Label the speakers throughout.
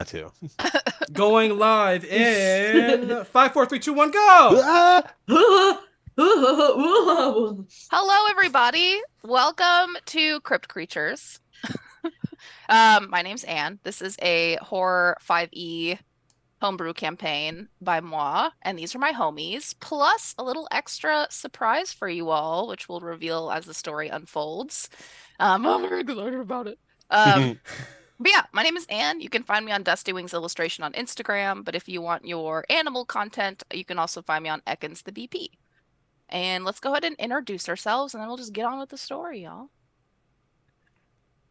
Speaker 1: got to.
Speaker 2: Going live in 5, 4, 3, 2, 1, go!
Speaker 1: Ah!
Speaker 3: Hello, everybody. Welcome to Crypt Creatures. My name's Anne. This is a horror 5e homebrew campaign by moi, and these are my homies, plus a little extra surprise for you all, which we'll reveal as the story unfolds. I'm very excited about it. But yeah, my name is Anne. You can find me on Dusty Wings Illustration on Instagram, but if you want your animal content, you can also find me on Ekans the DP. And let's go ahead and introduce ourselves, and then we'll just get on with the story, y'all.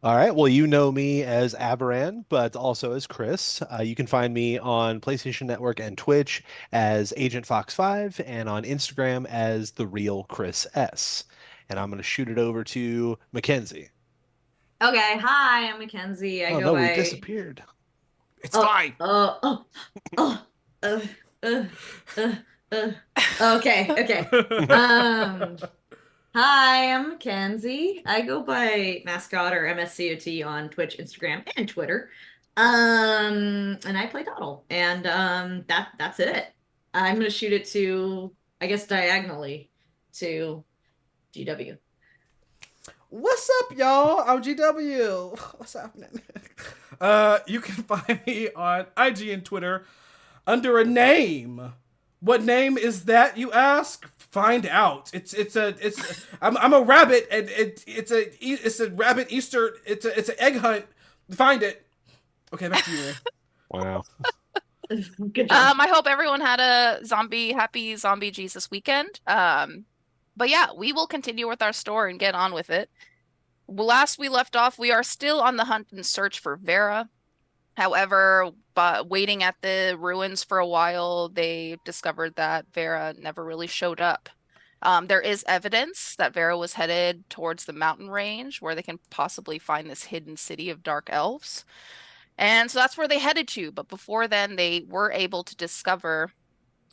Speaker 1: All right. Well, you know me as Aberan, but also as Chris. You can find me on PlayStation Network and Twitch as Agent Fox 5 and on Instagram as The Real Chris S. And I'm going to shoot it over to Mackenzie.
Speaker 4: Okay, hi, I'm Mackenzie. I
Speaker 1: Oh,
Speaker 4: go
Speaker 1: no, we
Speaker 4: by
Speaker 1: disappeared.
Speaker 2: It's fine.
Speaker 4: uh, uh, uh, uh, uh. Okay. Um, Hi, I'm Mackenzie. I go by mascot or MSCOT on Twitch, Instagram, and Twitter. And I play Doddle, and that's it. I'm gonna shoot it to, I guess, diagonally to GW.
Speaker 2: What's up, y'all? I'm GW. What's happening? You can find me on IG and Twitter under a name. What name is that, you ask? Find out. I'm a rabbit, and it's a rabbit Easter. It's an egg hunt. Find it. Okay, back to you, Ray.
Speaker 1: Wow.
Speaker 4: Good job.
Speaker 3: I hope everyone had a happy zombie Jesus weekend. But yeah, we will continue with our story and get on with it. Last we left off, we are still on the hunt and search for Vera. However, waiting at the ruins for a while, they discovered that Vera never really showed up. There is evidence that Vera was headed towards the mountain range where they can possibly find this hidden city of dark elves. And so that's where they headed to. But before then, they were able to discover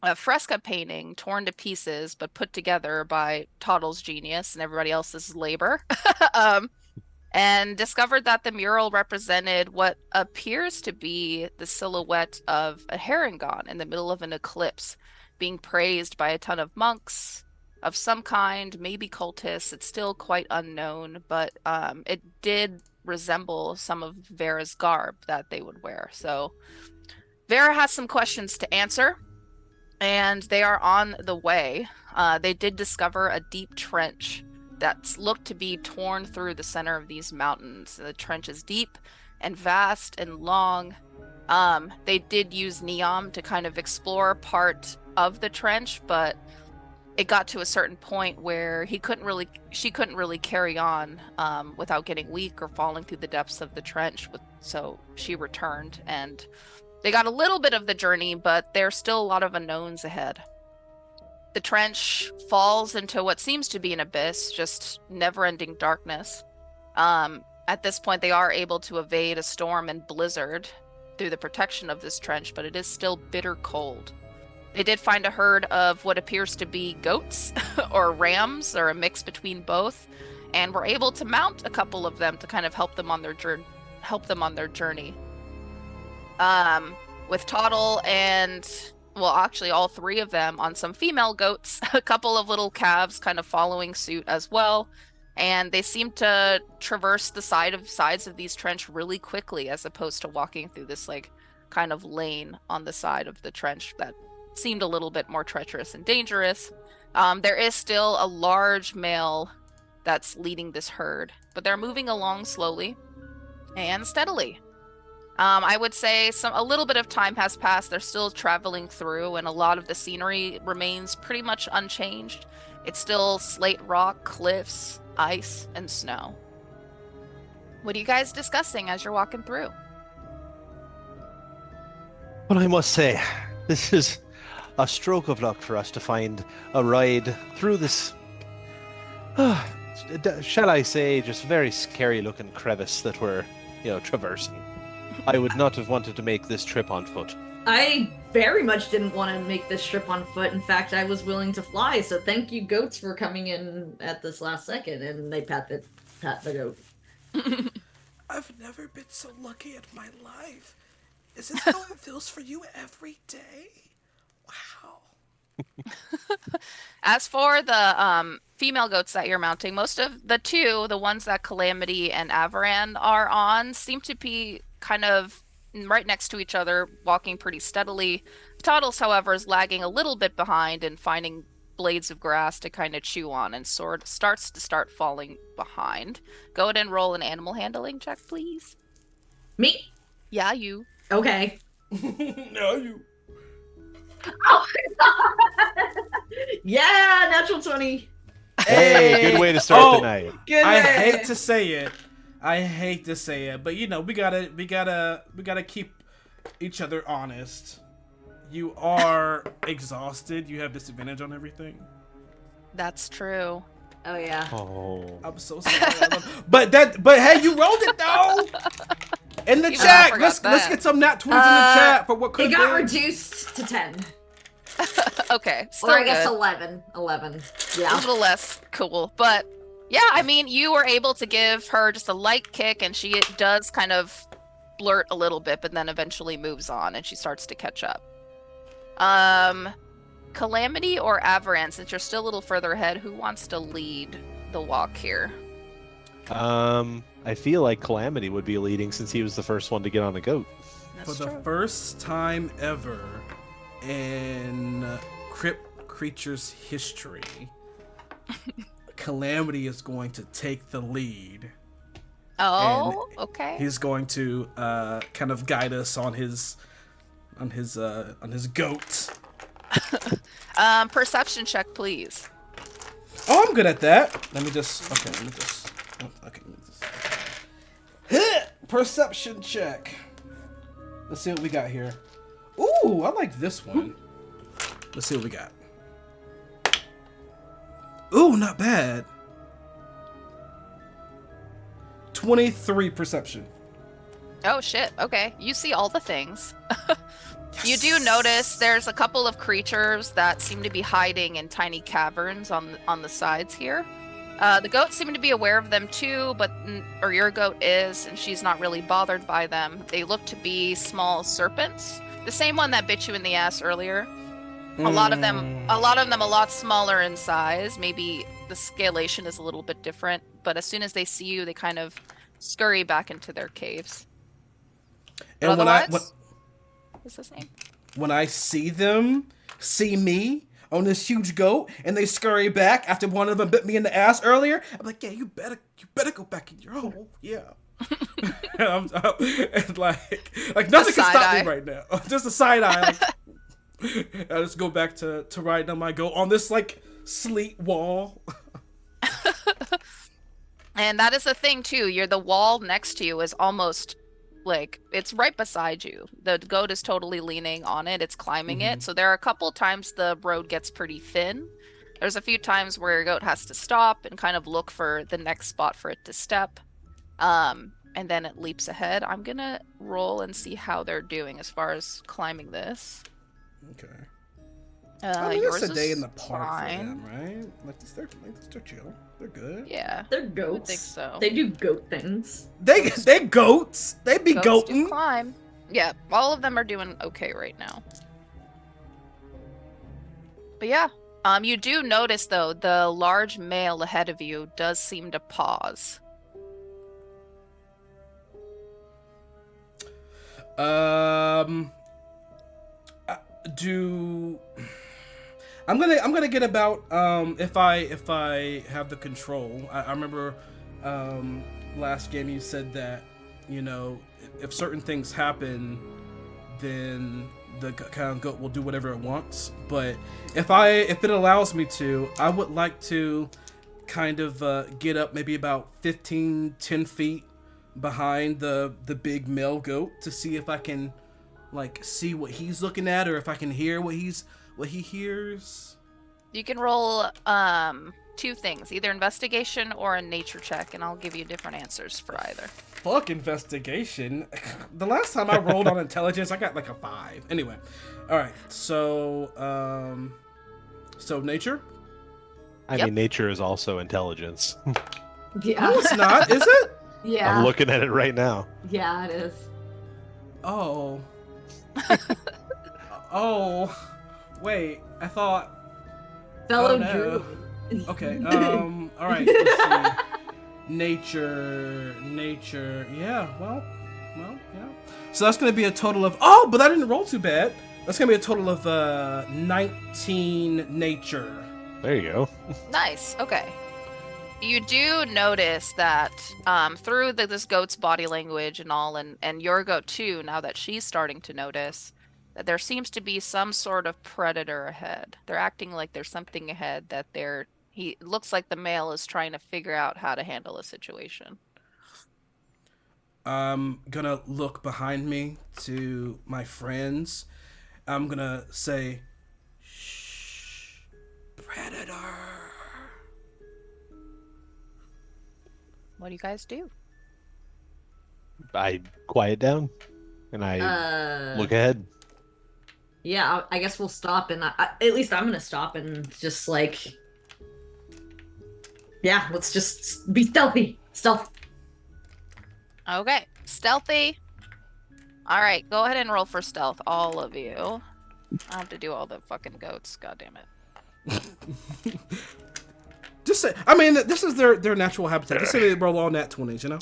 Speaker 3: a fresco painting torn to pieces but put together by Toddle's genius and everybody else's labor. um, and discovered that the mural represented what appears to be the silhouette of a Harengon in the middle of an eclipse, being praised by a ton of monks of some kind, maybe cultists. It's still quite unknown, but it did resemble some of Vera's garb that they would wear. So Vera has some questions to answer, and they are on the way. They did discover a deep trench that's looked to be torn through the center of these mountains. The trench is deep and vast and long. They did use Neom to kind of explore part of the trench, but it got to a certain point where she couldn't really carry on without getting weak or falling through the depths of the trench. So she returned, and they got a little bit of the journey, but there's still a lot of unknowns ahead. The trench falls into what seems to be an abyss, just never-ending darkness. At this point, they are able to evade a storm and blizzard through the protection of this trench, but it is still bitter cold. They did find a herd of what appears to be goats or rams, or a mix between both, and were able to mount a couple of them to kind of help them on their journey. With Toddle and, well, actually all three of them on some female goats, a couple of little calves kind of following suit as well, and they seem to traverse the sides of these trench really quickly, as opposed to walking through this like kind of lane on the side of the trench that seemed a little bit more treacherous and dangerous. There is still a large male that's leading this herd, but they're moving along slowly and steadily. I would say a little bit of time has passed. They're still traveling through, and a lot of the scenery remains pretty much unchanged. It's still slate rock, cliffs, ice, and snow. What are you guys discussing as you're walking through?
Speaker 1: But I must say, this is a stroke of luck for us to find a ride through this, shall I say, just very scary looking crevice that we're, traversing. I would not have wanted to make this trip on foot.
Speaker 4: I very much didn't want to make this trip on foot. In fact, I was willing to fly, so thank you, goats, for coming in at this last second. And they pat the goat.
Speaker 2: I've never been so lucky in my life. Is this how it feels for you every day? Wow.
Speaker 3: As for the female goats that you're mounting, most of the ones that Calamity and Avaran are on, seem to be kind of right next to each other, walking pretty steadily. Toddles, however, is lagging a little bit behind and finding blades of grass to kind of chew on and starts to falling behind. Go ahead and roll an animal handling check, please.
Speaker 4: Me?
Speaker 3: Yeah, you.
Speaker 4: Okay.
Speaker 2: No, you.
Speaker 4: Oh. Yeah, natural 20.
Speaker 1: Hey, good way to start the night.
Speaker 4: Good.
Speaker 2: I
Speaker 4: way.
Speaker 2: hate to say it, but you know we gotta keep each other honest. You are exhausted. You have disadvantage on everything.
Speaker 3: That's true.
Speaker 4: Oh yeah.
Speaker 1: Oh.
Speaker 2: I'm so sorry. But hey, you rolled it though. In the
Speaker 3: Even I
Speaker 2: chat,
Speaker 3: forgot
Speaker 2: let's
Speaker 3: that.
Speaker 2: get some nat 20s in the chat for what could
Speaker 4: It
Speaker 2: have
Speaker 4: got
Speaker 2: been.
Speaker 4: reduced to 10.
Speaker 3: Okay, still
Speaker 4: Or I guess
Speaker 3: good.
Speaker 4: 11. 11.
Speaker 3: A
Speaker 4: Yeah.
Speaker 3: little less cool, but yeah, I mean, you were able to give her just a light kick, and she does kind of blurt a little bit, but then eventually moves on, and she starts to catch up. Calamity or Avaran, since you're still a little further ahead, who wants to lead the walk here?
Speaker 1: I feel like Calamity would be leading since he was the first one to get on a goat.
Speaker 3: That's
Speaker 2: For the
Speaker 3: true.
Speaker 2: first time ever in Crypt Creatures history, Calamity is going to take the lead.
Speaker 3: Oh, okay.
Speaker 2: He's going to kind of guide us on his goat.
Speaker 3: Perception check, please.
Speaker 2: Oh, I'm good at that. Let me just. Perception check. Let's see what we got here. Ooh, I like this one. Let's see what we got. Ooh, not bad. 23 perception.
Speaker 3: Oh shit. Okay. You see all the things. You do notice there's a couple of creatures that seem to be hiding in tiny caverns on the sides here. The goats seem to be aware of them too, or your goat is, and she's not really bothered by them. They look to be small serpents. The same one that bit you in the ass earlier. A lot of them a lot smaller in size. Maybe the scalation is a little bit different, but as soon as they see you, they kind of scurry back into their caves. But
Speaker 2: And
Speaker 3: it's the same.
Speaker 2: when I see them see me on this huge goat and they scurry back after one of them bit me in the ass earlier, I'm like, yeah, you better go back in your hole. Yeah. and like nothing can stop me right now. Just a side eye. Like, I just go back to riding on my goat on this like sleet wall.
Speaker 3: And that is the thing too. The wall next to you is almost like it's right beside you. The goat is totally leaning on it. It's climbing it. So there are a couple times the road gets pretty thin. There's a few times where your goat has to stop and kind of look for the next spot for it to step. And then it leaps ahead. I'm gonna roll and see how they're doing as far as climbing this.
Speaker 2: Okay. I mean,
Speaker 3: Yours
Speaker 2: it's a day
Speaker 3: is
Speaker 2: in the park
Speaker 3: fine.
Speaker 2: for them, right? Like they're chill. They're good.
Speaker 3: Yeah.
Speaker 4: They're goats.
Speaker 3: I think so.
Speaker 4: They do goat things.
Speaker 2: They goats. They be
Speaker 3: Goats do
Speaker 2: goating.
Speaker 3: climb. Yeah, all of them are doing okay right now. But yeah, you do notice though the large male ahead of you does seem to pause.
Speaker 2: I'm gonna get about if I have the control. I remember last game you said that, you know, if certain things happen, then the kind of goat will do whatever it wants. But if it allows me to, I would like to kind of get up maybe about 10 feet behind the big male goat to see if I can like see what he's looking at, or if I can hear what he hears.
Speaker 3: You can roll two things, either investigation or a nature check, and I'll give you different answers for either.
Speaker 2: Fuck investigation. The last time I rolled on intelligence, I got like a 5. Anyway, all right. So nature.
Speaker 1: I
Speaker 3: Yep.
Speaker 1: mean, nature is also intelligence.
Speaker 4: Yeah.
Speaker 2: No, it's not, is it?
Speaker 4: Yeah.
Speaker 1: I'm looking at it right now.
Speaker 4: Yeah, it is.
Speaker 2: Oh, Oh, wait. I thought.
Speaker 4: Fellow
Speaker 2: Oh, no.
Speaker 4: druid.
Speaker 2: Okay. All right. Let's see. Nature. Yeah. Well. Yeah. So that's gonna be a total of. Oh, but I didn't roll too bad. That's gonna be a total of 19 nature.
Speaker 1: There you go.
Speaker 3: Nice. Okay. You do notice that through this goat's body language and all, and your goat too, now that she's starting to notice that there seems to be some sort of predator ahead. They're acting like there's something ahead that he looks like the male is trying to figure out how to handle a situation.
Speaker 2: I'm gonna look behind me to my friends. I'm gonna say, "Shh, predator."
Speaker 3: What do you guys do?
Speaker 1: I quiet down and I look ahead.
Speaker 4: Yeah, I guess we'll stop, and at least I'm gonna stop and just like, yeah, let's just be stealthy. Stealth.
Speaker 3: Okay, stealthy. All right, go ahead and roll for stealth, all of you. I have to do all the fucking goats. God damn it.
Speaker 2: Just say, I mean, this is their natural habitat. Just say they roll all nat 20s, you know?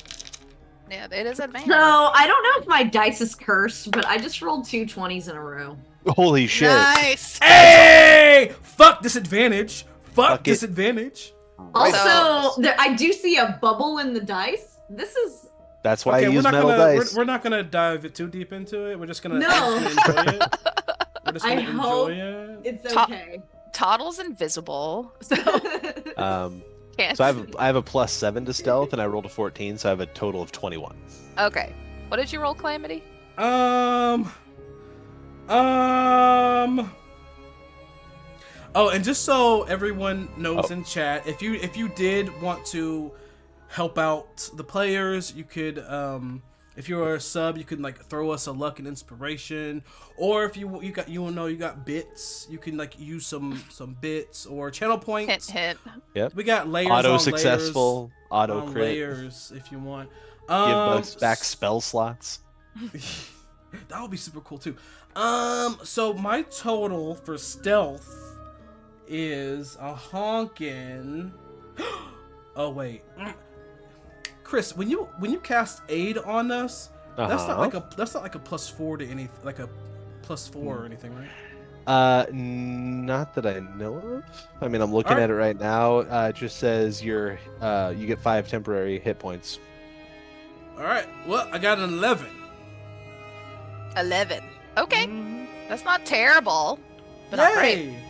Speaker 3: Yeah, it is advanced.
Speaker 4: So I don't know if my dice is cursed, but I just rolled 2 20s in a row.
Speaker 1: Holy shit.
Speaker 3: Nice.
Speaker 2: Hey! Fuck disadvantage. Fuck
Speaker 1: Fuck it.
Speaker 2: disadvantage.
Speaker 4: Also, I do see a bubble in the dice. This is
Speaker 1: That's why I
Speaker 2: Okay,
Speaker 1: use metal dice.
Speaker 2: we're not gonna dive too deep into it. We're just gonna
Speaker 4: No.
Speaker 2: enjoy it. We're just
Speaker 4: I
Speaker 2: gonna
Speaker 4: hope
Speaker 2: enjoy it.
Speaker 4: it's
Speaker 3: Top-
Speaker 4: okay.
Speaker 3: Toddle's invisible, so can't
Speaker 1: So
Speaker 3: see.
Speaker 1: I have a +7 to stealth, and I rolled a 14, so I have a total of 21.
Speaker 3: Okay. What did you roll, Calamity?
Speaker 2: Oh, and just so everyone knows
Speaker 1: Oh.
Speaker 2: in chat, if you did want to help out the players, you could if you're a sub, you can like throw us a luck and inspiration, or if you got bits, you can like use some bits or channel points.
Speaker 3: Hint.
Speaker 1: Yep.
Speaker 2: We got layers
Speaker 1: Auto
Speaker 2: on
Speaker 1: successful, auto
Speaker 2: on
Speaker 1: crit.
Speaker 2: layers if you want.
Speaker 1: Give us back spell slots.
Speaker 2: That would be super cool too. So my total for stealth is a honkin'. Oh wait, Chris, when you cast aid on us, that's not like a +4 to any like a +4 or anything, right?
Speaker 1: Not that I know of. I mean, I'm looking
Speaker 2: Alright.
Speaker 1: at it right now. It just says you get 5 temporary hit points.
Speaker 2: All right. Well, I got an 11.
Speaker 3: 11. Okay,
Speaker 2: Mhm.
Speaker 3: that's not terrible, but not great.
Speaker 2: Yay!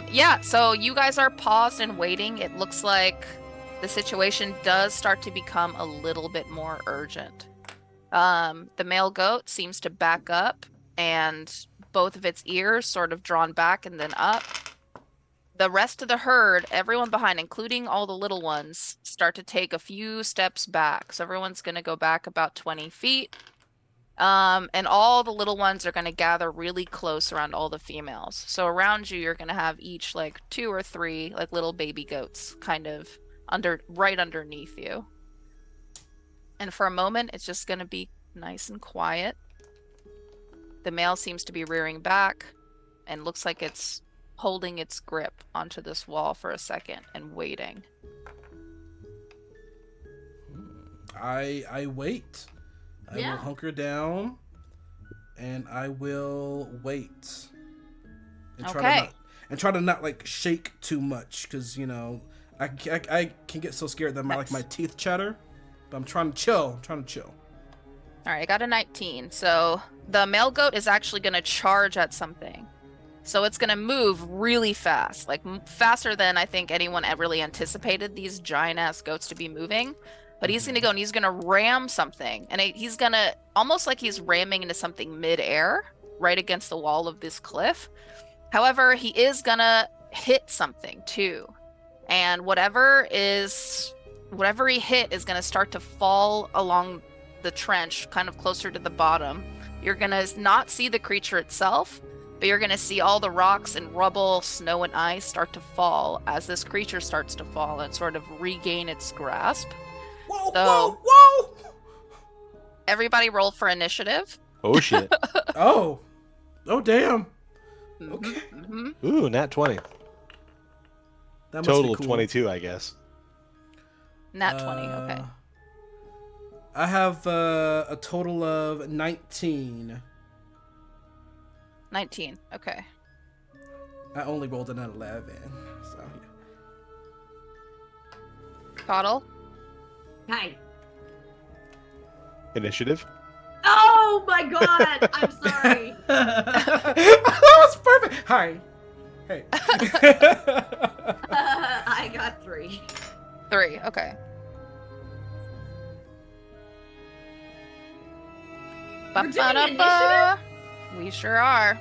Speaker 3: Yeah, so you guys are paused and waiting. It looks like the situation does start to become a little bit more urgent. The male goat seems to back up, and both of its ears sort of drawn back and then up. The rest of the herd, everyone behind, including all the little ones, start to take a few steps back. So everyone's going to go back about 20 feet. And all the little ones are going to gather really close around all the females. So around you, you're going to have each like 2 or 3 like little baby goats kind of right underneath you. And for a moment, it's just going to be nice and quiet. The male seems to be rearing back and looks like it's holding its grip onto this wall for a second and waiting.
Speaker 2: I wait. I
Speaker 4: Yeah.
Speaker 2: will hunker down, and I will wait. And
Speaker 3: Okay.
Speaker 2: try to not like shake too much, because you know I can get so scared that
Speaker 3: Nice.
Speaker 2: my teeth chatter. But I'm trying to chill.
Speaker 3: All right, I got a 19. So the male goat is actually going to charge at something. So it's going to move really fast, like faster than I think anyone really anticipated these giant ass goats to be moving. But he's going to go and he's going to ram something. And he's going to almost like he's ramming into something midair right against the wall of this cliff. However, he is going to hit something too. And whatever he hit is going to start to fall along the trench, kind of closer to the bottom. You're going to not see the creature itself, but you're going to see all the rocks and rubble, snow and ice start to fall as this creature starts to fall and sort of regain its grasp.
Speaker 2: Whoa,
Speaker 3: So-
Speaker 2: whoa!
Speaker 3: Everybody roll for initiative.
Speaker 1: Oh shit.
Speaker 2: Oh. Oh, damn.
Speaker 3: Mhm,
Speaker 2: Okay.
Speaker 3: mhm.
Speaker 1: Ooh, nat 20.
Speaker 2: That must be
Speaker 1: Total of
Speaker 2: cool.
Speaker 1: 22, I guess.
Speaker 3: Nat 20. Okay.
Speaker 2: I have a total of 19.
Speaker 3: 19. Okay.
Speaker 2: I only rolled an 11. So,
Speaker 3: Coddle.
Speaker 4: Hi.
Speaker 1: Initiative.
Speaker 4: Oh my god! I'm sorry.
Speaker 2: that was perfect. Hi. Hey.
Speaker 4: I got 3.
Speaker 3: 3. Okay.
Speaker 4: We're doing
Speaker 3: Ba-ba-da-ba. We sure are.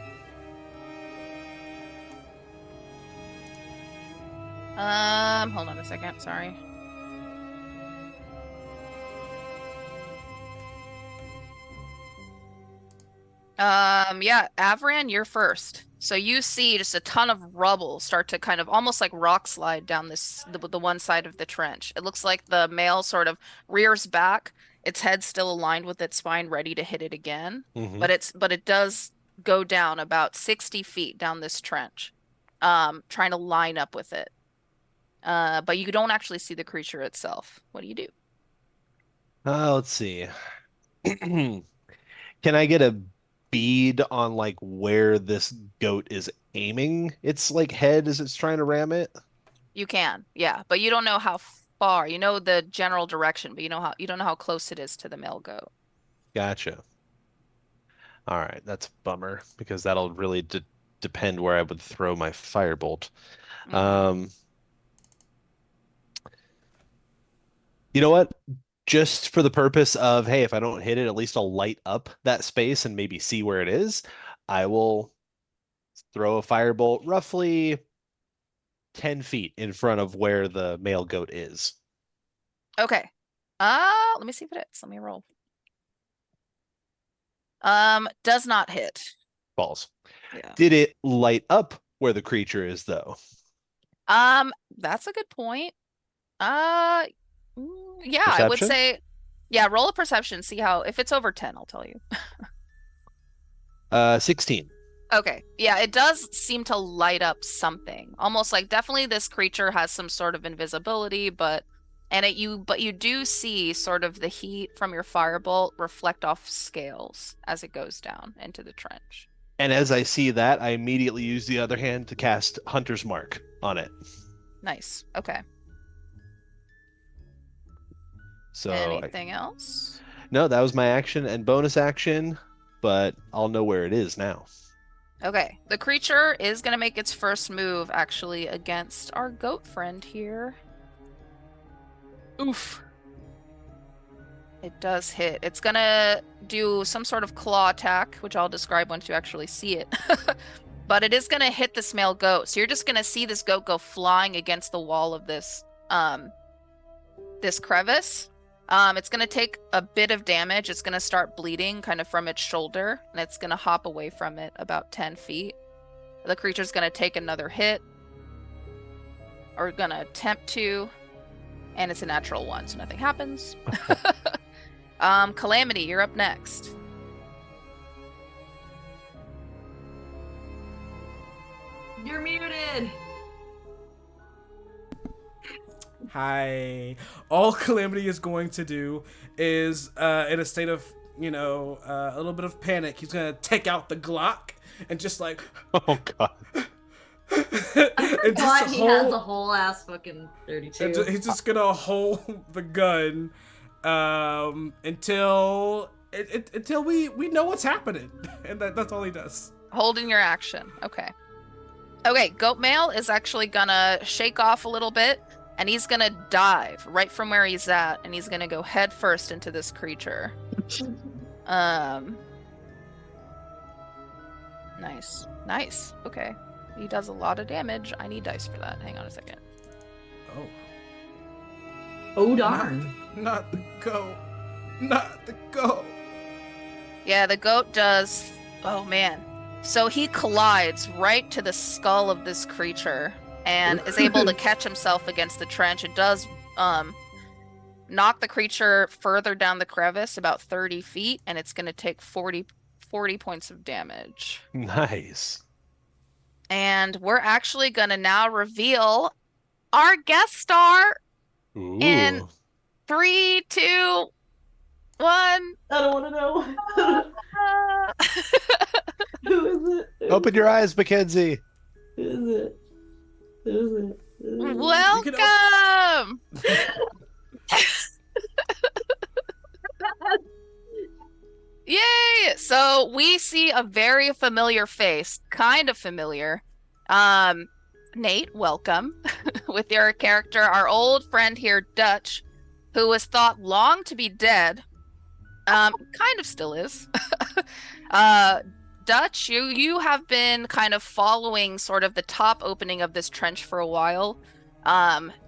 Speaker 3: Hold on a second. Sorry. Yeah, Avran, you're first. So you see just a ton of rubble start to kind of almost like rock slide down the one side of the trench. It looks like the male sort of rears back, its head still aligned with its spine, ready to hit it again.
Speaker 1: Mm-hmm.
Speaker 3: But it does go down about 60 feet down this trench, trying to line up with it. But you don't actually see the creature itself. What do you do?
Speaker 1: Let's see. Can I get a bead on like where this goat is aiming its like head as it's trying to ram it?
Speaker 3: You can, yeah, but you don't know how far. You know the general direction, but you don't know how close it is to the male goat.
Speaker 1: Gotcha. All right, that's a bummer because that'll really de depend where I would throw my firebolt.
Speaker 3: Hmm.
Speaker 1: Um, you know what? Just for the purpose of, hey, if I don't hit it, at least I'll light up that space and maybe see where it is. I will throw a firebolt roughly 10 feet in front of where the male goat is.
Speaker 3: Okay. Let me see if it hits. Let me roll. Does not hit.
Speaker 1: Balls.
Speaker 3: Yeah.
Speaker 1: Did it light up where the creature is, though?
Speaker 3: That's a good point. Uh, yeah, I would
Speaker 1: Perception?
Speaker 3: say, yeah, roll a perception, see how, if it's over 10, I'll tell you.
Speaker 1: 16.
Speaker 3: Okay. Yeah, it does seem to light up something. Almost like definitely this creature has some sort of invisibility, but but you do see sort of the heat from your firebolt reflect off scales as it goes down into the trench.
Speaker 1: And as I see that, I immediately use the other hand to cast Hunter's Mark on it.
Speaker 3: Nice. Okay.
Speaker 1: So,
Speaker 3: Anything else?
Speaker 1: no, that was my action and bonus action, but I'll know where it is now.
Speaker 3: Okay. The creature is going to make its first move actually against our goat friend here. Oof. It does hit. It's gonna do some sort of claw attack, which I'll describe once you actually see it. But it is gonna hit this male goat. So you're just gonna see this goat go flying against the wall of this crevice. It's gonna take a bit of damage. It's gonna start bleeding kind of from its shoulder, and it's gonna hop away from it about 10 feet. The creature's gonna take another hit, or gonna attempt to, and it's a natural 1, so nothing happens. Calamity, you're up next.
Speaker 4: You're muted.
Speaker 2: Hi. All Calamity is going to do is, in a state of, a little bit of panic, he's going to take out the Glock and just like.
Speaker 1: Oh, God.
Speaker 2: and
Speaker 4: God, he has a whole ass fucking 32.
Speaker 2: He's just going to hold the gun until we know what's happening. And that's all he does.
Speaker 3: Holding your action. Okay. Okay, goat male is actually gonna shake off a little bit, and he's gonna dive right from where he's at, and he's gonna go head first into this creature. Nice. Nice. Okay. He does a lot of damage. I need dice for that. Hang on a second.
Speaker 2: Oh.
Speaker 4: Oh darn.
Speaker 2: Not the goat. Not the goat.
Speaker 3: Yeah, the goat does. Oh man. So he collides right to the skull of this creature and is able to catch himself against the trench. It does knock the creature further down the crevice about 30 feet, and it's going to take 40 40 points of damage.
Speaker 1: Nice.
Speaker 3: And we're actually going to now reveal our guest star in
Speaker 1: Ooh.
Speaker 3: 3, 2, 1.
Speaker 4: I don't want to know. Who is it?
Speaker 1: Open your eyes, Mackenzie.
Speaker 4: Who is it? Who is it?
Speaker 3: Welcome! Yay! So we see a very familiar face, kind of familiar. Nate, welcome with your character, our old friend here, Dutch, who was thought long to be dead. Kind of still is. Dutch, you have been kind of following sort of the top opening of this trench for a while.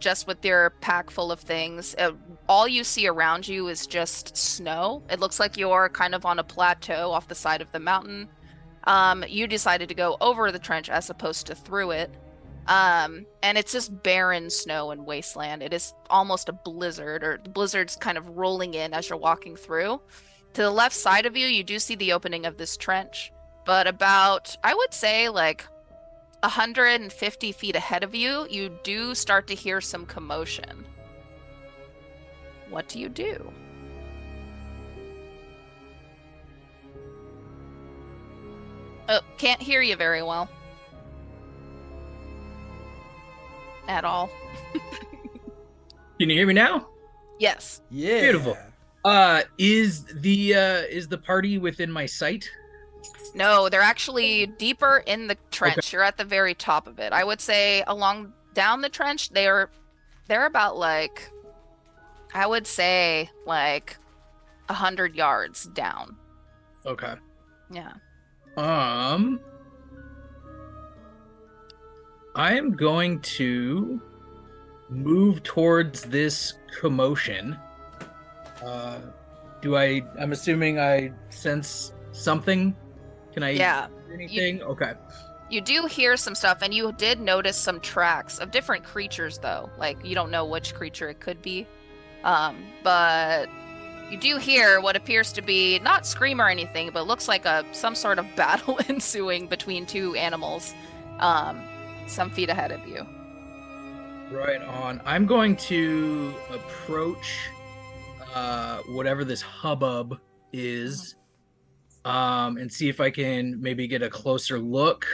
Speaker 3: Just with your pack full of things. All you see around you is just snow. It looks like you're kind of on a plateau off the side of the mountain. You decided to go over the trench as opposed to through it. And it's just barren snow and wasteland. It is almost a blizzard, or the blizzard's kind of rolling in as you're walking through. To the left side of you, you do see the opening of this trench, but about, I would say, like 150 feet ahead of you, you do start to hear some commotion. What do you do? Oh, can't hear you very well. At all.
Speaker 5: Can you hear me now?
Speaker 3: Yes.
Speaker 2: Yeah.
Speaker 5: Beautiful. Is the party within my sight?
Speaker 3: No, they're actually deeper in the trench.
Speaker 5: Okay.
Speaker 3: You're at the very top of it. I would say along down the trench, they're about like, I would say like 100 yards down.
Speaker 5: Okay.
Speaker 3: Yeah.
Speaker 5: I am going to move towards this commotion. I'm assuming I sense something. Can I
Speaker 3: Yeah.
Speaker 5: hear anything? Okay.
Speaker 3: You do hear some stuff, and you did notice some tracks of different creatures, though. Like, you don't know which creature it could be. But you do hear what appears to be, not scream or anything, but looks like some sort of battle ensuing between two animals, some feet ahead of you.
Speaker 5: Right on. I'm going to approach whatever this hubbub is, and see if I can maybe get a closer look.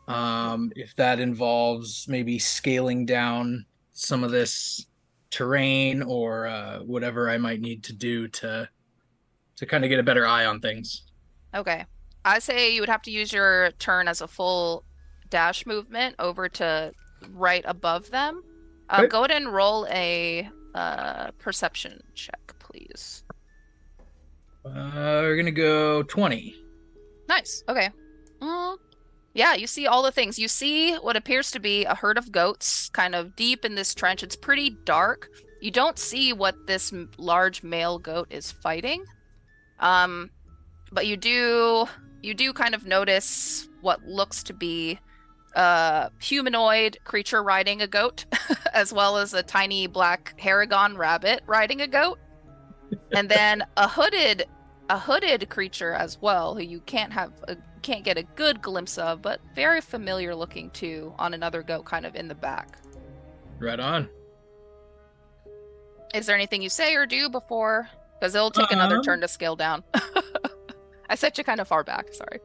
Speaker 5: If that involves maybe scaling down some of this terrain or whatever I might need to do to kind of get a better eye on things.
Speaker 3: Okay. I say you would have to use your turn as a full dash movement over to right above them.
Speaker 5: Okay.
Speaker 3: Go ahead and roll a perception check, please.
Speaker 5: We're gonna go 20.
Speaker 3: Nice. Okay. Yeah, you see all the things. You see what appears to be a herd of goats kind of deep in this trench. It's pretty dark. You don't see what this large male goat is fighting. But you do kind of notice what looks to be a humanoid creature riding a goat, as well as a tiny black Haragon rabbit riding a goat. And then a hooded creature as well, who you can't get a good glimpse of, but very familiar looking too, on another goat kind of in the back.
Speaker 5: Right on.
Speaker 3: Is there anything you say or do before? Because it'll take another turn to scale down. I set you kind of far back, sorry.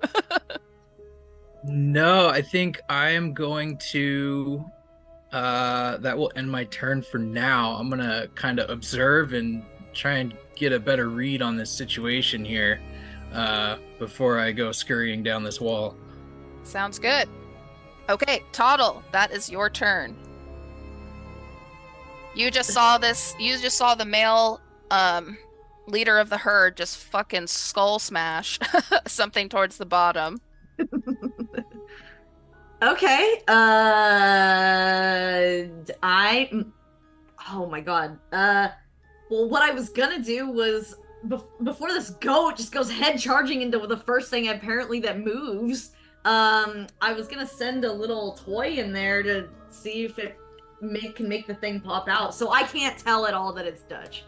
Speaker 5: No, I think I am going to that will end my turn for now. I'm gonna kind of observe and try and get a better read on this situation here before I go scurrying down this wall.
Speaker 3: Sounds good. Okay, Toddle, that is your turn. You just saw the male leader of the herd just fucking skull smash something towards the bottom.
Speaker 4: Okay. Oh my god. Well, what I was gonna do was before this goat just goes head charging into the first thing apparently that moves. I was gonna send a little toy in there to see if it can make the thing pop out. So I can't tell at all that it's Dutch.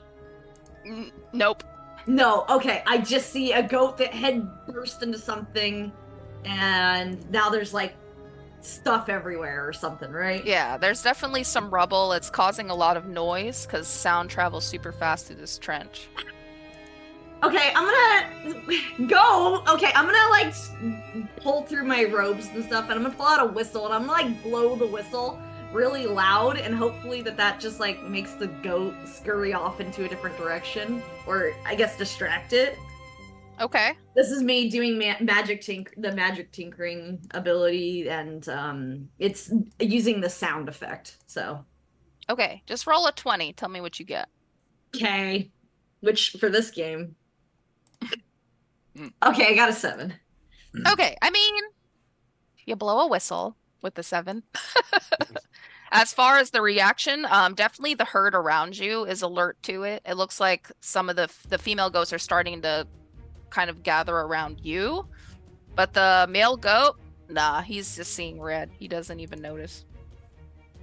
Speaker 3: Nope.
Speaker 4: No, okay. I just see a goat that had burst into something, and now there's like stuff everywhere or something, right?
Speaker 3: Yeah, there's definitely some rubble. It's causing a lot of noise because sound travels super fast through this trench.
Speaker 4: Okay, I'm gonna go. Okay, I'm gonna like pull through my robes and stuff, and I'm gonna pull out a whistle, and I'm gonna like blow the whistle really loud, and hopefully that just like makes the goat scurry off into a different direction, or I guess distract it.
Speaker 3: Okay.
Speaker 4: This is me doing the magic tinkering ability, and it's using the sound effect. So
Speaker 3: Okay, just roll a 20. Tell me what you get.
Speaker 4: okay, which for this game,
Speaker 3: Mm.
Speaker 4: okay, I got a 7.
Speaker 3: Okay, I mean, you blow a whistle with the 7. As far as the reaction, definitely the herd around you is alert to it. It looks like some of the female goats are starting to kind of gather around you, but the male goat, nah, he's just seeing red. He doesn't even notice.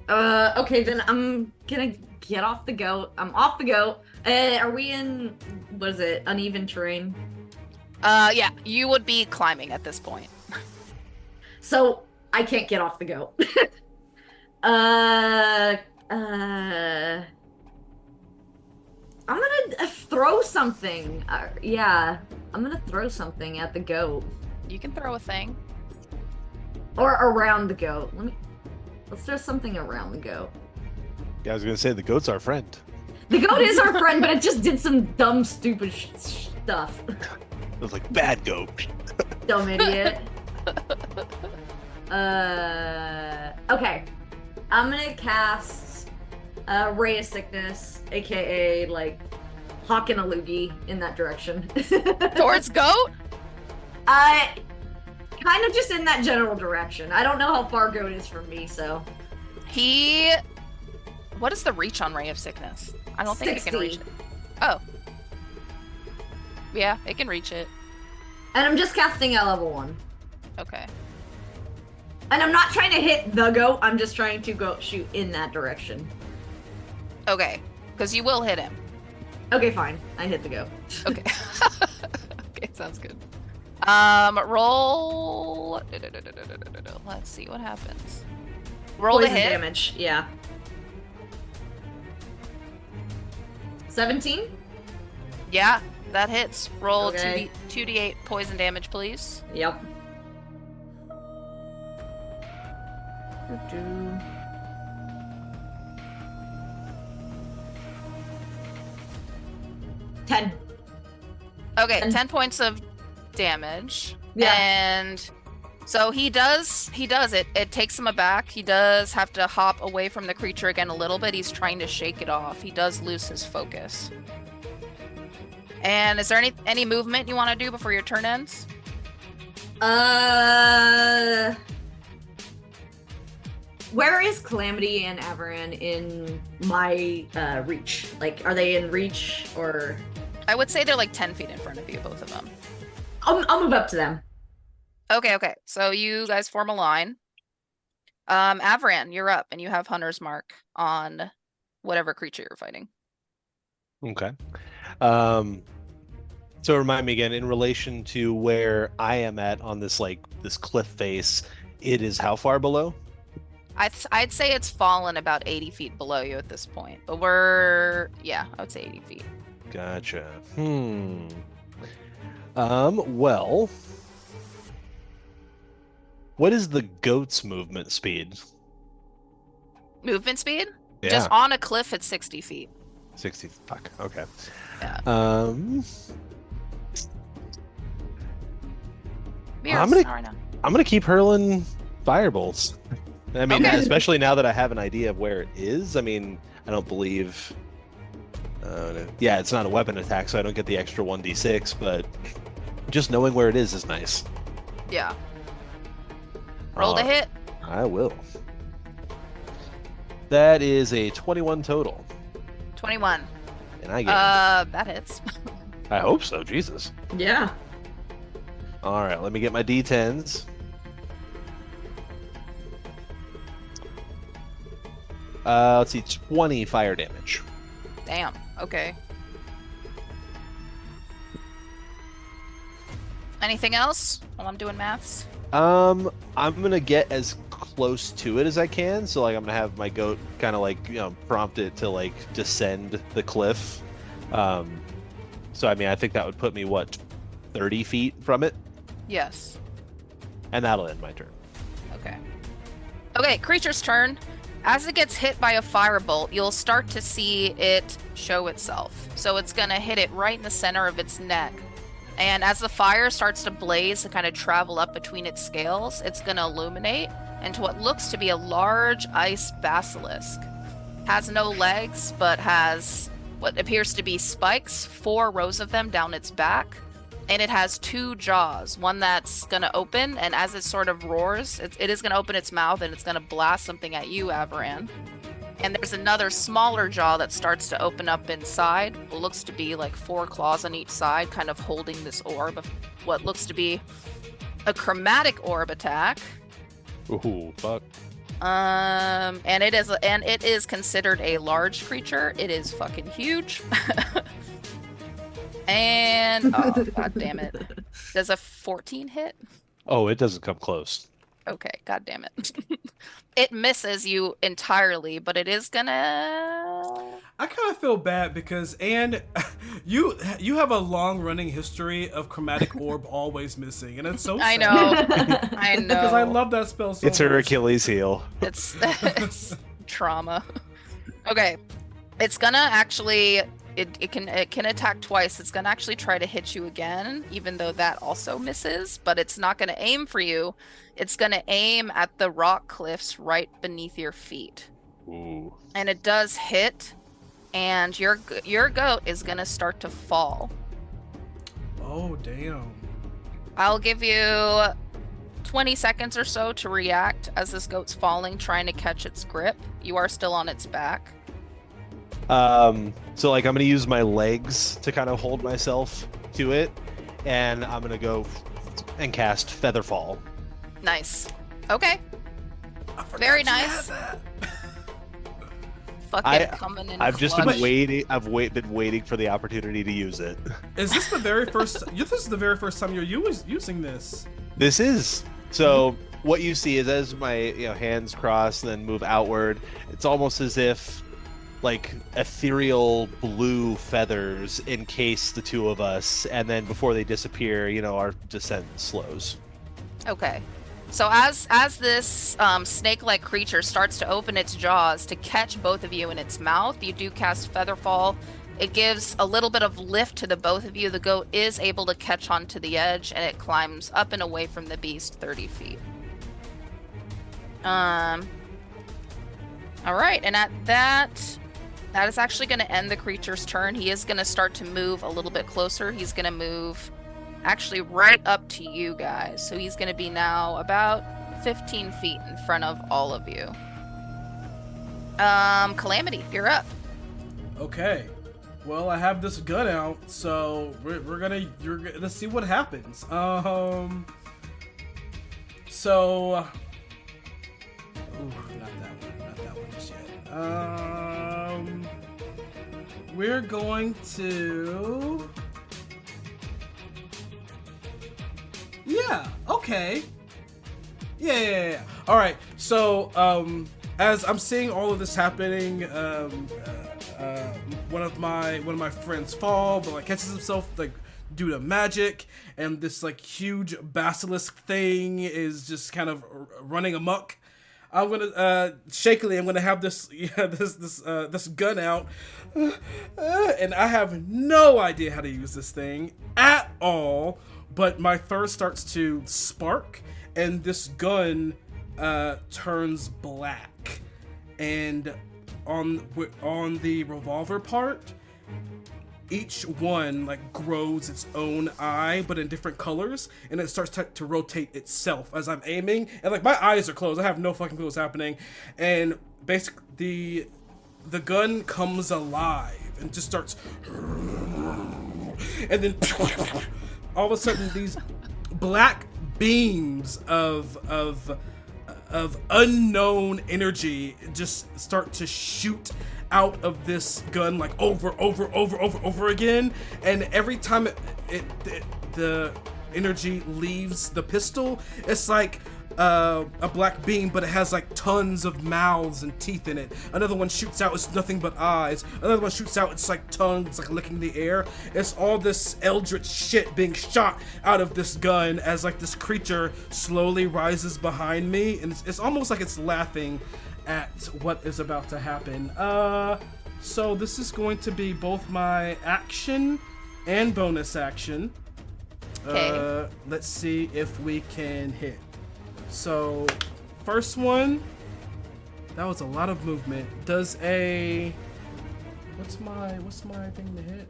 Speaker 4: Okay, then I'm gonna get off the goat. I'm off the goat. Are we in, what is it, uneven terrain?
Speaker 3: Yeah, you would be climbing at this point.
Speaker 4: So I can't get off the goat. I'm gonna throw something. Yeah, I'm gonna throw something at the goat.
Speaker 3: You can throw a thing.
Speaker 4: Or around the goat. Let's throw something around the goat.
Speaker 1: Yeah, I was gonna say the goat's our friend.
Speaker 4: The goat is our friend, but it just did some dumb, stupid stuff.
Speaker 1: It was like bad goat.
Speaker 4: Dumb idiot. Okay. I'm gonna cast Ray of Sickness, aka like Hawk and a Loogie in that direction.
Speaker 3: Towards goat?
Speaker 4: Kind of just in that general direction. I don't know how far goat is from me, so.
Speaker 3: What is the reach on Ray of Sickness? I don't think it can
Speaker 4: 60.
Speaker 3: reach it. Oh. Yeah, it can reach it.
Speaker 4: And I'm just casting at level 1.
Speaker 3: Okay.
Speaker 4: And I'm not trying to hit the goat, I'm just trying to go shoot in that direction.
Speaker 3: Okay. Because you will hit him.
Speaker 4: Okay, fine. I hit the goat.
Speaker 3: Okay. Okay, sounds good. Roll. Let's see what happens. Roll
Speaker 4: Poison
Speaker 3: to hit.
Speaker 4: damage, yeah. 17?
Speaker 3: Yeah, that hits. Roll
Speaker 4: Okay.
Speaker 3: 2d8 poison damage, please.
Speaker 4: Yep. 10.
Speaker 3: Okay,
Speaker 4: 10.
Speaker 3: 10 points of damage.
Speaker 4: Yeah.
Speaker 3: And so he does it. It takes him aback. He does have to hop away from the creature again a little bit. He's trying to shake it off. He does lose his focus. And is there any movement you want to do before your turn ends?
Speaker 4: Where is Calamity and Avaran in my reach? Like, are they in reach, or?
Speaker 3: I would say they're like 10 feet in front of you, both of them.
Speaker 4: I'll move up to them.
Speaker 3: Okay. So you guys form a line. Avaran, you're up, and you have Hunter's Mark on whatever creature you're fighting.
Speaker 1: Okay. So remind me again, in relation to where I am at on this this cliff face, it is how far below?
Speaker 3: I'd say it's fallen about 80 feet below you at this point, but I would say 80 feet.
Speaker 1: Gotcha. Well, what is the goat's movement speed?
Speaker 3: Movement speed?
Speaker 1: Yeah.
Speaker 3: Just on a cliff at 60 feet.
Speaker 1: 60. Fuck. Okay.
Speaker 3: Yeah.
Speaker 1: I'm gonna keep hurling firebolts. I mean,
Speaker 3: Okay.
Speaker 1: especially now that I have an idea of where it is. I mean, I don't believe. Yeah, it's not a weapon attack, so I don't get the extra 1d6. But just knowing where it is nice.
Speaker 3: Yeah. Roll to hit.
Speaker 1: I will. That is a 21 total,
Speaker 3: 21.
Speaker 1: and I get.
Speaker 3: That hits.
Speaker 1: I hope so. Jesus.
Speaker 4: Yeah.
Speaker 1: All right, let me get my d10s. Let's see, 20 fire damage.
Speaker 3: Damn. Okay. Anything else while I'm doing maths?
Speaker 1: I'm gonna get as close to it as I can. So like I'm gonna have my goat kind of like prompt it to like descend the cliff. So I mean I think that would put me what 30 feet from it,
Speaker 3: Yes.
Speaker 1: and that'll end my turn.
Speaker 3: Okay. Okay, creature's turn. As it gets hit by a firebolt, you'll start to see it show itself. So it's gonna hit it right in the center of its neck. And as the fire starts to blaze and kind of travel up between its scales, it's gonna illuminate into what looks to be a large ice basilisk. Has no legs, but has what appears to be spikes, 4 rows of them down its back. And it has 2 jaws, one that's going to open, and as it sort of roars, it is going to open its mouth and it's going to blast something at you, Avaran. And there's another smaller jaw that starts to open up inside. It looks to be like 4 claws on each side, kind of holding this orb of what looks to be a chromatic orb attack.
Speaker 1: Ooh, fuck.
Speaker 3: And it is considered a large creature. It is fucking huge. And oh god damn it. Does a 14 hit?
Speaker 1: Oh, it doesn't come close.
Speaker 3: Okay, god damn it. It misses you entirely, but it is gonna
Speaker 2: I kind of feel bad because Anne, you have a long running history of chromatic orb always missing, and it's so sad.
Speaker 3: I know. I know.
Speaker 2: Because I love that spell so
Speaker 1: It's her
Speaker 2: much.
Speaker 1: Achilles heel.
Speaker 3: It's trauma. Okay. It's gonna actually it can attack twice. It's gonna actually try to hit you again, even though that also misses, but it's not gonna aim for you. It's gonna aim at the rock cliffs right beneath your feet.
Speaker 1: Ooh.
Speaker 3: And it does hit, and your goat is gonna start to fall.
Speaker 2: Oh damn.
Speaker 3: I'll give you 20 seconds or so to react as this goat's falling, trying to catch its grip. You are still on its back.
Speaker 1: So like I'm gonna use my legs to kind of hold myself to it, and I'm gonna go and cast Featherfall.
Speaker 3: Nice. Okay.
Speaker 2: I forgot
Speaker 3: Very
Speaker 2: you had
Speaker 3: nice.
Speaker 2: that.
Speaker 3: Fucking coming in
Speaker 1: I've just
Speaker 3: clutch.
Speaker 1: been waiting. Been waiting for the opportunity to use it.
Speaker 2: Is this the very first? This is the very first time you're using this.
Speaker 1: This is so. What you see is as my hands cross and then move outward, it's almost as if like ethereal blue feathers encase the 2 of us, and then before they disappear, our descent slows.
Speaker 3: Okay. So as this snake-like creature starts to open its jaws to catch both of you in its mouth, you do cast Featherfall. It gives a little bit of lift to the both of you. The goat is able to catch onto the edge, and it climbs up and away from the beast 30 feet. All right, and at that is actually going to end the creature's turn. He is going to start to move a little bit closer. He's going to move actually right up to you guys. So he's going to be now about 15 feet in front of all of you. Calamity, you're up.
Speaker 2: Okay. Well, I have this gun out, so you're gonna see what happens. So. Ooh, not that one just yet. We're going to. Yeah. Okay. Yeah. All right. So, as I'm seeing all of this happening, one of my friends fall, but like catches himself like due to magic, and this like huge basilisk thing is just kind of running amok. I'm gonna shakily. I'm gonna have this gun out, and I have no idea how to use this thing at all. But my thirst starts to spark, and this gun turns black, and on the revolver part, each one like grows its own eye, but in different colors, and it starts to rotate itself as I'm aiming, and like my eyes are closed. I have no fucking clue what's happening, and basically the gun comes alive and just starts, and then all of a sudden these black beams of unknown energy just start to shoot out of this gun like over again, and every time the energy leaves the pistol. It's like a black beam, but it has like tons of mouths and teeth in it. Another one shoots out, it's nothing but eyes. Another one shoots out, it's like tongues, like licking the air. It's all this eldritch shit being shot out of this gun as like this creature slowly rises behind me, and it's almost like it's laughing at what is about to happen. So this is going to be both my action and bonus action.
Speaker 3: Okay.
Speaker 2: Let's see if we can hit. So, first one, that was a lot of movement. Does a what's my thing to hit?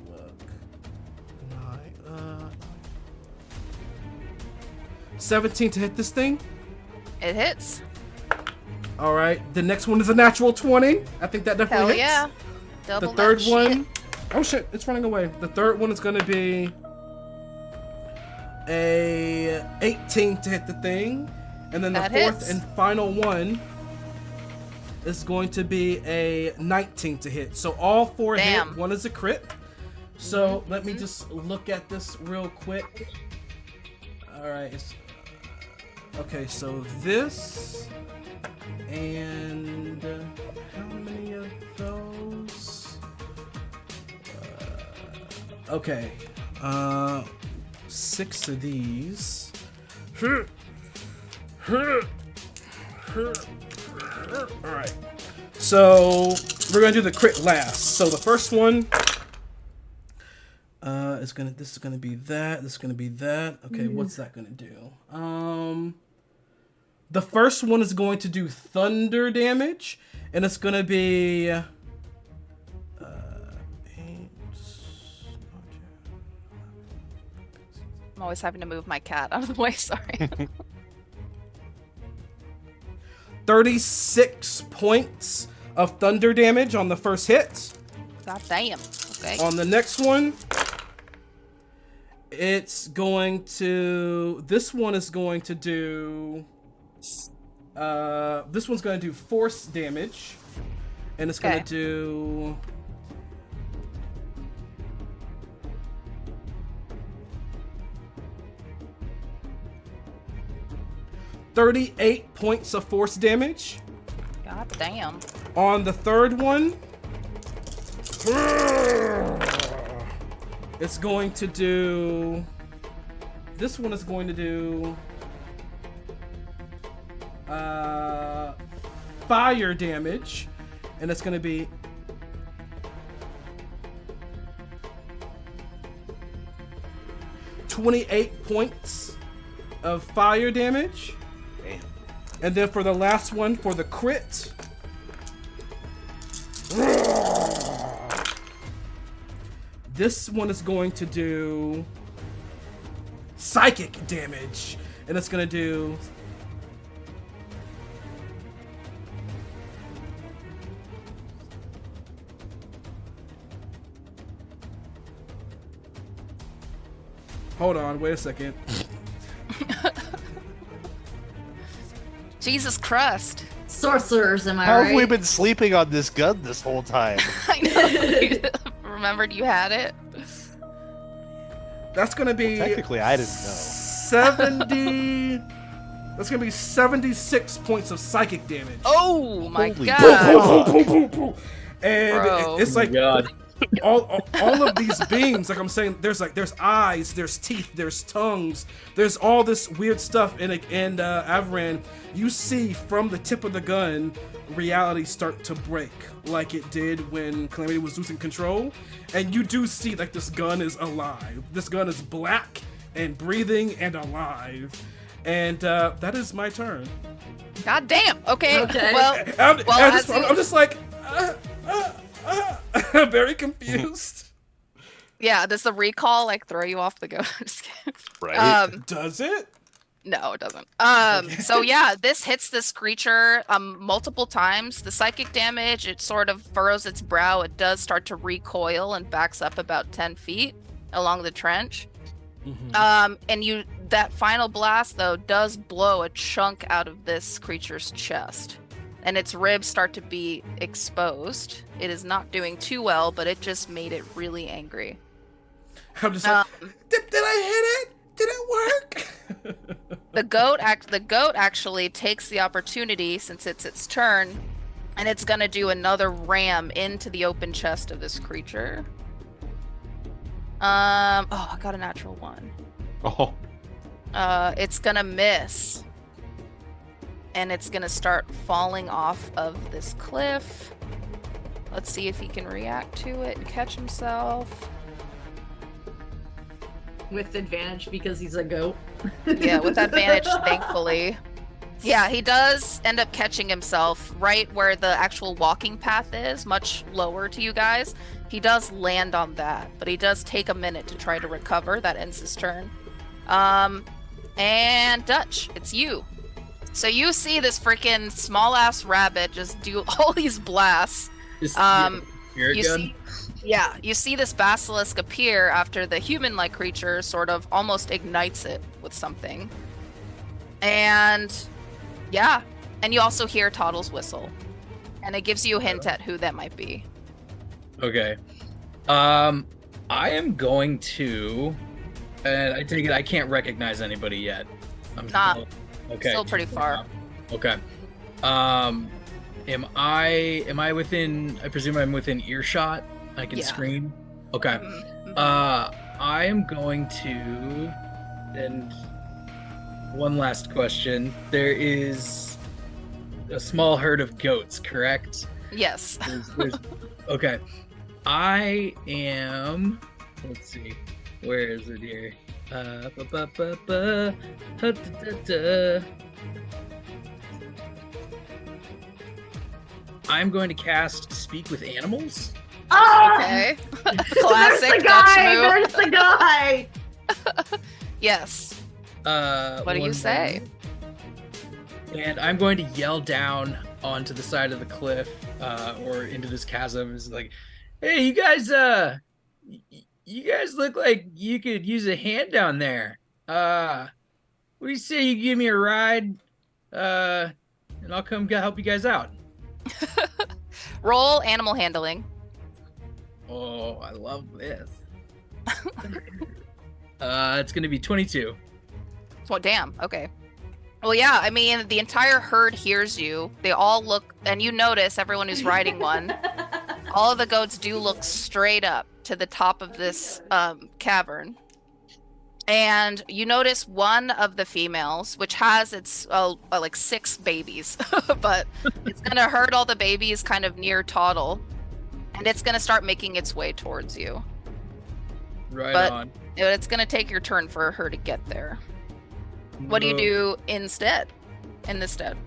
Speaker 2: Look, 17 to hit this thing.
Speaker 3: It hits.
Speaker 2: All right. The next one is a natural 20. I think that definitely
Speaker 3: Hell
Speaker 2: hits.
Speaker 3: yeah. Double
Speaker 2: The third
Speaker 3: that shit.
Speaker 2: one, oh shit, it's running away. The third one is going to be a 18 to hit the thing, and then the
Speaker 3: That
Speaker 2: fourth
Speaker 3: hits.
Speaker 2: and final one is going to be a 19 to hit. So all four
Speaker 3: Damn.
Speaker 2: hit. One is a crit. So let me just look at this real quick. All right. Okay, so this and how many of those? Okay. 6 of these. Alright. So we're gonna do the crit last. So the first one this is gonna be that, this is gonna be that. Okay, what's that gonna do? The first one is going to do thunder damage, and it's gonna be
Speaker 3: I'm always having to move my cat out of the way, sorry.
Speaker 2: 36 points of thunder damage on the first hit.
Speaker 3: God damn. Okay.
Speaker 2: On the next one, this one is going to do, this one's going to do force damage, and it's going to do, $38 points of force damage.
Speaker 3: God damn.
Speaker 2: On the third one, it's going to do, this one is going to do fire damage, and it's going to be 28 points of fire damage.
Speaker 1: Damn.
Speaker 2: And then for the last one, for the crit, this one is going to do psychic damage, and it's going to do hold on, wait a second.
Speaker 3: Jesus Christ.
Speaker 4: Sorcerers, am I
Speaker 1: How
Speaker 4: right?
Speaker 1: have we been sleeping on this gun this whole time?
Speaker 3: I know. Remembered you had it.
Speaker 2: That's going to be
Speaker 1: Technically, I didn't know.
Speaker 2: 70. That's going to be 76 points of psychic damage.
Speaker 3: Oh my
Speaker 1: Holy
Speaker 3: god.
Speaker 2: And
Speaker 3: Bro.
Speaker 2: it's like
Speaker 5: God.
Speaker 2: all of these beams, like I'm saying, there's eyes, there's teeth, there's tongues, there's all this weird stuff. And Avran, you see from the tip of the gun reality start to break, like it did when Calamity was losing control. And you do see like this gun is alive. This gun is black and breathing and alive. And that is my turn.
Speaker 3: God damn. Okay.
Speaker 4: Okay.
Speaker 3: Well,
Speaker 2: I'm just like very confused.
Speaker 3: yeah, does the recall like throw you off the go? Just kidding.
Speaker 1: Right?
Speaker 2: Does it?
Speaker 3: No, it doesn't. So yeah, this hits this creature multiple times. The psychic damage, it sort of furrows its brow. It does start to recoil and backs up about 10 feet along the trench.
Speaker 2: Mm-hmm.
Speaker 3: And that final blast though does blow a chunk out of this creature's chest. And its ribs start to be exposed. It is not doing too well, but it just made it really angry.
Speaker 2: I'm just like,
Speaker 3: Um,
Speaker 2: did I hit it? Did it work?
Speaker 3: the goat actually takes the opportunity since it's its turn, and it's gonna do another ram into the open chest of this creature. Oh, I got a natural one.
Speaker 1: Oh,
Speaker 3: It's gonna miss. And it's gonna start falling off of this cliff. Let's see if he can react to it and catch himself.
Speaker 4: With advantage because he's a goat.
Speaker 3: Yeah, with advantage, thankfully. Yeah, he does end up catching himself right where the actual walking path is, much lower to you guys. He does land on that, but he does take a minute to try to recover. That ends his turn. And Dutch, it's you. So you see this freaking small-ass rabbit just do all these blasts.
Speaker 5: Just,
Speaker 3: You
Speaker 5: you
Speaker 3: see, yeah, you see this basilisk appear after the human-like creature sort of almost ignites it with something. And yeah, and you also hear Toddle's whistle. And it gives you a hint at who that might be.
Speaker 5: Okay. I am going to, and I take it I can't recognize anybody yet. I'm
Speaker 3: Nah.
Speaker 5: Okay.
Speaker 3: Still pretty far.
Speaker 5: Okay. Am I within? I presume I'm within earshot. I can
Speaker 3: Yeah.
Speaker 5: scream. Okay.
Speaker 3: Mhm.
Speaker 5: I am going to. And one last question. There is a small herd of goats, correct?
Speaker 3: Yes.
Speaker 5: Okay. I am. Let's see. Where is it here? I'm going to cast Speak with Animals.
Speaker 4: Oh!
Speaker 3: Okay.
Speaker 4: There's
Speaker 3: Classic
Speaker 4: the guy!
Speaker 3: Dutch
Speaker 4: There's the guy!
Speaker 3: move. Yes. What do you
Speaker 5: One
Speaker 3: say?
Speaker 5: moment. And I'm going to yell down onto the side of the cliff, or into this chasm. Is like, hey, you guys, you guys look like you could use a hand down there. What do you say you give me a ride? And I'll come help you guys out.
Speaker 3: Roll animal handling.
Speaker 5: Oh, I love this. It's gonna be 22.
Speaker 3: Well, damn. Okay. Well, yeah. I mean, the entire herd hears you. They all look, and you notice everyone who's riding one. All of the goats do look straight up to the top of this cavern. And you notice one of the females, which has its like 6 babies, but it's gonna herd all the babies kind of near Toddle, and it's gonna start making its way towards you.
Speaker 5: Right
Speaker 3: But-
Speaker 5: on.
Speaker 3: It's gonna take your turn for her to get there. What do you do instead? In this stead?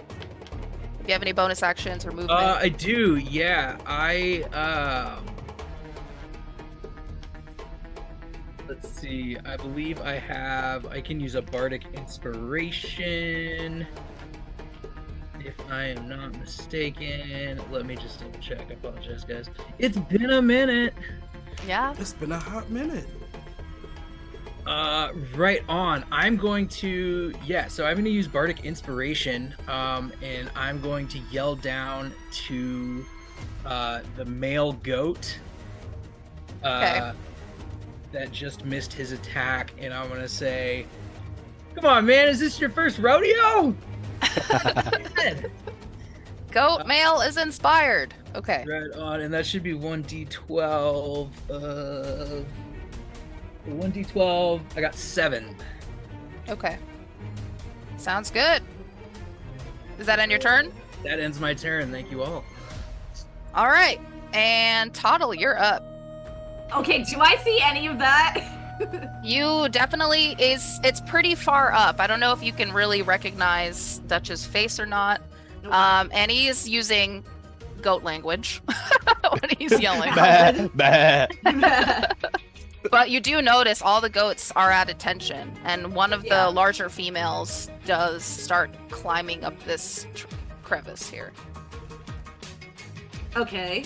Speaker 3: Do you have any bonus actions or movement?
Speaker 5: I do. Yeah, let's see. I believe I can use a bardic inspiration. If I am not mistaken. Let me just double check. I apologize, guys. It's been a minute.
Speaker 3: Yeah.
Speaker 2: It's been a hot minute.
Speaker 5: Right on. I'm going to, so I'm going to use bardic inspiration, and I'm going to yell down to the male goat
Speaker 3: Okay.
Speaker 5: that just missed his attack, and I'm going to say, come on, man, is this your first rodeo?
Speaker 3: Goat male is inspired. Okay.
Speaker 5: Right on, and that should be 1d12. 1d12. I got 7.
Speaker 3: Okay. Sounds good. Is that on your turn?
Speaker 5: That ends my turn. Thank you all.
Speaker 3: All right. And Toddle, you're up.
Speaker 4: Okay, do I see any of that?
Speaker 3: You definitely it's pretty far up. I don't know if you can really recognize Dutch's face or not. And he's using goat language when he's yelling.
Speaker 1: Bah, bah.
Speaker 3: But you do notice all the goats are at attention, and one of
Speaker 4: Yeah.
Speaker 3: the larger females does start climbing up this crevice here.
Speaker 4: Okay.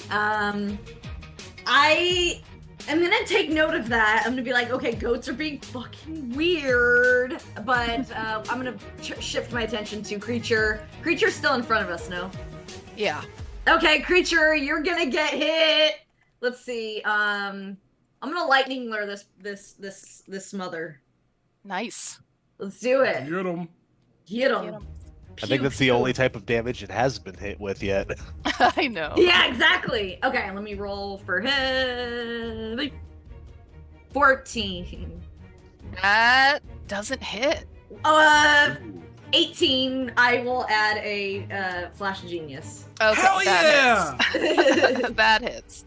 Speaker 4: I am gonna take note of that. I'm gonna be like, okay, goats are being fucking weird, but I'm gonna shift my attention to creature. Creature's still in front of us, no?
Speaker 3: Yeah.
Speaker 4: Okay, creature, you're gonna get hit. Let's see. I'm gonna lightning lure this smother.
Speaker 3: Nice.
Speaker 4: Let's do it.
Speaker 2: Get him.
Speaker 4: Get
Speaker 3: Get
Speaker 4: him.
Speaker 3: 'em.
Speaker 1: I think that's the only type of damage it has been hit with yet.
Speaker 3: I know.
Speaker 4: Yeah, exactly. Okay, let me roll for hit. 14.
Speaker 3: That doesn't hit.
Speaker 4: 18. I will add a flash of genius.
Speaker 3: Okay,
Speaker 2: Hell
Speaker 3: that
Speaker 2: yeah!
Speaker 3: hits. That hits.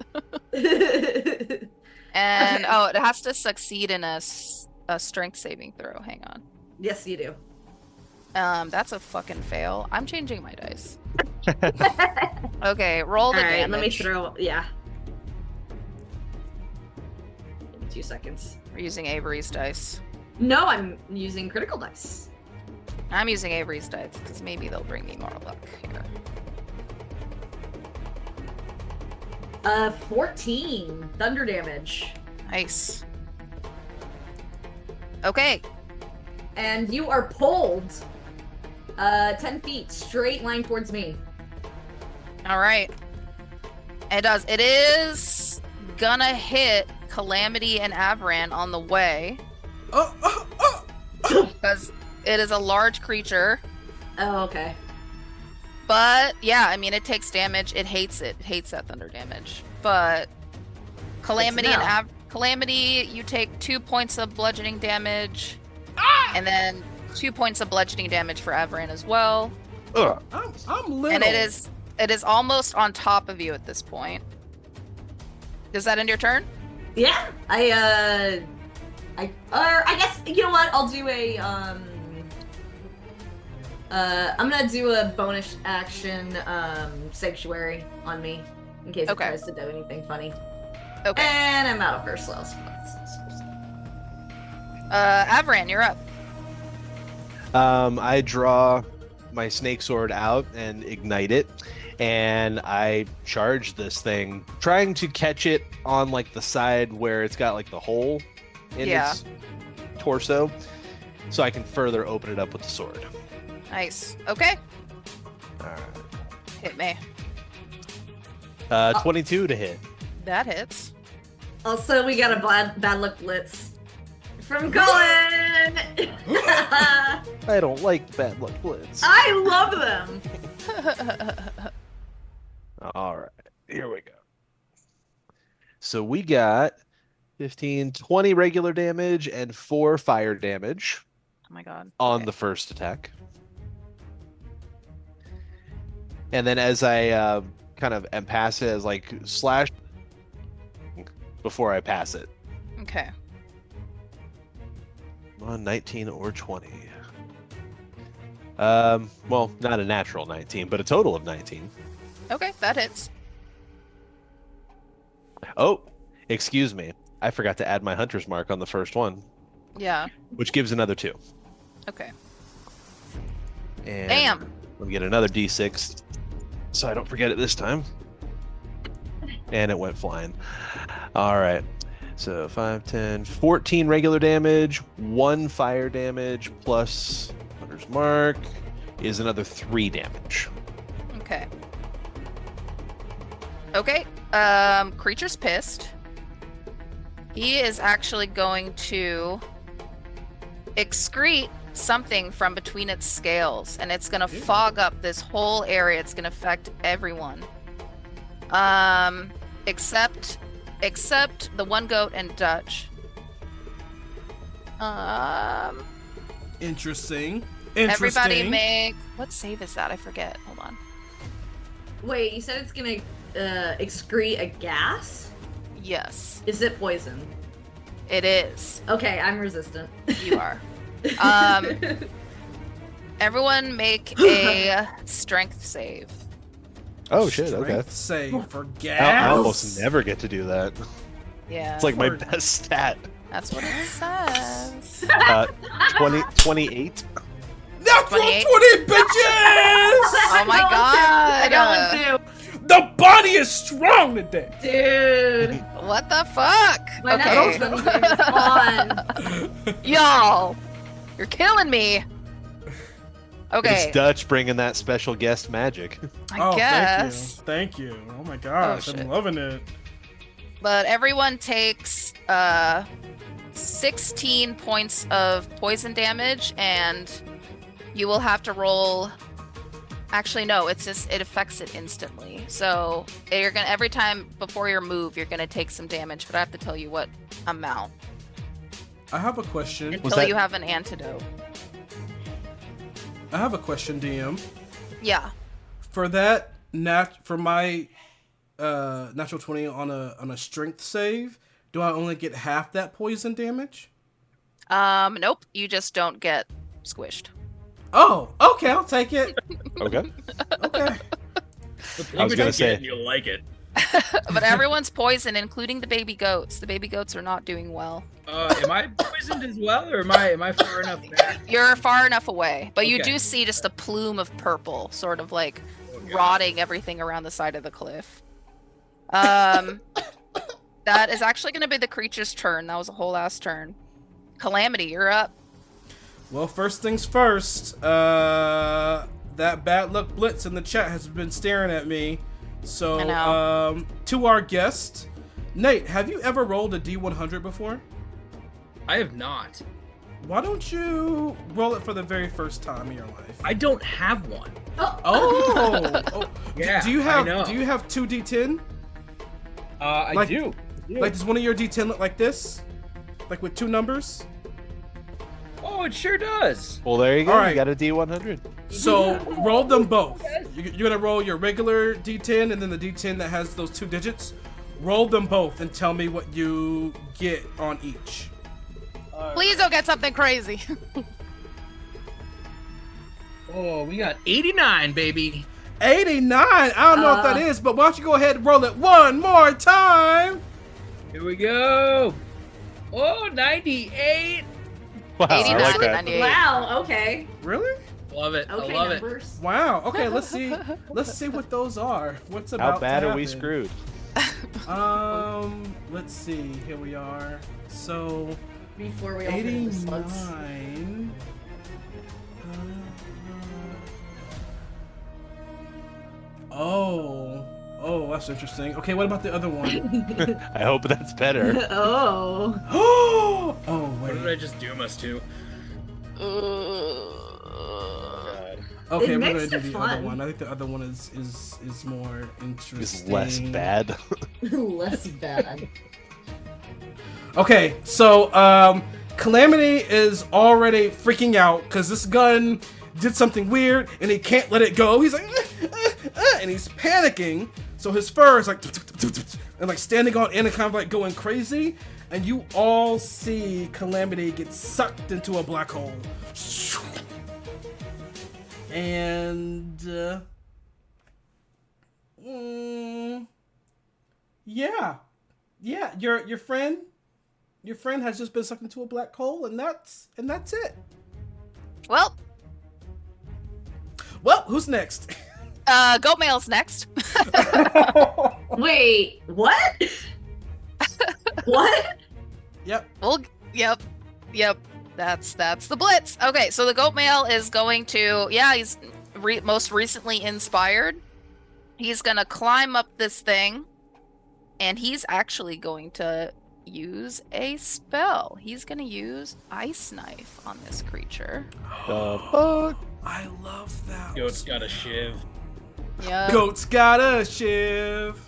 Speaker 3: And
Speaker 4: Okay.
Speaker 3: it has to succeed in a strength saving throw. Hang on.
Speaker 4: Yes, you do.
Speaker 3: That's a fucking fail. I'm changing my dice. Okay, roll the
Speaker 4: All right,
Speaker 3: damage.
Speaker 4: let me throw. Yeah. Give me 2 seconds.
Speaker 3: We're using Avery's dice.
Speaker 4: No, I'm using critical dice.
Speaker 3: I'm using Avery's dice because maybe they'll bring me more luck here.
Speaker 4: 14 thunder damage,
Speaker 3: Nice. Okay.
Speaker 4: and you are pulled 10 feet straight line towards me.
Speaker 3: All right. It does. It is gonna hit Calamity and Avran on the way because it is a large creature.
Speaker 4: Oh, okay.
Speaker 3: But yeah, I mean, it takes damage. It hates it. It hates that thunder damage. But Calamity
Speaker 4: Good to
Speaker 3: and
Speaker 4: know.
Speaker 3: Calamity, you take 2 points of bludgeoning damage, and then 2 points of bludgeoning damage for Avran as well.
Speaker 1: Ugh.
Speaker 2: I'm little.
Speaker 3: And it is almost on top of you at this point. Does that end your turn?
Speaker 4: Yeah, I guess you know what? I'll do a I'm gonna do a bonus action sanctuary on me in case
Speaker 3: Okay.
Speaker 4: it tries to do anything funny.
Speaker 3: Okay.
Speaker 4: And I'm out of first level.
Speaker 3: Avran, you're up.
Speaker 1: I draw my snake sword out and ignite it, and I charge this thing, trying to catch it on like the side where it's got like the hole in
Speaker 3: Yeah.
Speaker 1: its torso, so I can further open it up with the sword.
Speaker 3: Nice. Okay.
Speaker 1: All right.
Speaker 3: Hit me.
Speaker 1: 22 to hit.
Speaker 3: That hits.
Speaker 4: Also, we got a bad luck blitz from Colin.
Speaker 1: I don't like bad luck blitz.
Speaker 4: I love them.
Speaker 1: All right, here we go. So we got 15, 20 regular damage and 4 fire damage
Speaker 3: Oh my god.
Speaker 1: on
Speaker 3: Okay.
Speaker 1: the first attack. And then as I kind of am pass it as like slash before I pass it.
Speaker 3: Okay.
Speaker 1: On 19 or 20. Well, not a natural 19, but a total of 19.
Speaker 3: Okay, that hits.
Speaker 1: Oh, excuse me. I forgot to add my hunter's mark on the first one,
Speaker 3: Yeah.
Speaker 1: which gives another 2.
Speaker 3: Okay.
Speaker 1: And
Speaker 3: Damn.
Speaker 1: let me get another d6 so I don't forget it this time. And it went flying. All right. So 5, 10, 14 regular damage, 1 fire damage plus hunter's mark is another 3 damage.
Speaker 3: Okay. Okay. Creature's pissed. He is actually going to excrete something from between its scales, and it's gonna fog up this whole area. It's gonna affect everyone. Except the one goat and Dutch.
Speaker 2: Interesting.
Speaker 3: Everybody make what save is that? I forget. Hold on.
Speaker 4: Wait, you said it's gonna excrete a gas?
Speaker 3: Yes,
Speaker 4: Is it poison?
Speaker 3: it is.
Speaker 4: Okay, I'm resistant.
Speaker 3: You are. Everyone make a strength save.
Speaker 1: Oh shit, okay.
Speaker 2: Strength save for
Speaker 1: I
Speaker 2: gas.
Speaker 1: almost never get to do that.
Speaker 3: Yeah.
Speaker 1: It's like my
Speaker 2: For-
Speaker 1: best stat.
Speaker 3: That's what it says.
Speaker 1: 28.
Speaker 2: Natural
Speaker 3: 28.
Speaker 2: 20, bitches!
Speaker 3: Oh my god.
Speaker 4: I got one
Speaker 2: The body is strong today.
Speaker 4: too. Dude.
Speaker 3: What the fuck?
Speaker 4: My
Speaker 3: Okay.
Speaker 4: natural 20 is on.
Speaker 3: Y'all, you're killing me. Okay,
Speaker 1: It's Dutch bringing that special guest magic.
Speaker 3: I guess.
Speaker 2: Thank you. Oh my gosh,
Speaker 3: Oh, shit.
Speaker 2: I'm loving it.
Speaker 3: But everyone takes 16 points of poison damage, and you will have to roll. Actually, no, it affects it instantly. So you're gonna every time before your move, you're gonna take some damage, but I have to tell you what amount
Speaker 2: I have a question.
Speaker 3: until you have an antidote.
Speaker 2: I have a question, DM.
Speaker 3: Yeah.
Speaker 2: For that for my natural 20 on a strength save, do I only get half that poison damage?
Speaker 3: Nope. You just don't get squished.
Speaker 2: Oh, okay, I'll take it.
Speaker 1: Okay.
Speaker 2: Okay.
Speaker 1: I was gonna say.
Speaker 5: You'll like it.
Speaker 3: But everyone's poisoned, including the baby goats. The baby goats are not doing well.
Speaker 5: Am I poisoned as well, or am I far enough back?
Speaker 3: You're far enough away, but you
Speaker 5: Okay.
Speaker 3: do see just a plume of purple, sort of like
Speaker 5: Oh, God.
Speaker 3: rotting everything around the side of the cliff. That is actually going to be the creature's turn. That was a whole ass turn. Calamity, you're up.
Speaker 2: Well, first things first. That bad luck blitz in the chat has been staring at me. So,
Speaker 3: I know.
Speaker 2: To our guest, Nate, have you ever rolled a D100 before?
Speaker 5: I have not.
Speaker 2: Why don't you roll it for the very first time in your life?
Speaker 5: I don't have one.
Speaker 2: Oh.
Speaker 5: Yeah,
Speaker 2: Do you
Speaker 5: I know.
Speaker 2: have 2d10?
Speaker 5: I
Speaker 2: Like-
Speaker 5: do.
Speaker 2: Like, does one of your d10 look like this? Like with two numbers?
Speaker 5: Oh, it sure does.
Speaker 1: Well, there you go.
Speaker 2: All right.
Speaker 1: You got a D100.
Speaker 2: So roll them both. You're gonna roll your regular d10 and then the d10 that has those two digits. Roll them both and tell me what you get on each.
Speaker 3: Please don't get something crazy.
Speaker 5: Oh, we got 89, baby.
Speaker 2: 89. I don't know what that is, but why don't you go ahead and roll it one more time?
Speaker 5: Here we go. Oh, 98.
Speaker 1: Wow, I
Speaker 3: 89
Speaker 1: like
Speaker 3: and
Speaker 1: that.
Speaker 3: 98.
Speaker 4: Wow. Okay.
Speaker 2: Really?
Speaker 5: Love it.
Speaker 4: Okay.
Speaker 5: I love it.
Speaker 4: Numbers.
Speaker 2: Wow. Okay, let's see. Let's see what those are. What's about
Speaker 1: How bad
Speaker 2: to
Speaker 1: are we
Speaker 2: happen?
Speaker 1: screwed?
Speaker 2: Let's see. Here we are. So
Speaker 4: Before we open the slugs.
Speaker 2: 89. Oh, that's interesting. Okay, what about the other one?
Speaker 1: I hope that's better.
Speaker 4: Oh.
Speaker 2: Oh,
Speaker 5: What did I
Speaker 2: wait.
Speaker 5: just doom us to? God.
Speaker 2: Okay,
Speaker 4: It
Speaker 2: we're gonna
Speaker 4: makes
Speaker 2: do
Speaker 4: it
Speaker 2: the other
Speaker 4: fun.
Speaker 2: one. I think the other one is more interesting.
Speaker 1: It's less bad.
Speaker 4: Less bad.
Speaker 2: Okay, so Calamity is already freaking out because this gun did something weird and he can't let it go. He's like, and he's panicking. So his fur is like, and like standing on end and kind of like going crazy. And you all see Calamity get sucked into a black hole. And yeah, your friend has just been sucked into a black hole, and that's it.
Speaker 3: Well,
Speaker 2: Well, who's next?
Speaker 3: goat mail's next.
Speaker 4: Wait, what? What?
Speaker 2: Yep.
Speaker 3: Well, yep. That's the blitz. Okay, so the goat male is going to, he's most recently inspired. He's gonna climb up this thing, and he's actually going to use a spell. He's gonna use Ice Knife on this creature.
Speaker 1: The fuck?
Speaker 2: I love that.
Speaker 5: Goat's got a shiv.
Speaker 3: Yeah.
Speaker 2: Goat's got a shiv.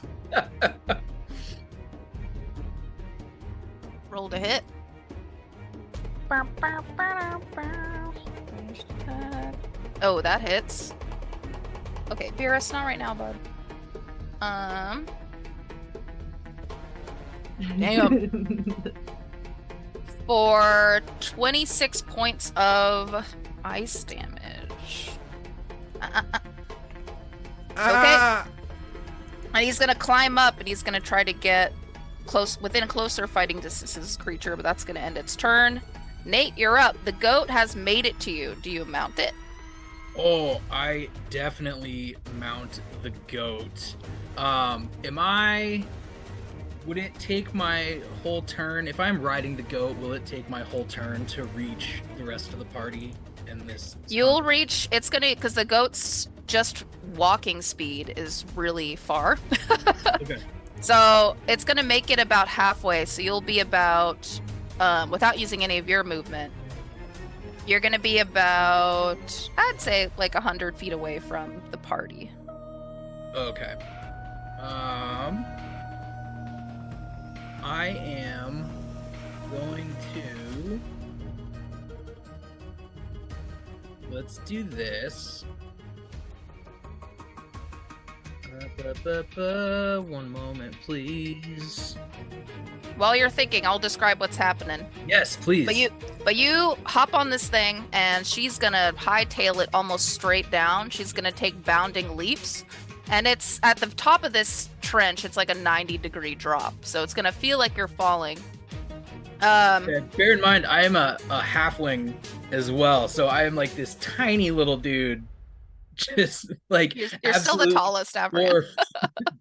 Speaker 3: Roll to hit. Oh, that hits. Okay, Beerus, not right now, bud. Damn. For 26 points of ice damage.
Speaker 2: Ah,
Speaker 3: And he's gonna climb up and he's gonna try to get within closer fighting distance of this creature, but that's gonna end its turn. Nate, you're up. The goat has made it to you. Do you mount it?
Speaker 5: Oh, I definitely mount the goat. Would it take my whole turn? If I'm riding the goat, will it take my whole turn to reach the rest of the party in this?
Speaker 3: You'll reach. It's gonna because the goat's just walking speed is really far.
Speaker 5: Okay.
Speaker 3: So it's gonna make it about halfway. So you'll be about, without using any of your movement, you're gonna be about, I'd say, like 100 feet away from the party.
Speaker 5: Okay. I am going to. Let's do this. One moment, please.
Speaker 3: While you're thinking, I'll describe what's happening.
Speaker 5: Yes, please.
Speaker 3: But you hop on this thing, and she's gonna hightail it almost straight down. She's gonna take bounding leaps, and it's at the top of this trench. It's like a 90-degree drop, so it's gonna feel like you're falling.
Speaker 5: Okay, bear in mind, I am a halfling as well, so I am like this tiny little dude, just like
Speaker 3: You're still the
Speaker 5: absolute
Speaker 3: tallest ever.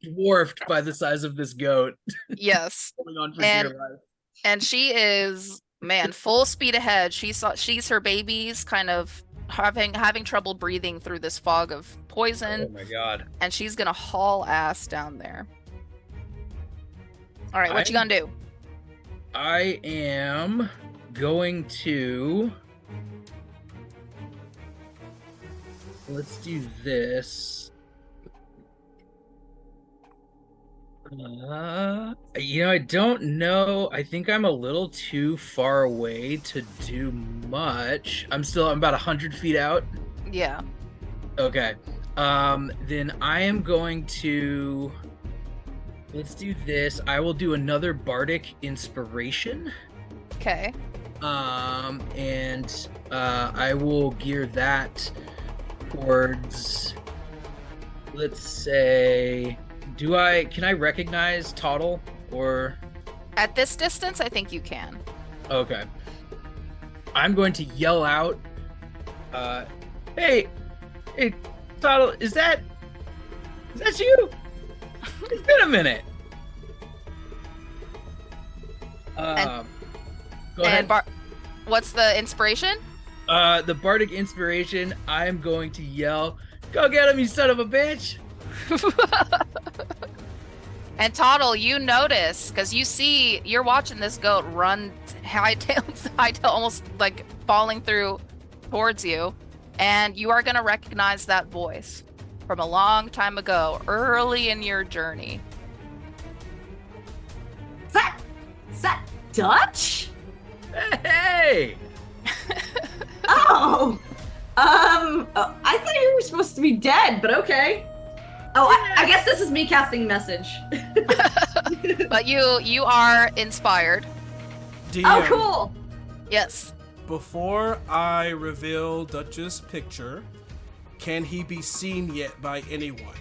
Speaker 5: dwarfed by the size of this goat.
Speaker 3: Yes.
Speaker 5: Holding on for dear life.
Speaker 3: And she is, man, full speed ahead. She sees her babies kind of having trouble breathing through this fog of poison.
Speaker 5: Oh my god.
Speaker 3: And she's gonna haul ass down there. All right, what you gonna do?
Speaker 5: I am going to. Let's do this. I don't know. I think I'm a little too far away to do much. I'm about 100 feet out.
Speaker 3: Yeah.
Speaker 5: Okay. Then I am going to. Let's do this. I will do another bardic inspiration.
Speaker 3: Okay.
Speaker 5: And I will gear that towards, let's say, can I recognize Toddle or?
Speaker 3: At this distance, I think you can.
Speaker 5: Okay. I'm going to yell out, hey, Toddle, is that you? It's been a minute. Go ahead.
Speaker 3: What's the inspiration?
Speaker 5: The bardic inspiration, I'm going to yell, "Go get him, you son of a bitch!"
Speaker 3: And Toddle, you notice, because you're watching this goat run hightail, almost like falling through towards you, and you are going to recognize that voice from a long time ago, early in your journey.
Speaker 4: Is that Dutch?
Speaker 5: Hey!
Speaker 4: Oh! I thought you were supposed to be dead, but okay. Oh, I guess this is me casting message.
Speaker 3: But you are inspired.
Speaker 2: DM,
Speaker 4: Oh, cool!
Speaker 3: Yes.
Speaker 2: before I reveal Dutch's picture, can he be seen yet by anyone?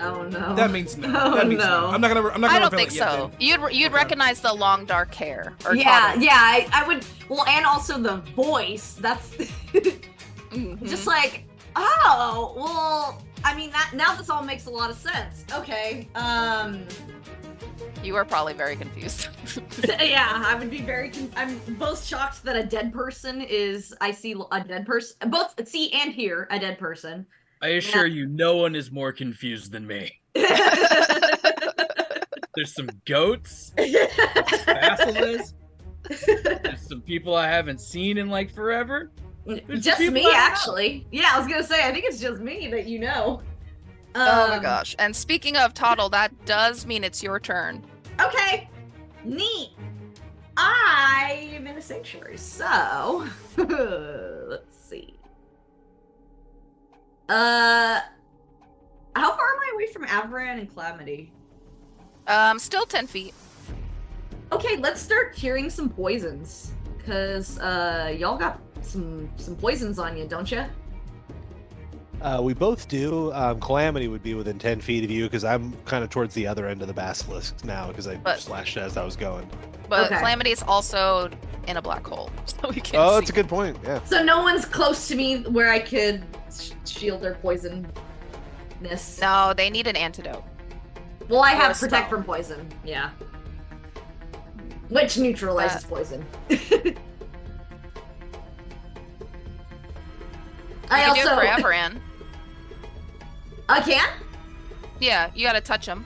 Speaker 4: Oh no.
Speaker 2: That means no.
Speaker 4: Oh,
Speaker 2: That means
Speaker 4: no.
Speaker 2: I'm not gonna
Speaker 3: I don't
Speaker 2: reveal
Speaker 3: think
Speaker 2: it yet,
Speaker 3: so.
Speaker 2: then.
Speaker 3: You'd
Speaker 2: Okay.
Speaker 3: recognize the long dark hair. Or
Speaker 4: Yeah,
Speaker 3: Toddle.
Speaker 4: yeah, I would. Well, and also the voice. That's
Speaker 3: Mhm.
Speaker 4: just like, oh, well. I mean, now this all makes a lot of sense. Okay.
Speaker 3: You are probably very confused.
Speaker 4: Yeah, I would be I'm both shocked that a dead person is. I see a dead person. Both see and hear a dead person.
Speaker 5: I assure you, no one is more confused than me. There's some goats, basilisks, there's some people I haven't seen in like forever. There's
Speaker 4: Just
Speaker 5: people
Speaker 4: me,
Speaker 5: I don't know.
Speaker 4: actually. Yeah, I was gonna say. I think it's just me that you know.
Speaker 3: Oh my gosh. And speaking of Toddle, that does mean it's your turn.
Speaker 4: Okay. Neat. I am in a sanctuary, so let's see. How far am I away from Avaran and Calamity?
Speaker 3: Still 10 feet.
Speaker 4: Okay, let's start curing some poisons, cause y'all got some poisons on you, don't you?
Speaker 1: We both do. Calamity would be within 10 feet of you because I'm kind of towards the other end of the basilisk now because I slashed as I was going.
Speaker 3: But
Speaker 4: Okay.
Speaker 3: Calamity is also in a black hole, so we can't
Speaker 1: Oh,
Speaker 3: see.
Speaker 1: that's a good point. Yeah.
Speaker 4: So no one's close to me where I could shield their poisonness.
Speaker 3: No, they need an antidote.
Speaker 4: Well, I
Speaker 3: Or
Speaker 4: have
Speaker 3: a
Speaker 4: protect
Speaker 3: spell.
Speaker 4: from poison. Yeah. Which neutralizes poison. I
Speaker 3: You can do
Speaker 4: also
Speaker 3: it for Avaran.
Speaker 4: I can.
Speaker 3: Yeah, you gotta touch him.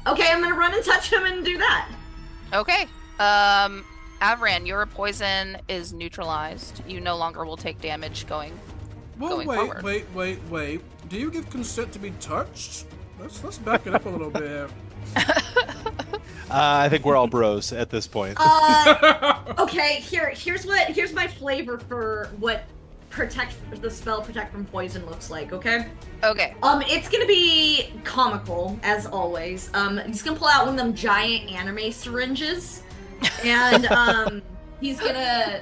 Speaker 4: Okay, I'm gonna run and touch him and do that.
Speaker 3: Okay. Avran, your poison is neutralized. You no longer will take damage going forward.
Speaker 2: Wait. Do you give consent to be touched? Let's back it up a little bit.
Speaker 1: I think we're all bros at this point.
Speaker 4: Okay, here's my flavor for what the spell protect from poison looks like, okay?
Speaker 3: Okay.
Speaker 4: It's gonna be comical, as always. He's gonna pull out one of them giant anime syringes, and he's gonna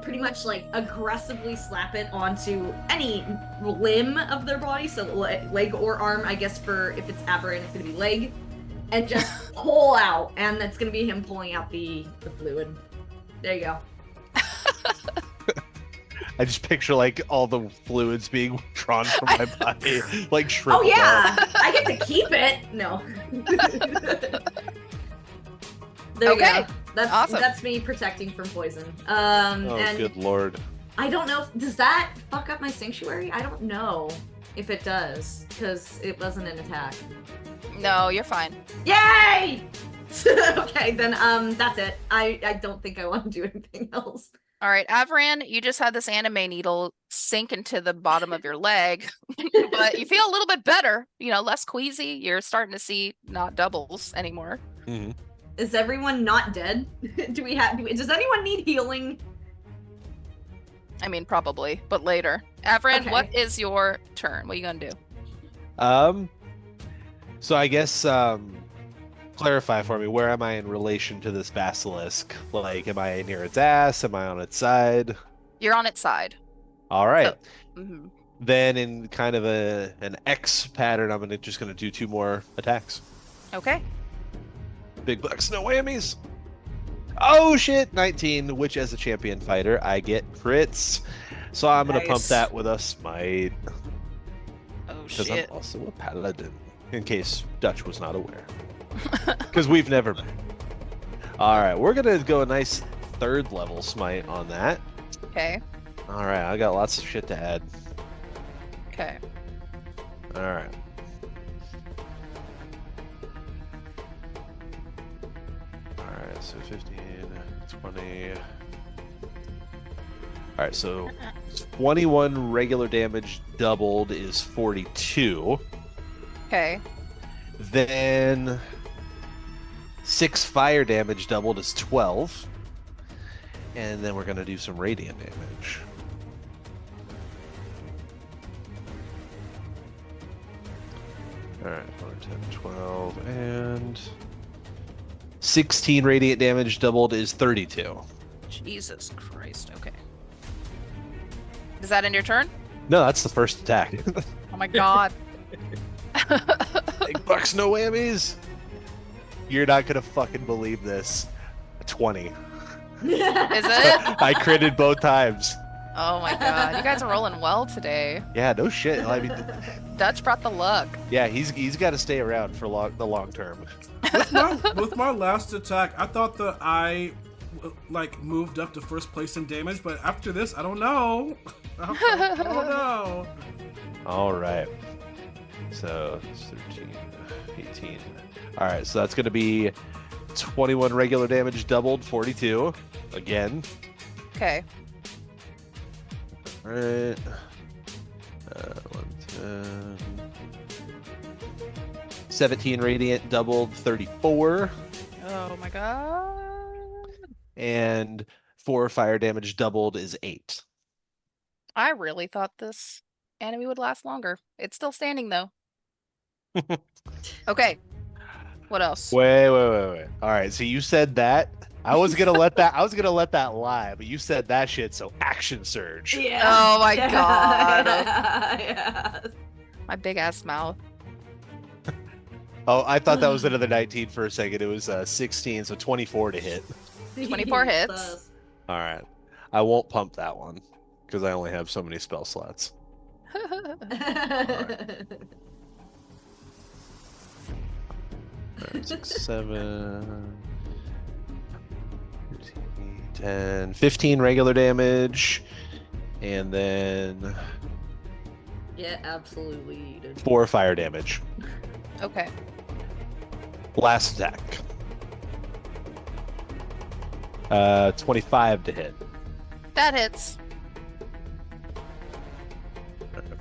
Speaker 4: pretty much aggressively slap it onto any limb of their body, so leg or arm, I guess for if it's aberrant, it's gonna be leg, and just pull out, and that's gonna be him pulling out the fluid. There you go.
Speaker 1: I just picture like all the fluids being drawn from my body, like shriveled
Speaker 4: Oh yeah,
Speaker 1: up.
Speaker 4: I get to keep it. No. There you
Speaker 3: Okay,
Speaker 4: go. That's
Speaker 3: awesome.
Speaker 4: That's me protecting from poison.
Speaker 1: Oh,
Speaker 4: And
Speaker 1: good lord.
Speaker 4: I don't know. Does that fuck up my sanctuary? I don't know if it does because it wasn't an attack.
Speaker 3: No, you're fine.
Speaker 4: Yay! Okay, then that's it. I don't think I want to do anything else.
Speaker 3: All right, Avran, you just had this anime needle sink into the bottom of your leg, but you feel a little bit better. Less queasy. You're starting to see not doubles anymore.
Speaker 1: Mm-hmm.
Speaker 4: Is everyone not dead? Does anyone need healing?
Speaker 3: I mean, probably, but later. Avran,
Speaker 4: Okay.
Speaker 3: what is your turn? What are you gonna do?
Speaker 1: So I guess clarify for me, where am I in relation to this basilisk? Like, am I near its ass? Am I on its side?
Speaker 3: You're on its side.
Speaker 1: All right.
Speaker 3: Mhm.
Speaker 1: Then in kind of an X pattern, I'm just gonna do 2 more attacks.
Speaker 3: Okay.
Speaker 1: Big bucks, no whammies. Oh shit, 19, which as a champion fighter, I get crits. So I'm gonna pump
Speaker 2: Nice.
Speaker 1: that with a smite.
Speaker 3: Oh
Speaker 1: Because
Speaker 3: shit.
Speaker 1: I'm also a paladin, in case Dutch was not aware. Because we've never met. Alright, we're gonna go a nice 3rd level smite on that.
Speaker 3: Okay.
Speaker 1: Alright, I got lots of shit to add.
Speaker 3: Okay.
Speaker 1: Alright. Alright, so 15, 20. Alright, so 21 regular damage doubled is 42.
Speaker 3: Okay.
Speaker 1: Then 6 fire damage doubled is 12. And then we're going to do some radiant damage. Alright, 4, 10, 12, and 16 radiant damage doubled is 32.
Speaker 3: Jesus Christ. Okay. Is that in your turn?
Speaker 1: No, that's the first attack.
Speaker 3: Oh my god.
Speaker 1: Big bucks, no whammies. You're not going to fucking believe this. A 20.
Speaker 3: Is it?
Speaker 1: I critted both times.
Speaker 3: Oh my god. You guys are rolling well today.
Speaker 1: Yeah, no shit. I mean,
Speaker 3: Dutch brought the luck.
Speaker 1: yeah, he's got to stay around for the long term.
Speaker 2: With my last attack, I thought that I moved up to first place in damage, but after this, I don't know. I don't know.
Speaker 1: All right. So 13, 18. All right, so that's going to be 21 regular damage doubled, 42 again.
Speaker 3: Okay.
Speaker 1: All right. 110. 17 radiant doubled, 34.
Speaker 3: Oh my god.
Speaker 1: And 4 fire damage doubled is 8.
Speaker 3: I really thought this enemy would last longer. It's still standing though. Okay. What else?
Speaker 1: Wait. All right, so you said that. I was gonna let that lie, but you said that shit, so action surge.
Speaker 4: Yeah.
Speaker 3: Oh my
Speaker 4: Yeah.
Speaker 3: god.
Speaker 4: Yeah.
Speaker 3: My big ass mouth.
Speaker 1: Oh, I thought that was another 19 for a second. It was 16, so 24 to hit.
Speaker 3: 24 hits.
Speaker 1: All right, I won't pump that one because I only have so many spell slots. All right, 6, 7, 13, 10, 15 regular damage, and then
Speaker 4: Get absolutely yeeted.
Speaker 1: 4 fire damage.
Speaker 3: Okay.
Speaker 1: Last attack. 25 to hit.
Speaker 3: That hits.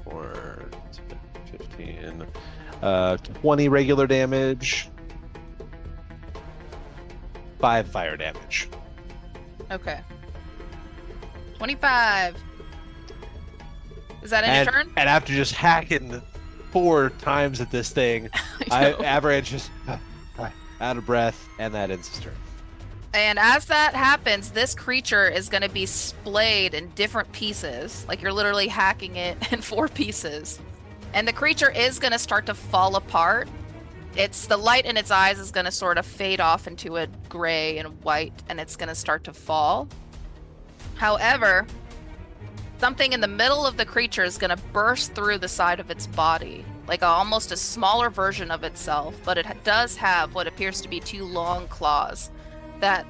Speaker 1: 4, 15. 20 regular damage. 5 fire damage.
Speaker 3: Okay. 25. Is that in your turn?
Speaker 1: And after just hacking 4 times at this thing, Avalanche just out of breath, and that ends his turn.
Speaker 3: And as that happens, this creature is going to be splayed in different pieces. Like you're literally hacking it in 4 pieces. And the creature is going to start to fall apart. It's the light in its eyes is going to sort of fade off into a gray and white, and it's going to start to fall. However, something in the middle of the creature is going to burst through the side of its body, like almost a smaller version of itself, but it does have what appears to be 2 long claws that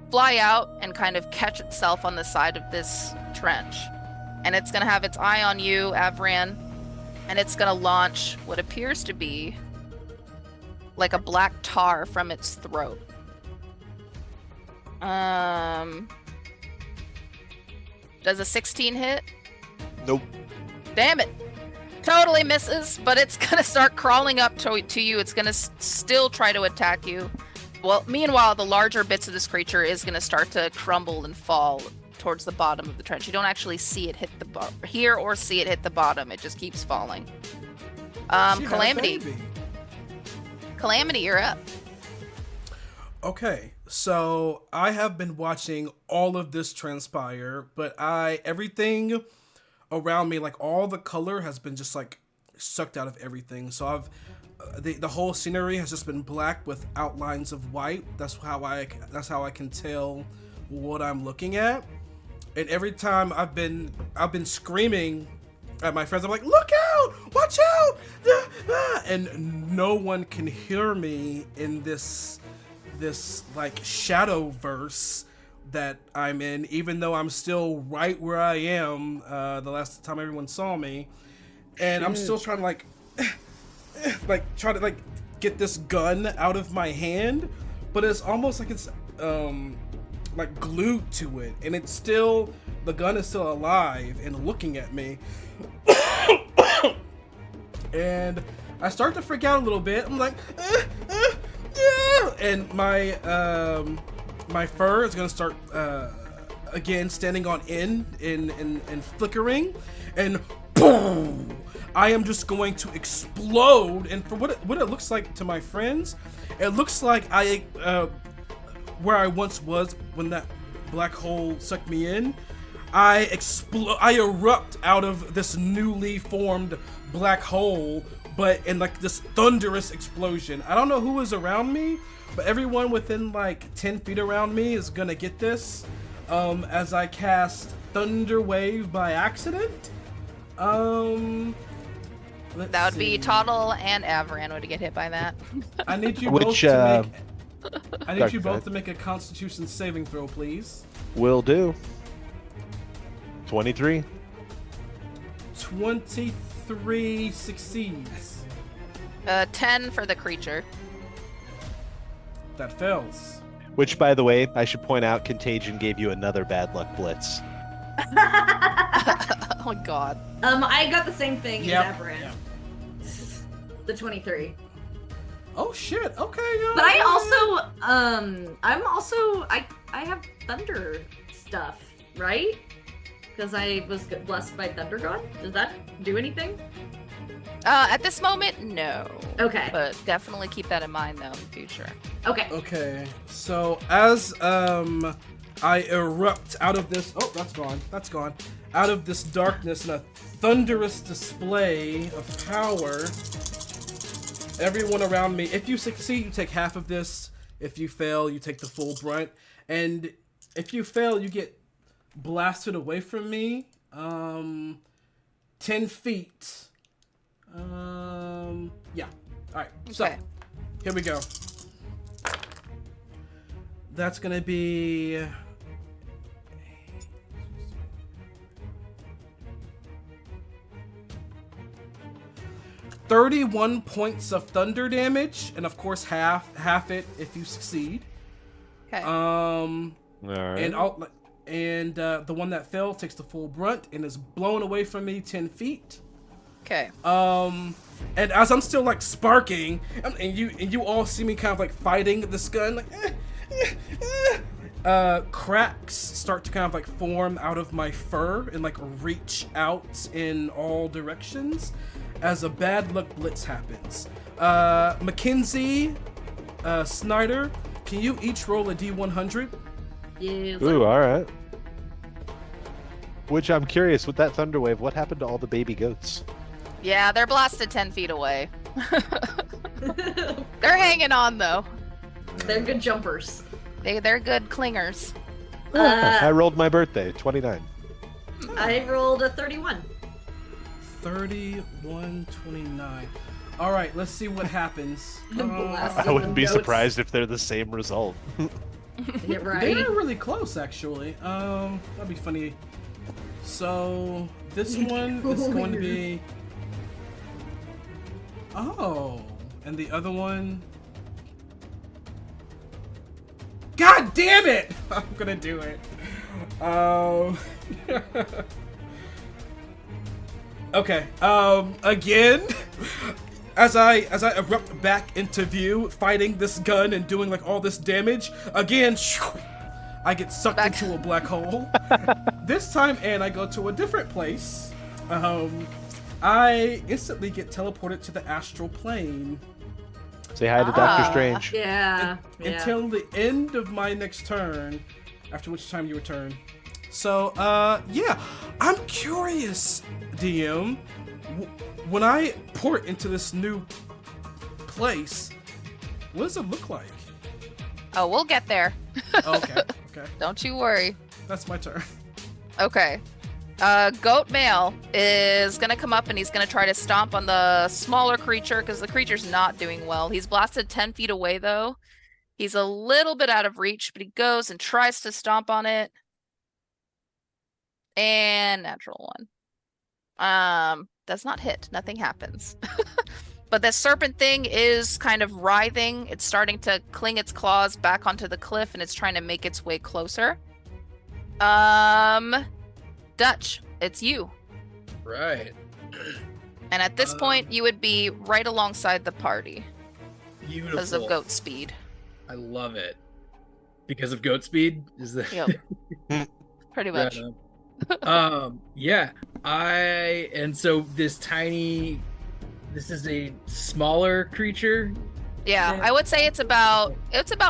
Speaker 3: fly out and kind of catch itself on the side of this trench. And it's going to have its eye on you, Avran, and it's going to launch what appears to be like a black tar from its throat. Does a 16 hit?
Speaker 1: Nope.
Speaker 3: Damn it. Totally misses, but it's going to start crawling up to you. It's going to still try to attack you. Well, meanwhile, the larger bits of this creature is going to start to crumble and fall towards the bottom of the trench. You don't actually see it hit the or see it hit the bottom. It just keeps falling. Calamity. Calamity, you're up.
Speaker 2: Okay, so I have been watching all of this transpire, but everything around me, like all the color has been just like sucked out of everything. So I've the whole scenery has just been black with outlines of white. That's how I can tell what I'm looking at. And every time I've been screaming at my friends, I'm like, "Look out! Watch out!" And no one can hear me in this like shadow verse that I'm in, even though I'm still right where I am the last time everyone saw me. And I'm still trying to try to get this gun out of my hand, but it's almost like it's like glued to it, and it's still, the gun is still alive and looking at me. And I start to freak out a little bit. I'm like, and my fur is gonna start again standing on end and flickering, and boom! I am just going to explode. And for what it looks like to my friends, it looks like where I once was when that black hole sucked me in. I erupt out of this newly formed black hole, but in like this thunderous explosion. I don't know who is around me, but everyone within like 10 feet around me is gonna get this as I cast Thunder Wave by accident.
Speaker 3: That would be Toddle and Avran would get hit by that.
Speaker 2: I need you both to make a Constitution saving throw, please.
Speaker 1: Will do. 23.
Speaker 2: 23 succeeds.
Speaker 3: 10 for the creature.
Speaker 2: That fails.
Speaker 1: Which, by the way, I should point out, Contagion gave you another bad luck blitz.
Speaker 3: Oh my god.
Speaker 4: I got the same thing
Speaker 2: Yep.
Speaker 4: as Aberrant.
Speaker 2: Yep.
Speaker 4: The 23.
Speaker 2: Oh shit. Okay.
Speaker 4: But I have thunder stuff, right? Because I was blessed by Thunder God. Does that do anything?
Speaker 3: At this moment, no.
Speaker 4: Okay.
Speaker 3: But definitely keep that in mind, though, in the future.
Speaker 4: Okay.
Speaker 2: Okay. So as I erupt out of this. Oh, that's gone. That's gone. Out of this darkness in a thunderous display of power. Everyone around me. If you succeed, you take half of this. If you fail, you take the full brunt. And if you fail, you get blasted away from me 10 feet. Yeah. Alright, so
Speaker 3: Okay.
Speaker 2: here we go. That's gonna be 31 points of thunder damage, and of course half it if you succeed.
Speaker 3: Okay.
Speaker 1: All right.
Speaker 2: And the one that fell takes the full brunt and is blown away from me 10 feet.
Speaker 3: Okay.
Speaker 2: And as I'm still like sparking, and you all see me kind of like fighting this gun, like cracks start to kind of like form out of my fur and like reach out in all directions as a bad luck blitz happens. Mackenzie, Snyder, can you each roll a D100?
Speaker 4: Yes.
Speaker 1: Ooh, all right. Which I'm curious, with that thunder wave, what happened to all the baby goats?
Speaker 3: Yeah, they're blasted 10 feet away. They're hanging on though.
Speaker 4: They're good jumpers.
Speaker 3: They're good clingers.
Speaker 1: I rolled my birthday, 29.
Speaker 4: I rolled a 31.
Speaker 2: 31-29. All right, let's see what happens.
Speaker 4: Blasted
Speaker 1: I wouldn't be
Speaker 4: goats.
Speaker 1: surprised if they're the same result.
Speaker 4: Yeah, right.
Speaker 2: They're really close, actually. That'd be funny. So this one is going to be. Oh, and the other one. God damn it! I'm gonna do it. Okay. Again, as I erupt back into view, fighting this gun and doing like all this damage. Again, I get sucked into a black hole. This time, and I go to a different place. I instantly get teleported to the astral plane.
Speaker 1: Say hi to Doctor Strange.
Speaker 4: Yeah.
Speaker 2: Until the end of my next turn, after which time you return. So, yeah, I'm curious, DM. When I port into this new place, what does it look like?
Speaker 3: Oh, we'll get there.
Speaker 2: Okay.
Speaker 3: Don't you worry.
Speaker 2: That's my turn.
Speaker 3: Okay. Goat male is gonna come up and he's gonna try to stomp on the smaller creature because the creature's not doing well. He's blasted 10 feet away though. He's a little bit out of reach, but he goes and tries to stomp on it. And natural one. Does not hit. Nothing happens. But the serpent thing is kind of writhing. It's starting to cling its claws back onto the cliff and it's trying to make its way closer. Dutch, it's you.
Speaker 5: Right.
Speaker 3: And at this point, you would be right alongside the party
Speaker 5: Beautiful.
Speaker 3: because of goat speed.
Speaker 5: I love it. Because of goat speed? Is that
Speaker 3: Yep. Pretty much.
Speaker 5: Yeah. So this is a smaller creature.
Speaker 3: Yeah, I would say it's about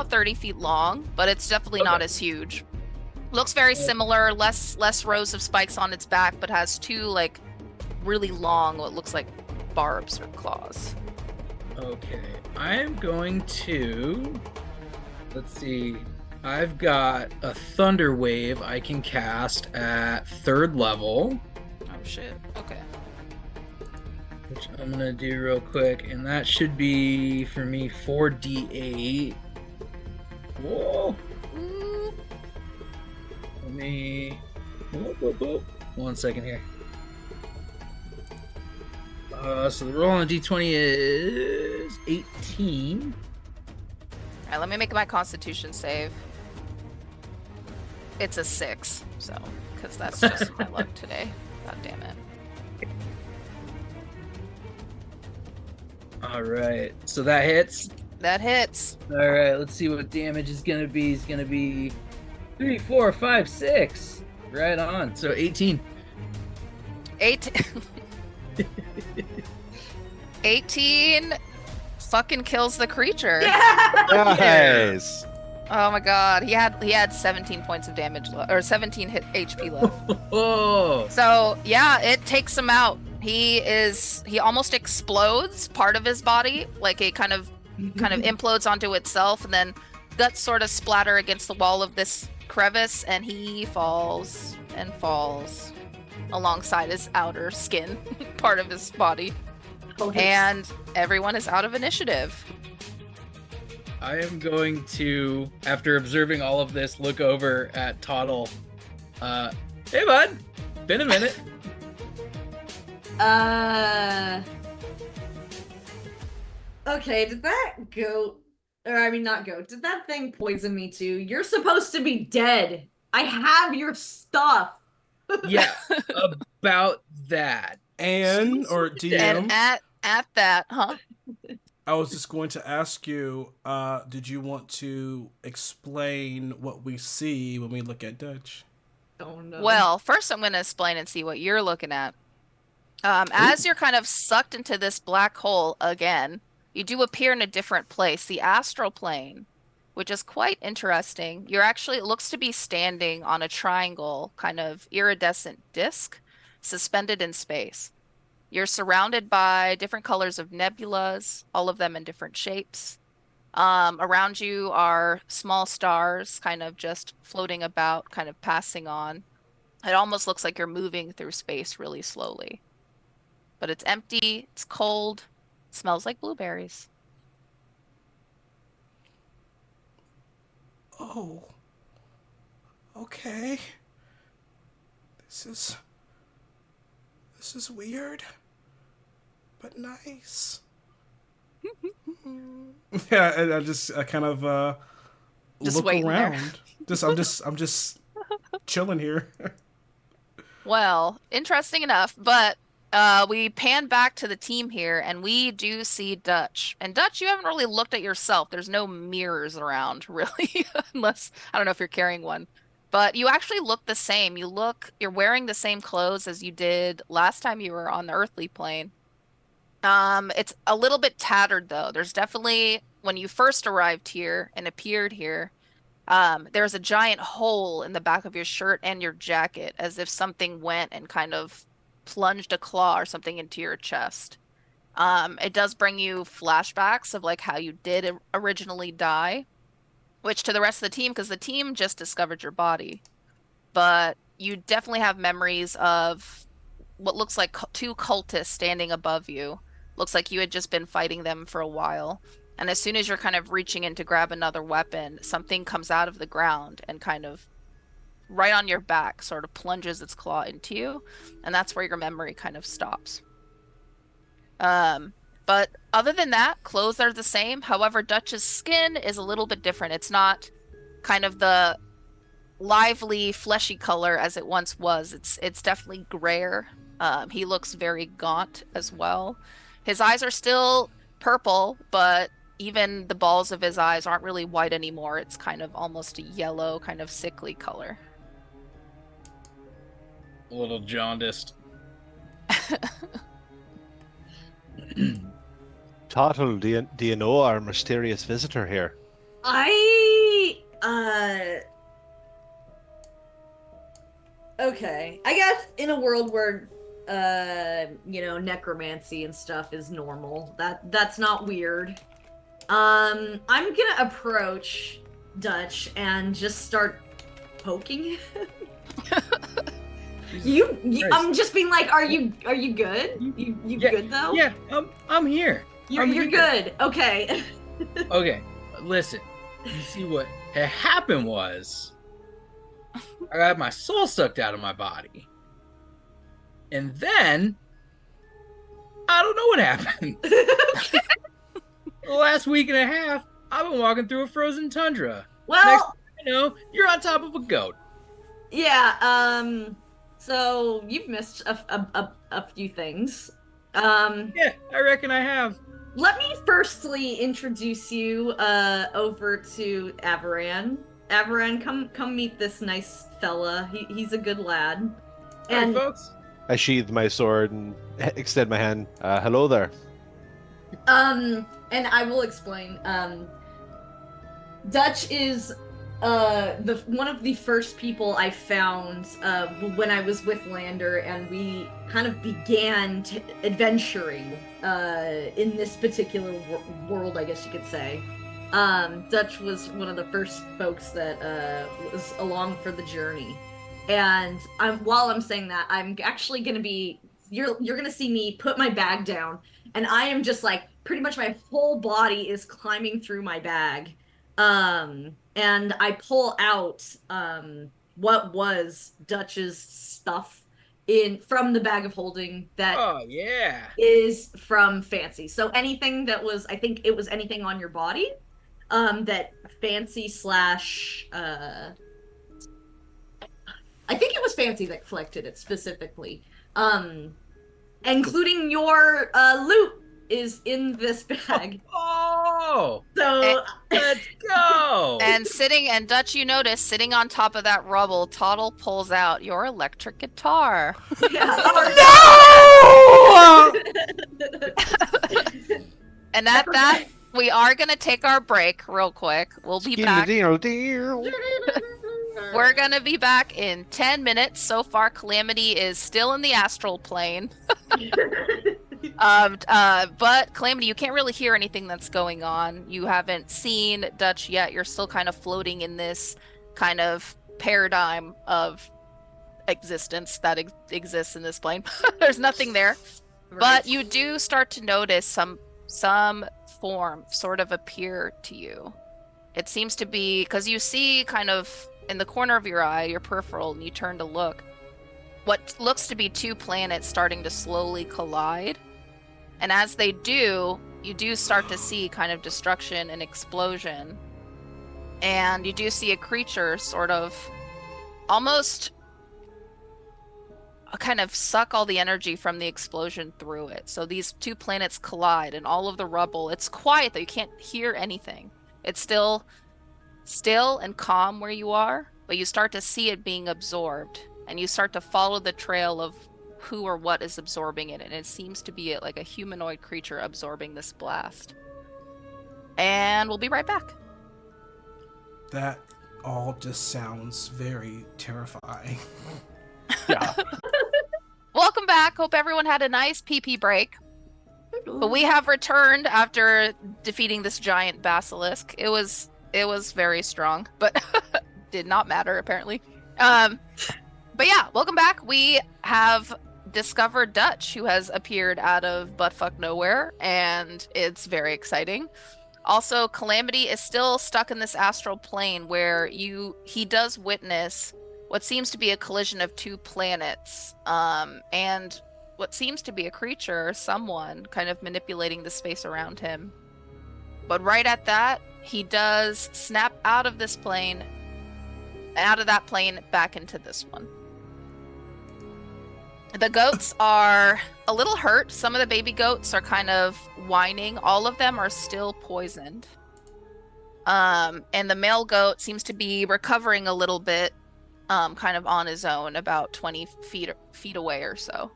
Speaker 3: 30 feet long, but it's definitely not as huge. Looks very similar, less rows of spikes on its back, but has two like really long, what looks like barbs or claws.
Speaker 5: Okay, I'm going to. Let's see. I've got a thunder wave I can cast at 3rd level,
Speaker 3: Oh shit. Okay.
Speaker 5: which I'm gonna do real quick, and that should be for me 4d8. Whoa! Let me. Whoop. 1 second here. So the roll on a d20 is 18.
Speaker 3: All right, let me make my Constitution save. It's a 6, so because that's just my luck today. God damn it.
Speaker 5: All right, so that hits.
Speaker 3: That hits.
Speaker 5: All right, let's see what damage is gonna be. It's gonna be 3, 4, 5, 6. Right on. So 18.
Speaker 3: 18 fucking kills the creature.
Speaker 1: Nice.
Speaker 3: Oh my god, he had 17 points of damage or 17 hit HP left.
Speaker 5: Oh.
Speaker 3: So yeah, it takes him out. He almost explodes part of his body, like it kind of implodes onto itself, and then guts sort of splatter against the wall of this crevice, and he falls and falls alongside his outer skin part of his body. And everyone is out of initiative.
Speaker 5: I am going to, after observing all of this, look over at Toddle. Hey, bud. Been a minute.
Speaker 4: Okay, did that goat, or I mean, not goat, did that thing poison me too? You're supposed to be dead. I have your stuff.
Speaker 5: Yeah, about that. So
Speaker 2: And
Speaker 5: let's
Speaker 2: or
Speaker 5: look at that.
Speaker 3: And
Speaker 2: DM,
Speaker 3: at that, huh?
Speaker 2: I was just going to ask you, did you want to explain what we see when we look at Dutch?
Speaker 4: Oh no.
Speaker 3: Well, first I'm going to explain and see what you're looking at. As
Speaker 2: Ooh.
Speaker 3: you're kind of sucked into this black hole again, you do appear in a different place, the astral plane, which is quite interesting. You're actually, it looks to be standing on a triangle, kind of iridescent disk, suspended in space. You're surrounded by different colors of nebulas, all of them in different shapes. Around you are small stars, kind of just floating about, kind of passing on. It almost looks like you're moving through space really slowly. But it's empty, it's cold, it smells like blueberries.
Speaker 2: Oh, okay. This is this is weird, but nice. Yeah, and I kind of
Speaker 3: Just
Speaker 2: look
Speaker 3: waiting there.
Speaker 2: around. I'm just chilling here.
Speaker 3: Well, interesting enough, but we pan back to the team here and we do see Dutch. And Dutch, you haven't really looked at yourself. There's no mirrors around, really, unless I don't know if you're carrying one. But you actually look the same. You're wearing the same clothes as you did last time you were on the earthly plane. It's a little bit tattered though. There's definitely when you first arrived here and appeared here, there's a giant hole in the back of your shirt and your jacket, as if something went and kind of plunged a claw or something into your chest. It does bring you flashbacks of like how you did originally die, which to the rest of the team, because the team just discovered your body, but you definitely have memories of what looks like two cultists standing above you. Looks like you had just been fighting them for a while. And as soon as you're kind of reaching in to grab another weapon, something comes out of the ground and kind of right on your back sort of plunges its claw into you. And that's where your memory kind of stops. But other than that, clothes are the same. However, Dutch's skin is a little bit different. It's not kind of the lively, fleshy color as it once was. It's definitely grayer. He looks very gaunt as well. His eyes are still purple, but even the balls of his eyes aren't really white anymore. It's kind of almost a yellow, kind of sickly color.
Speaker 5: A little jaundiced.
Speaker 1: Tuttle, do you know our mysterious visitor here?
Speaker 4: Okay. I guess in a world where necromancy and stuff is normal. That's not weird. I'm gonna approach Dutch and just start poking him.
Speaker 5: Christ.
Speaker 4: I'm just being like, are you good? You
Speaker 5: Yeah,
Speaker 4: good though?
Speaker 5: Yeah, I'm here.
Speaker 4: You're
Speaker 5: I'm here.
Speaker 4: good. Okay.
Speaker 5: Okay, listen. You see what had happened was I got my soul sucked out of my body. And then I don't know what happened. The last week and a half, I've been walking through a frozen tundra.
Speaker 4: Well,
Speaker 5: Next thing you know, you're on top of a goat.
Speaker 4: yeah, so you've missed a few things.
Speaker 5: Yeah, I reckon I have.
Speaker 4: Let me firstly introduce you over to Avaran. Avaran, come meet this nice fella. He's a good lad.
Speaker 5: Hey,
Speaker 4: And
Speaker 5: folks.
Speaker 1: I sheathe my sword and extend my hand. Hello there.
Speaker 4: and I will explain. Dutch is the one of the first people I found when I was with Lander, and we kind of began adventuring in this particular world, I guess you could say. Dutch was one of the first folks that was along for the journey, and while I'm saying that, I'm actually gonna be you're gonna see me put my bag down, and I am just like pretty much my whole body is climbing through my bag. And I pull out what was Dutch's stuff from the bag of holding that
Speaker 5: Oh yeah.
Speaker 4: is from Fancy. So anything that was, I think it was anything on your body, that Fancy slash, I think it was Fancy that collected it specifically. Including your loot is in this bag.
Speaker 5: Oh,
Speaker 4: So
Speaker 5: let's go.
Speaker 3: And Dutch, you notice, sitting on top of that rubble, Toddle pulls out your electric guitar.
Speaker 4: yeah.
Speaker 3: And at that, we are going to take our break real quick. We'll be back. We're going to be back in 10 minutes. So far, Calamity is still in the astral plane. But Calamity, you can't really hear anything that's going on. You haven't seen Dutch yet. You're still kind of floating in this kind of paradigm of existence that exists in this plane. There's nothing there.
Speaker 4: Right.
Speaker 3: But you do start to notice some form sort of appear to you. It seems to be, because you see kind of in the corner of your eye, your peripheral, and you turn to look, what looks to be two planets starting to slowly collide. And as they do, you do start to see kind of destruction and explosion. And you do see a creature sort of almost kind of suck all the energy from the explosion through it. So these two planets collide and all of the rubble. It's quiet though, you can't hear anything. It's still and calm where you are, but you start to see it being absorbed. And you start to follow the trail of who or what is absorbing it, and it seems to be like a humanoid creature absorbing this blast. And we'll be right back.
Speaker 2: That all just sounds very terrifying.
Speaker 1: Yeah.
Speaker 3: Welcome back. Hope everyone had a nice pee break. But we have returned after defeating this giant basilisk. It was very strong, but did not matter apparently. But yeah, welcome back. We have discovered Dutch, who has appeared out of buttfuck nowhere, and it's very exciting. Also, Calamity is still stuck in this astral plane where he does witness what seems to be a collision of two planets, and what seems to be a creature, someone kind of manipulating the space around him. But right at that, he does snap out of this plane, out of that plane back into this one. The goats are a little hurt. Some of the baby goats are kind of whining. All of them are still poisoned. And the male goat seems to be recovering a little bit, kind of on his own, about 20 feet away or so.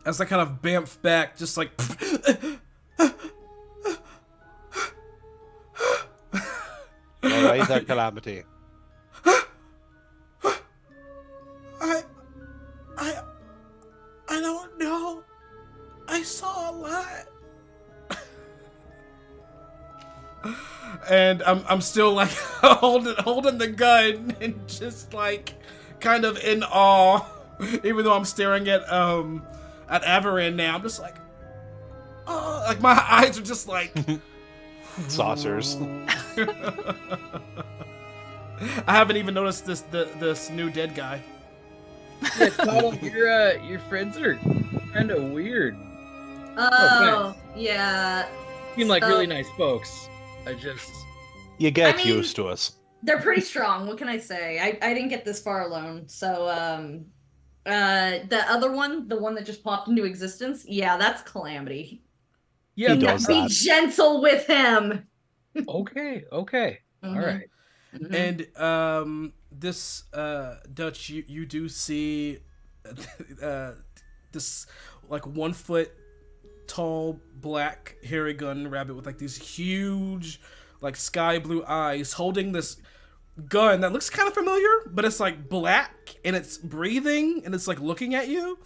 Speaker 2: As I kind of bamf back, just like...
Speaker 1: All right, there, Calamity.
Speaker 2: I don't know. I saw a lot. And I'm still like holding the gun and just like kind of in awe, even though I'm staring at Avaran now. I'm just like, oh, like my eyes are just like
Speaker 1: Saucers.
Speaker 2: I haven't even noticed this new dead guy.
Speaker 5: Yeah, Toddle, your friends are kind of weird.
Speaker 4: Oh, yeah.
Speaker 5: Seem like
Speaker 4: So-
Speaker 5: really nice folks.
Speaker 1: You get
Speaker 4: I mean-
Speaker 1: used to us.
Speaker 4: They're pretty strong. What can I say? I didn't get this far alone. So, the other one, the one that just popped into existence, yeah, that's Calamity.
Speaker 5: Yeah,
Speaker 1: He does
Speaker 4: Be
Speaker 1: that.
Speaker 4: gentle with him.
Speaker 5: Okay. All
Speaker 4: Mhm.
Speaker 5: right.
Speaker 4: Mhm.
Speaker 2: And this Dutch, you do see this like 1 foot tall black hairy gun rabbit with like these huge like sky blue eyes holding this gun that looks kind of familiar, but it's like black and it's breathing and it's like looking at you,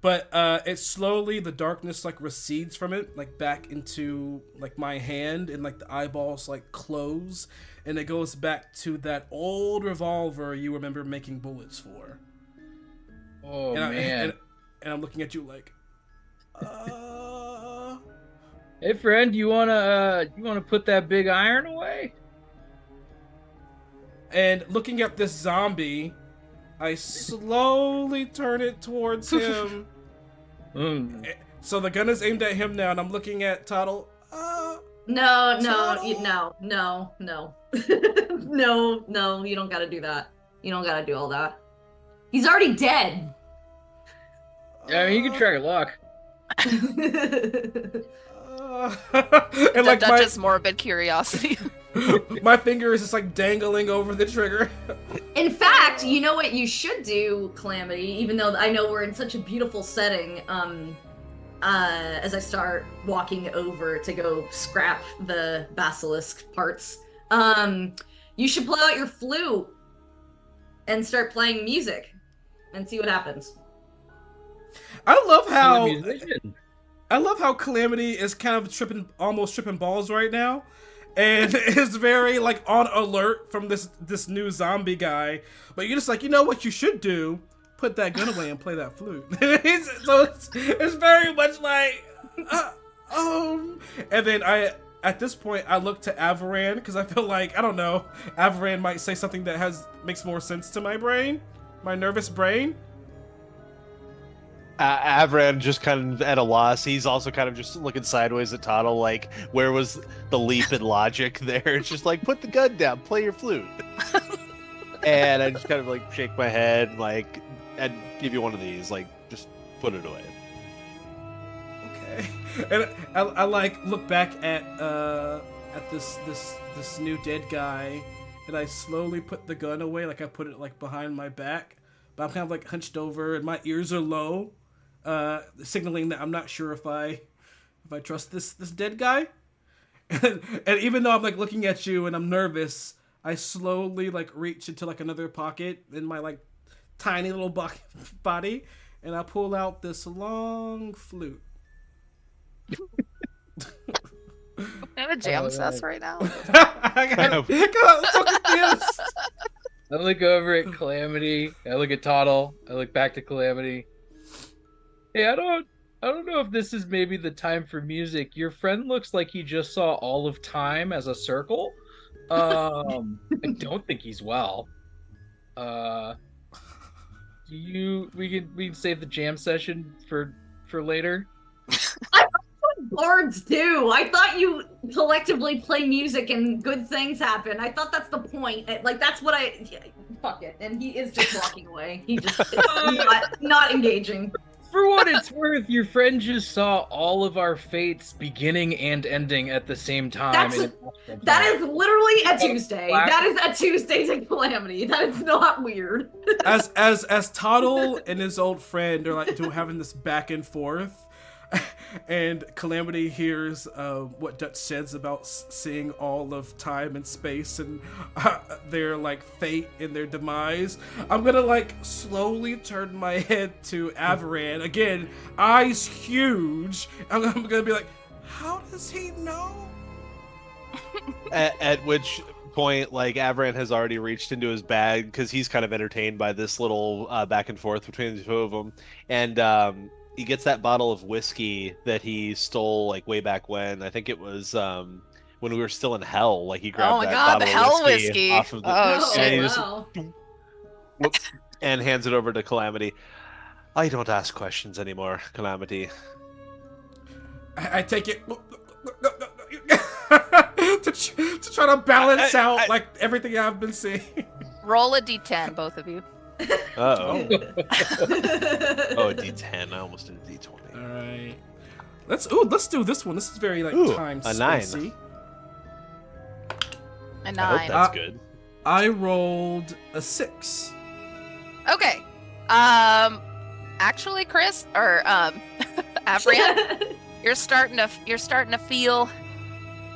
Speaker 2: but it slowly, the darkness like recedes from it like back into like my hand, and like the eyeballs like close, and it goes back to that old revolver you remember making bullets for.
Speaker 5: Oh
Speaker 2: and
Speaker 5: man.
Speaker 2: And I'm looking at you like,
Speaker 5: Hey friend, you wanna put that big iron away?
Speaker 2: and looking at this zombie, I slowly turn it towards him. So the gun is aimed at him now, and I'm looking at Tuttle.
Speaker 4: No,
Speaker 2: Tuttle?
Speaker 4: no. No, you don't gotta do that. You don't gotta do all that. He's already dead.
Speaker 5: Yeah, I mean, you can try your luck.
Speaker 2: And like
Speaker 3: Duchess morbid curiosity.
Speaker 2: my finger is just like dangling over the trigger.
Speaker 4: In fact, you know what you should do, Calamity, even though I know we're in such a beautiful setting, as I start walking over to go scrap the basilisk parts, you should pull out your flute and start playing music and see what happens.
Speaker 2: I love
Speaker 5: I'm
Speaker 2: how Calamity is kind of almost tripping balls right now, and is very like on alert from this new zombie guy. But you're just like, you know what you should do? Put that gun away and play that flute. So it's very much like, and then at this point I look to Avaran because I feel like, I don't know, Avaran might say something that makes more sense to my brain, my nervous brain.
Speaker 1: Avran just kind of at a loss. He's also kind of just looking sideways at Tuttle, like, where was the leap in logic there? It's just like, put the gun down, play your flute. And I just kind of like shake my head, like, and give you one of these, like, just put it away.
Speaker 2: Okay. And I like look back at this new dead guy, and I slowly put the gun away, like I put it like behind my back, but I'm kind of like hunched over, and my ears are low. Signaling that I'm not sure if I trust this dead guy. And even though I'm like looking at you and I'm nervous, I slowly like reach into like another pocket in my like tiny little body, and I pull out this long flute.
Speaker 3: I have a jam sess right now.
Speaker 2: I'm so confused.
Speaker 5: I look over at Calamity. I look at Toddle. I look back to Calamity. Hey, I don't know if this is maybe the time for music. Your friend looks like he just saw all of time as a circle. I don't think he's well. We can save the jam session for later.
Speaker 4: I thought what bards do. I thought you collectively play music and good things happen. I thought that's the point. Like that's what fuck it. And he is just walking away. He just not engaging.
Speaker 5: For what it's worth, your friend just saw all of our fates beginning and ending at the same time.
Speaker 4: That is literally a Tuesday. That is a Tuesday to Calamity. That is not weird.
Speaker 2: As Toddle and his old friend are like having this back and forth, and Calamity hears what Dutch says about seeing all of time and space and their like fate and their demise, I'm gonna like slowly turn my head to Avaran again, eyes huge. I'm gonna be like, how does he know?
Speaker 1: At which point, like, Avaran has already reached into his bag because he's kind of entertained by this little back and forth between the two of them, and he gets that bottle of whiskey that he stole like way back when. I think it was when we were still in hell. Like he grabbed
Speaker 3: Oh my
Speaker 1: that
Speaker 3: god, the
Speaker 1: bottle
Speaker 3: hell
Speaker 1: of whiskey off of the
Speaker 3: Oh
Speaker 1: and he
Speaker 3: shit.
Speaker 1: just and hands it over to Calamity. I don't ask questions anymore, Calamity.
Speaker 2: I take it to try to balance out like everything I've been seeing.
Speaker 3: Roll a d10, both of you.
Speaker 1: Oh, a D10. I almost did a D20.
Speaker 2: All right, let's do this one. This is very like time
Speaker 1: a 9.
Speaker 2: spacey.
Speaker 3: A 9.
Speaker 1: I hope that's good.
Speaker 2: I rolled a 6.
Speaker 3: Okay. Actually, Chris or Avrian, you're starting to feel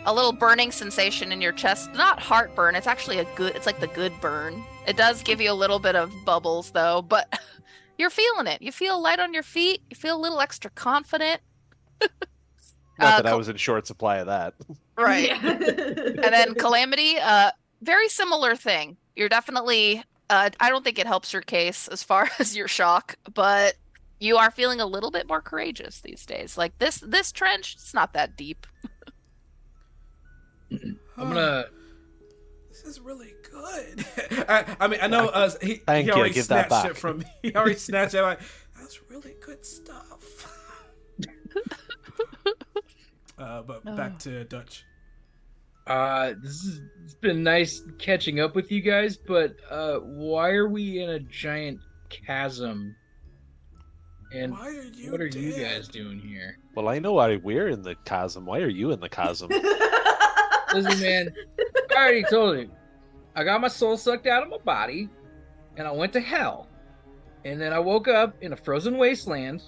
Speaker 3: a little burning sensation in your chest. Not heartburn. It's actually it's like the good burn. It does give you a little bit of bubbles though, but you're feeling it. You feel light on your feet. You feel a little extra confident.
Speaker 1: Not that I was in short supply of that.
Speaker 3: Right.
Speaker 4: Yeah.
Speaker 3: And then Calamity, very similar thing. You're definitely, I don't think it helps your case as far as your shock, but you are feeling a little bit more courageous these days. Like this trench, it's not that deep.
Speaker 5: I'm gonna
Speaker 2: This is really good. I mean, I know he
Speaker 1: Thank you,
Speaker 2: already
Speaker 1: give that
Speaker 2: snatched
Speaker 1: back.
Speaker 2: it from me. He already snatched it. Like, that's really good stuff. But back to Dutch.
Speaker 5: It's been nice catching up with you guys, but why are we in a giant chasm? And
Speaker 2: Why are you
Speaker 5: what are you
Speaker 2: dead?
Speaker 5: guys doing here?
Speaker 1: Well, I know why we're in the chasm. Why are you in the chasm?
Speaker 5: Listen, man, I already told you. I got my soul sucked out of my body, and I went to hell. And then I woke up in a frozen wasteland,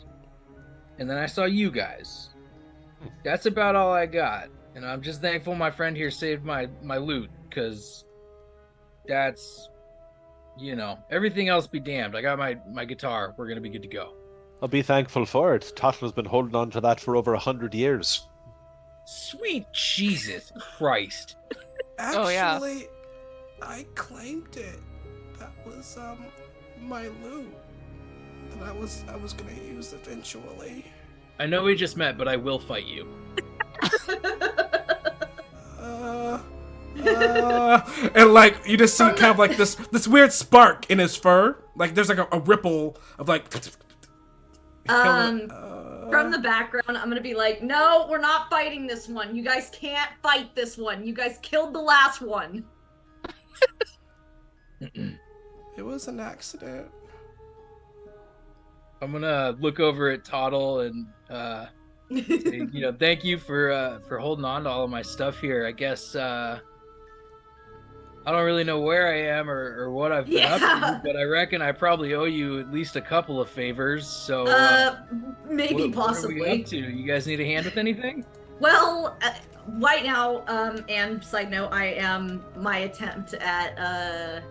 Speaker 5: and then I saw you guys. That's about all I got. And I'm just thankful my friend here saved my loot, because that's, everything else be damned. I got my guitar. We're going to be good to go.
Speaker 1: I'll be thankful for it. Tottle's been holding on to that for over 100 years.
Speaker 5: Sweet Jesus Christ.
Speaker 2: Actually,
Speaker 3: yeah.
Speaker 2: I claimed it. That was my loot. And I was gonna use eventually.
Speaker 5: I know we just met, but I will fight you.
Speaker 2: And like you just see kind of like this weird spark in his fur. Like there's like a ripple of like.
Speaker 4: From the background, I'm gonna be like, no, we're not fighting this one. You guys can't fight this one. You guys killed the last one.
Speaker 2: It was an accident.
Speaker 5: I'm gonna look over at Toddle and say, thank you for holding on to all of my stuff here. I guess I don't really know where I am or what I've been up to, but I reckon I probably owe you at least a couple of favors. So
Speaker 4: maybe
Speaker 5: What
Speaker 4: possibly.
Speaker 5: are we up to? You guys need a hand with anything?
Speaker 4: Well, right now, and side note, I am my attempt at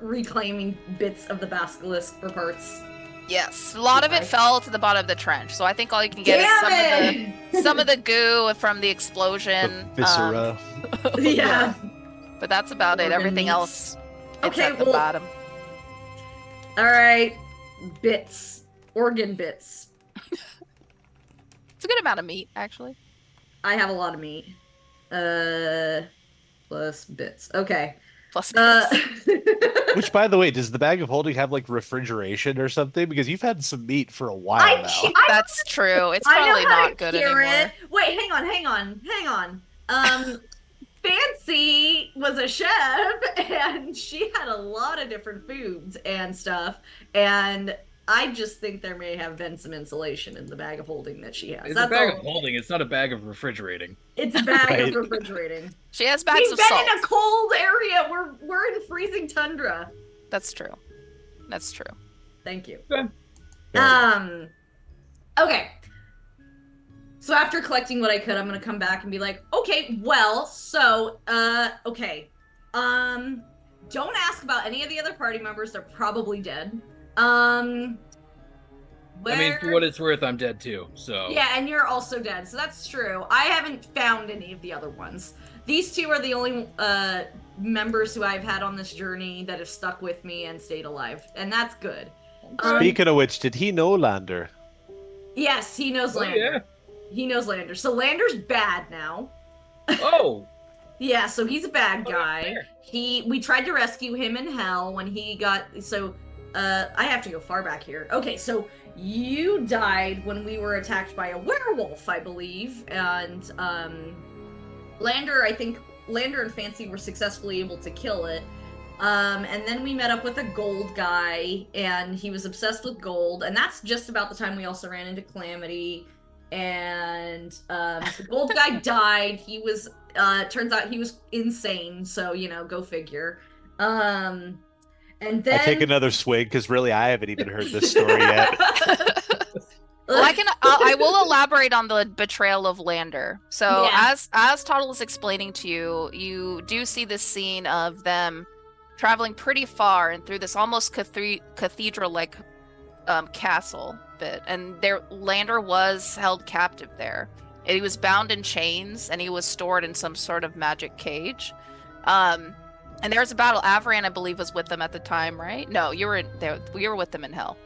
Speaker 4: reclaiming bits of the basilisk for parts.
Speaker 3: Yes, a lot of it fell to the bottom of the trench, so I think all you can get is some of the goo from the explosion.
Speaker 1: The viscera.
Speaker 4: Yeah.
Speaker 3: But that's about it. Everything else, it's
Speaker 4: Okay,
Speaker 3: at the
Speaker 4: well-
Speaker 3: bottom.
Speaker 4: All right, bits, organ bits.
Speaker 3: It's a good amount of meat, actually.
Speaker 4: I have a lot of meat. Plus bits. Okay.
Speaker 3: Plus,
Speaker 1: Which, by the way, does the bag of holding have like refrigeration or something? Because you've had some meat for a while now.
Speaker 3: that's true. It's
Speaker 4: I know
Speaker 3: probably
Speaker 4: how
Speaker 3: not
Speaker 4: to
Speaker 3: good
Speaker 4: cure
Speaker 3: anymore.
Speaker 4: it. Wait, hang on. Fancy was a chef, and she had a lot of different foods and stuff, and I just think there may have been some insulation in the bag of holding that she has.
Speaker 5: It's
Speaker 4: That's
Speaker 5: a bag
Speaker 4: all.
Speaker 5: of holding. It's not a bag of refrigerating.
Speaker 4: It's a bag
Speaker 1: Right.
Speaker 4: of refrigerating.
Speaker 3: She has bags
Speaker 4: We've
Speaker 3: of
Speaker 4: been
Speaker 3: salt.
Speaker 4: in a cold area. We're in freezing tundra.
Speaker 3: That's true. That's true.
Speaker 4: Thank you.
Speaker 5: Okay.
Speaker 4: Okay. So after collecting what I could, I'm gonna come back and be like, okay, well, so, okay. Don't ask about any of the other party members. They're probably dead.
Speaker 5: I mean, for what it's worth, I'm dead too. So
Speaker 4: Yeah, and you're also dead, so that's true. I haven't found any of the other ones. These two are the only members who I've had on this journey that have stuck with me and stayed alive, and that's good.
Speaker 1: Speaking of which, did he know Lander?
Speaker 4: Yes, he knows
Speaker 5: Oh,
Speaker 4: Lander. He knows Lander. So Lander's bad now.
Speaker 5: Oh,
Speaker 4: Yeah, so he's a bad
Speaker 5: Oh,
Speaker 4: guy.
Speaker 5: fair.
Speaker 4: We tried to rescue him in hell when he got I have to go far back here. Okay, so you died when we were attacked by a werewolf, I believe, and Lander and Fancy were successfully able to kill it. And then we met up with a gold guy, and he was obsessed with gold, and that's just about the time we also ran into Calamity. And the gold guy died. He was turns out he was insane, so go figure. And then
Speaker 1: I take another swig because really I haven't even heard this story yet.
Speaker 3: Well, I will elaborate on the betrayal of Lander. So
Speaker 4: Yeah.
Speaker 3: as Toddle was explaining to you, you do see this scene of them traveling pretty far and through this almost cathedral-like castle bit, and Lander was held captive there. And he was bound in chains, and he was stored in some sort of magic cage. And there was a battle. Avran, I believe, was with them at the time, right? No, you were there. We were with them in hell.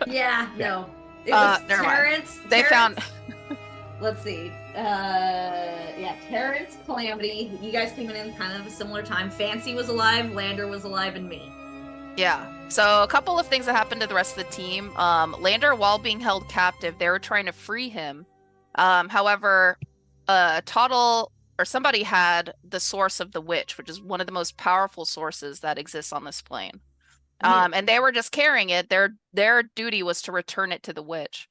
Speaker 4: Yeah, no. It was
Speaker 3: never mind.
Speaker 4: Terrence.
Speaker 3: They
Speaker 4: Terrence- let's see. Terrence, Calamity. You guys came in kind of a similar time. Fancy was alive, Lander was alive, and me.
Speaker 3: Yeah. So a couple of things that happened to the rest of the team. Lander, while being held captive, they were trying to free him. However, Toddle or somebody had the source of the witch, which is one of the most powerful sources that exists on this plane. And they were just carrying it. Their duty was to return it to the witch,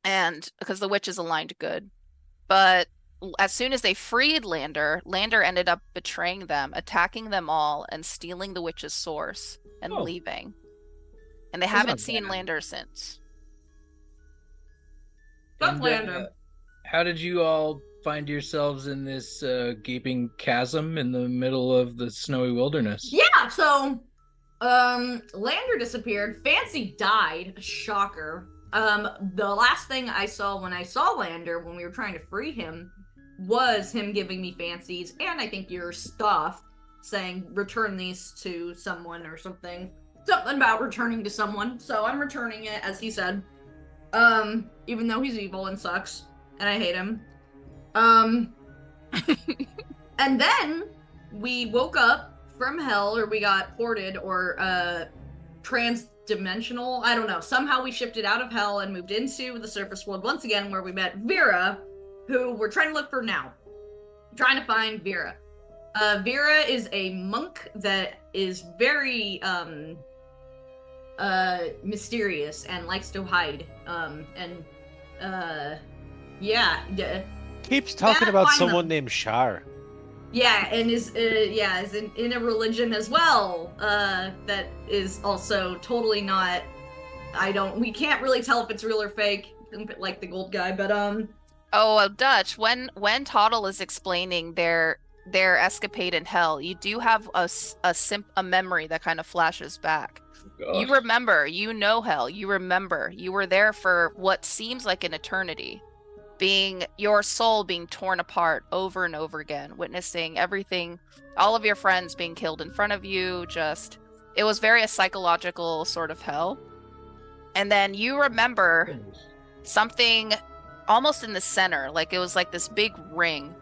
Speaker 3: and because the witch is aligned good. But as soon as they freed Lander, Lander ended up betraying them, attacking them all, and stealing the witch's source and leaving. And they haven't seen Lander since.
Speaker 4: Fuck Lander.
Speaker 5: How did you all find yourselves in this gaping chasm in the middle of the snowy wilderness?
Speaker 4: Yeah, so Lander disappeared. Fancy died. Shocker. The last thing I saw when I saw Lander when we were trying to free him was him giving me fancies and I think your stuff, saying return these to someone or something. Something about returning to someone. So I'm returning it, as he said. Even though he's evil and sucks, and I hate him. And then we woke up from hell, or we got ported, or trans-dimensional, I don't know. Somehow we shifted out of hell and moved into the surface world once again, where we met Vera, who we're trying to look for now. Trying to find Vera. Vera is a monk that is very mysterious and likes to hide.
Speaker 1: Keeps talking about someone named Shar.
Speaker 4: Yeah, and is in a religion as well. That is also totally not. We can't really tell if it's real or fake, like the gold guy, but
Speaker 3: Oh, Dutch, when Toddle is explaining their escapade in hell, you do have a memory that kind of flashes back.
Speaker 5: Oh,
Speaker 3: you remember, you know hell, you remember, you were there for what seems like an eternity, being your soul being torn apart over and over again, witnessing everything, all of your friends being killed in front of you. It was very a psychological sort of hell. And then you remember something almost in the center, like it was like this big ring,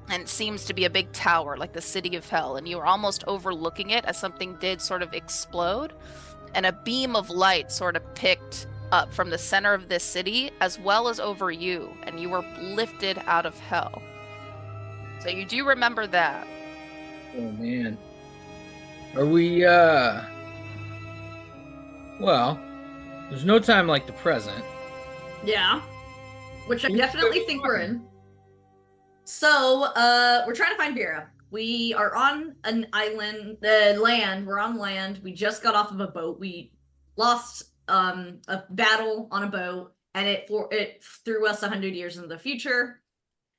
Speaker 3: and it seems to be a big tower, like the city of hell, and you were almost overlooking it as something did sort of explode, and a beam of light sort of picked up from the center of this city as well as over you, and you were lifted out of hell. So you do remember that.
Speaker 5: Oh man. Are we well, there's no time like the present.
Speaker 4: yeah, which I definitely think we're in. So, we're trying to find Vera. We are on an island, land. We're on land. We just got off of a boat. We lost a battle on a boat, and it threw us 100 years into the future.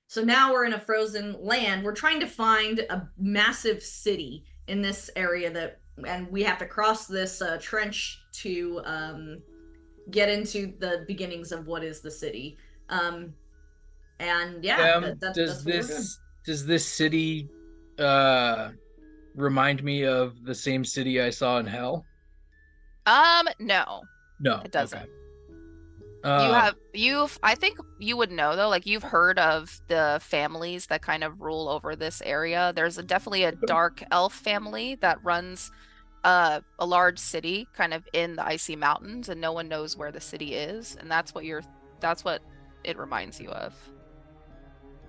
Speaker 4: So now we're in a frozen land. We're trying to find a massive city in this area and we have to cross this trench to get into the beginnings of what is the city. And yeah,
Speaker 5: does this city remind me of the same city I saw in hell?
Speaker 3: No, it doesn't.
Speaker 5: Okay.
Speaker 3: I think you would know though, like you've heard of the families that kind of rule over this area. There's definitely a dark elf family that runs a large city kind of in the icy mountains, and no one knows where the city is, and that's what it reminds you of.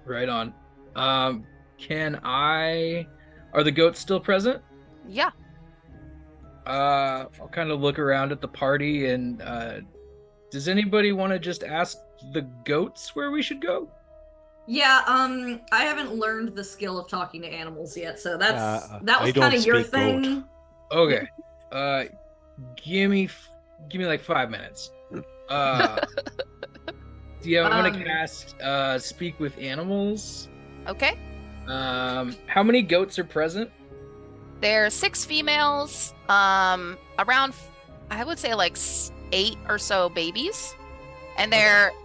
Speaker 5: Right on. Are the goats still present?
Speaker 3: Yeah.
Speaker 5: I'll kind of look around at the party, and does anybody want to just ask the goats where we should go?
Speaker 4: Yeah, I haven't learned the skill of talking to animals yet, so that was
Speaker 1: I
Speaker 4: kind of
Speaker 1: don't
Speaker 4: your
Speaker 1: speak goat.
Speaker 4: thing.
Speaker 5: Okay. Give me like 5 minutes. Yeah, I'm gonna cast speak with animals.
Speaker 3: Okay.
Speaker 5: How many goats are present?
Speaker 3: There's 6 females, around, I would say like 8 or so babies, and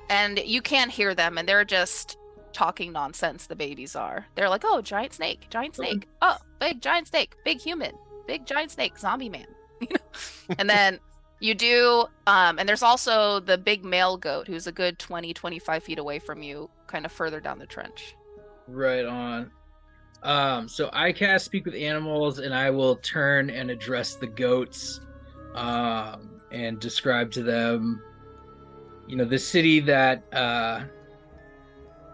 Speaker 3: and you can't hear them, and they're just talking nonsense. The babies are. They're like, oh, giant snake. Oh, big giant snake, big human, big giant snake, zombie man. And then you do, and there's also the big male goat who's a good 20, 25 feet away from you, kind of further down the trench.
Speaker 5: Right on. So I cast Speak with Animals, and I will turn and address the goats, and describe to them, the city that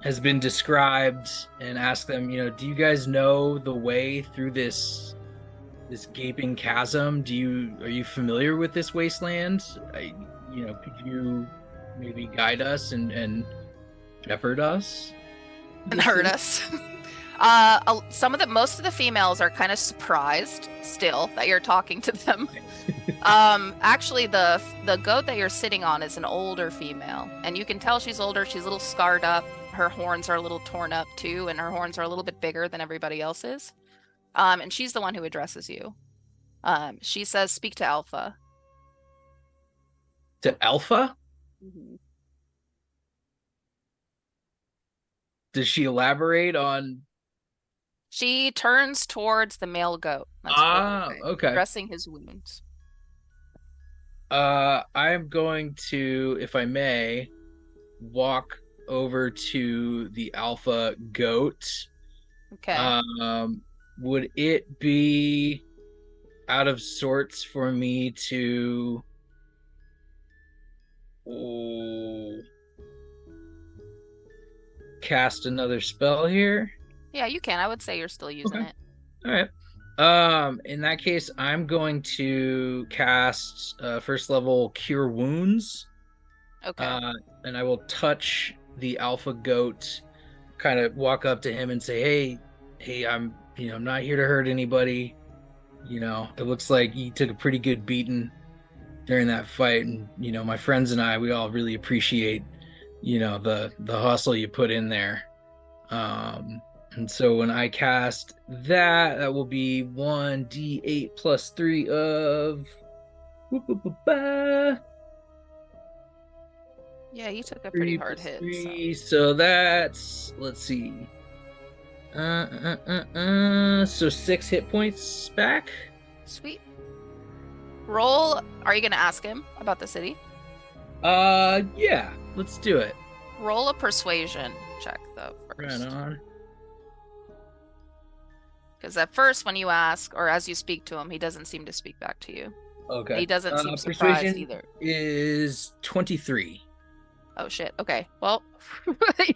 Speaker 5: has been described, and ask them, do you guys know the way through this gaping chasm? Are you familiar with this wasteland? Could you maybe guide us and shepherd us?
Speaker 3: And hurt us. Most of the females are kind of surprised still that you're talking to them. Actually, the goat that you're sitting on is an older female, and you can tell she's older. She's a little scarred up. Her horns are a little torn up too, and her horns are a little bit bigger than everybody else's. And she's the one who addresses you. She says, "Speak to Alpha."
Speaker 5: To Alpha?
Speaker 3: Mm-hmm.
Speaker 5: Does she elaborate on?
Speaker 3: She turns towards the male goat.
Speaker 5: Okay.
Speaker 3: Addressing his wounds.
Speaker 5: I'm going to, if I may, walk over to the alpha goat.
Speaker 3: Okay.
Speaker 5: Would it be out of sorts for me to cast another spell here?
Speaker 3: Yeah, you can. I would say you're still using it.
Speaker 5: All right. In that case, I'm going to cast first level Cure Wounds.
Speaker 3: Okay.
Speaker 5: And I will touch the alpha goat, kind of walk up to him and say, hey, I'm not here to hurt anybody. It looks like you took a pretty good beating during that fight, and my friends and I, we all really appreciate the hustle you put in there. And so when I cast that will be 1d8 plus 3 of
Speaker 3: yeah, you took a pretty hard hit.
Speaker 5: 3, so that's, let's see, so 6 hit points back.
Speaker 3: Sweet. Roll. Are you gonna ask him about the city?
Speaker 5: Yeah, let's do it.
Speaker 3: Roll a persuasion check though first.
Speaker 5: Right on.
Speaker 3: Because at first, when you ask or as you speak to him, he doesn't seem to speak back to you.
Speaker 5: Okay.
Speaker 3: He doesn't seem surprised
Speaker 5: persuasion
Speaker 3: either.
Speaker 5: Is 23.
Speaker 3: Oh shit. Okay. Well,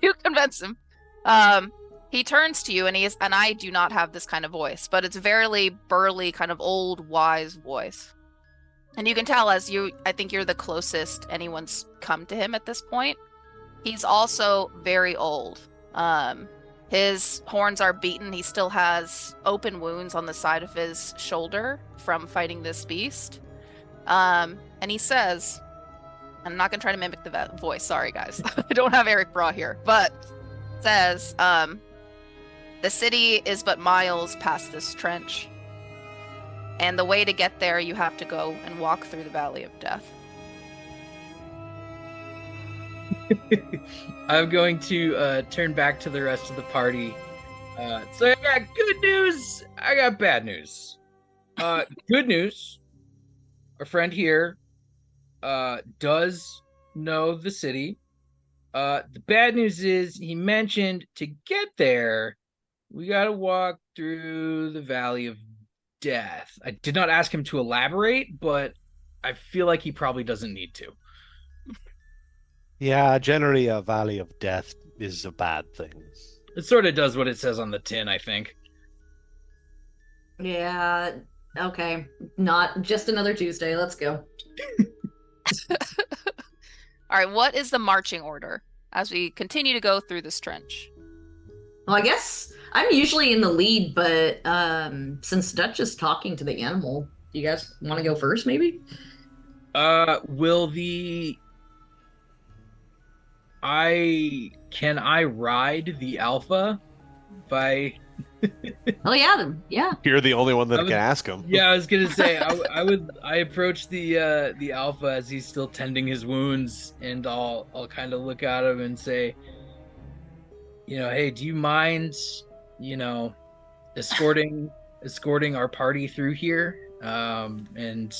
Speaker 3: you convince him. He turns to you and and I do not have this kind of voice, but it's a very burly, kind of old, wise voice. And you can tell I think you're the closest anyone's come to him at this point. He's also very old. His horns are beaten. He still has open wounds on the side of his shoulder from fighting this beast. And he says, I'm not going to try to mimic the voice. Sorry, guys. I don't have Eric Braw here. But says, the city is but miles past this trench. And the way to get there, you have to go and walk through the Valley of Death.
Speaker 5: I'm going to turn back to the rest of the party. So I got good news. I got bad news. Good news. Our friend here does know the city. The bad news is he mentioned to get there, we got to walk through the Valley of Death. I did not ask him to elaborate, but I feel like he probably doesn't need to.
Speaker 1: Yeah, generally a Valley of Death is a bad thing.
Speaker 5: It sort of does what it says on the tin, I think.
Speaker 4: Yeah, okay. Not just another Tuesday. Let's go.
Speaker 3: All right, what is the marching order as we continue to go through this trench?
Speaker 4: Well, I guess I'm usually in the lead, but since Dutch is talking to the animal, do you guys want to go first, maybe?
Speaker 5: Can I ride the alpha?
Speaker 4: Oh yeah, yeah.
Speaker 1: You're the only one that can ask him.
Speaker 5: Yeah, I was gonna say I approach the alpha as he's still tending his wounds, and I'll kind of look at him and say, hey, do you mind, escorting our party through here? And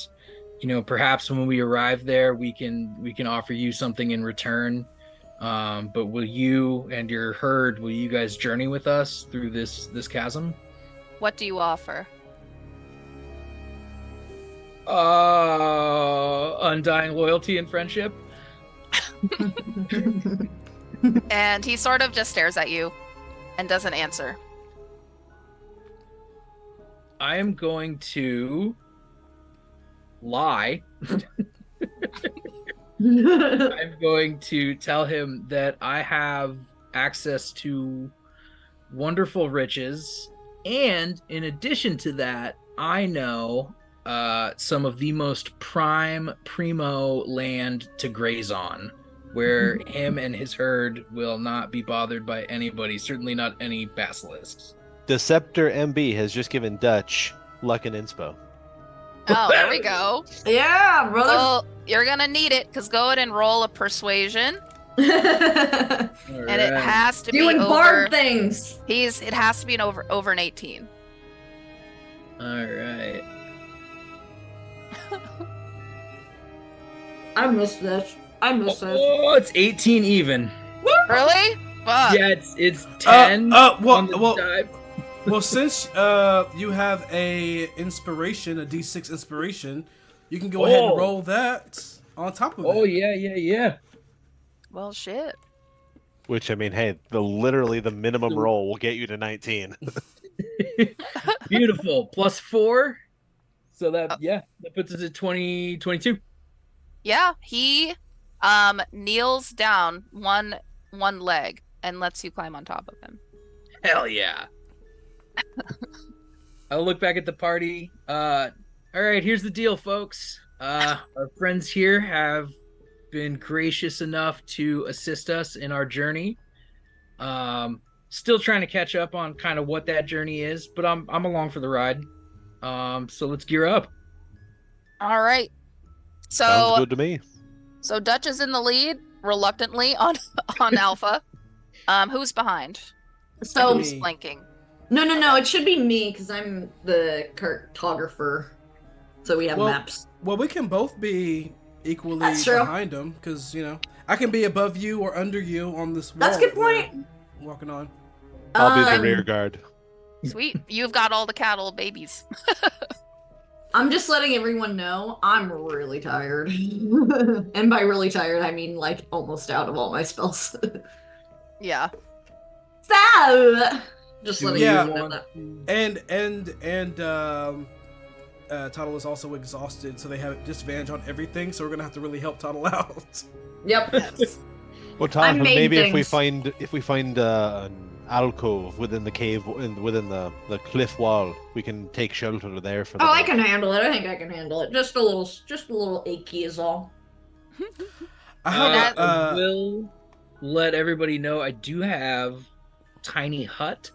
Speaker 5: perhaps when we arrive there, we can offer you something in return. But will you and your herd, will you guys journey with us through this chasm?
Speaker 3: What do you offer?
Speaker 5: Undying loyalty and friendship.
Speaker 3: And he sort of just stares at you and doesn't answer.
Speaker 5: I am going to lie. I'm going to tell him that I have access to wonderful riches, and in addition to that, I know some of the most primo land to graze on, where him and his herd will not be bothered by anybody, certainly not any basilisks.
Speaker 1: Deceptor MB has just given Dutch luck and inspo.
Speaker 3: Oh, there we go.
Speaker 4: Yeah, brother.
Speaker 3: Well, you're gonna need it, because go ahead and roll a persuasion.
Speaker 5: All
Speaker 3: And it
Speaker 5: right.
Speaker 3: has to
Speaker 4: Doing
Speaker 3: be over.
Speaker 4: bard things.
Speaker 3: It has to be over an 18.
Speaker 5: All right.
Speaker 4: I missed this. I missed this.
Speaker 5: Oh, it's 18 even.
Speaker 3: Really? Fuck.
Speaker 5: Yeah, it's 10 on the die.
Speaker 2: Well, since you have a inspiration, a D6 inspiration, you can go ahead and roll that on top of it.
Speaker 5: Oh yeah.
Speaker 3: Well, shit.
Speaker 1: Which, I mean, hey, literally the minimum roll will get you to 19.
Speaker 5: Beautiful. +4. So that puts us at 20, 22.
Speaker 3: Yeah, he kneels down one leg and lets you climb on top of him.
Speaker 5: Hell yeah. I'll look back at the party. All right, here's the deal, folks. Our friends here have been gracious enough to assist us in our journey. Still trying to catch up on kind of what that journey is, but I'm along for the ride. So let's gear up.
Speaker 3: All right.
Speaker 1: Sounds
Speaker 3: So
Speaker 1: good to me.
Speaker 3: so Dutch is in the lead, reluctantly on Alpha. Who's behind?
Speaker 4: So
Speaker 3: Who's flanking?
Speaker 4: no. It should be me because I'm the cartographer. So we have maps.
Speaker 2: Well, we can both be equally
Speaker 4: That's true.
Speaker 2: behind them because I can be above you or under you on this wall.
Speaker 4: That's a good
Speaker 2: that we're
Speaker 4: point.
Speaker 2: Walking on.
Speaker 1: I'll be the rear guard.
Speaker 3: Sweet. You've got all the cattle babies.
Speaker 4: I'm just letting everyone know I'm really tired. And by really tired, I mean like almost out of all my spells.
Speaker 3: Yeah.
Speaker 4: So, just letting
Speaker 2: Yeah.
Speaker 4: everyone know that.
Speaker 2: And Tuttle is also exhausted, so they have disadvantage on everything. So we're gonna have to really help Tuttle out.
Speaker 4: Yep.
Speaker 1: Well,
Speaker 4: I
Speaker 1: Tom,
Speaker 4: made
Speaker 1: maybe
Speaker 4: things.
Speaker 1: if we find an alcove within the cave, within the cliff wall, we can take shelter there for the
Speaker 4: Oh, I
Speaker 1: night.
Speaker 4: can handle it. I think I can handle it. Just a little achy is all.
Speaker 2: I have
Speaker 5: I will let everybody know I do have tiny hut.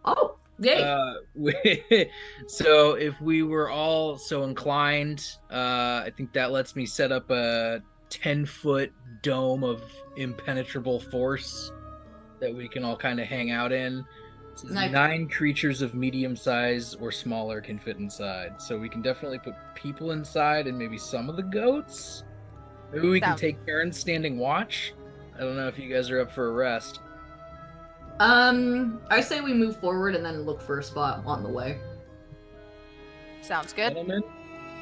Speaker 4: Oh, yay.
Speaker 5: So if we were all so inclined, I think that lets me set up a 10-foot dome of impenetrable force that we can all kind of hang out in. It says
Speaker 4: Nice.
Speaker 5: 9 creatures of medium size or smaller can fit inside. So we can definitely put people inside and maybe some of the goats. Maybe we can
Speaker 3: Sound-
Speaker 5: take turns standing watch. I don't know if you guys are up for a rest.
Speaker 4: I say we move forward and then look for a spot on the way.
Speaker 3: Sounds good.
Speaker 5: Gentlemen?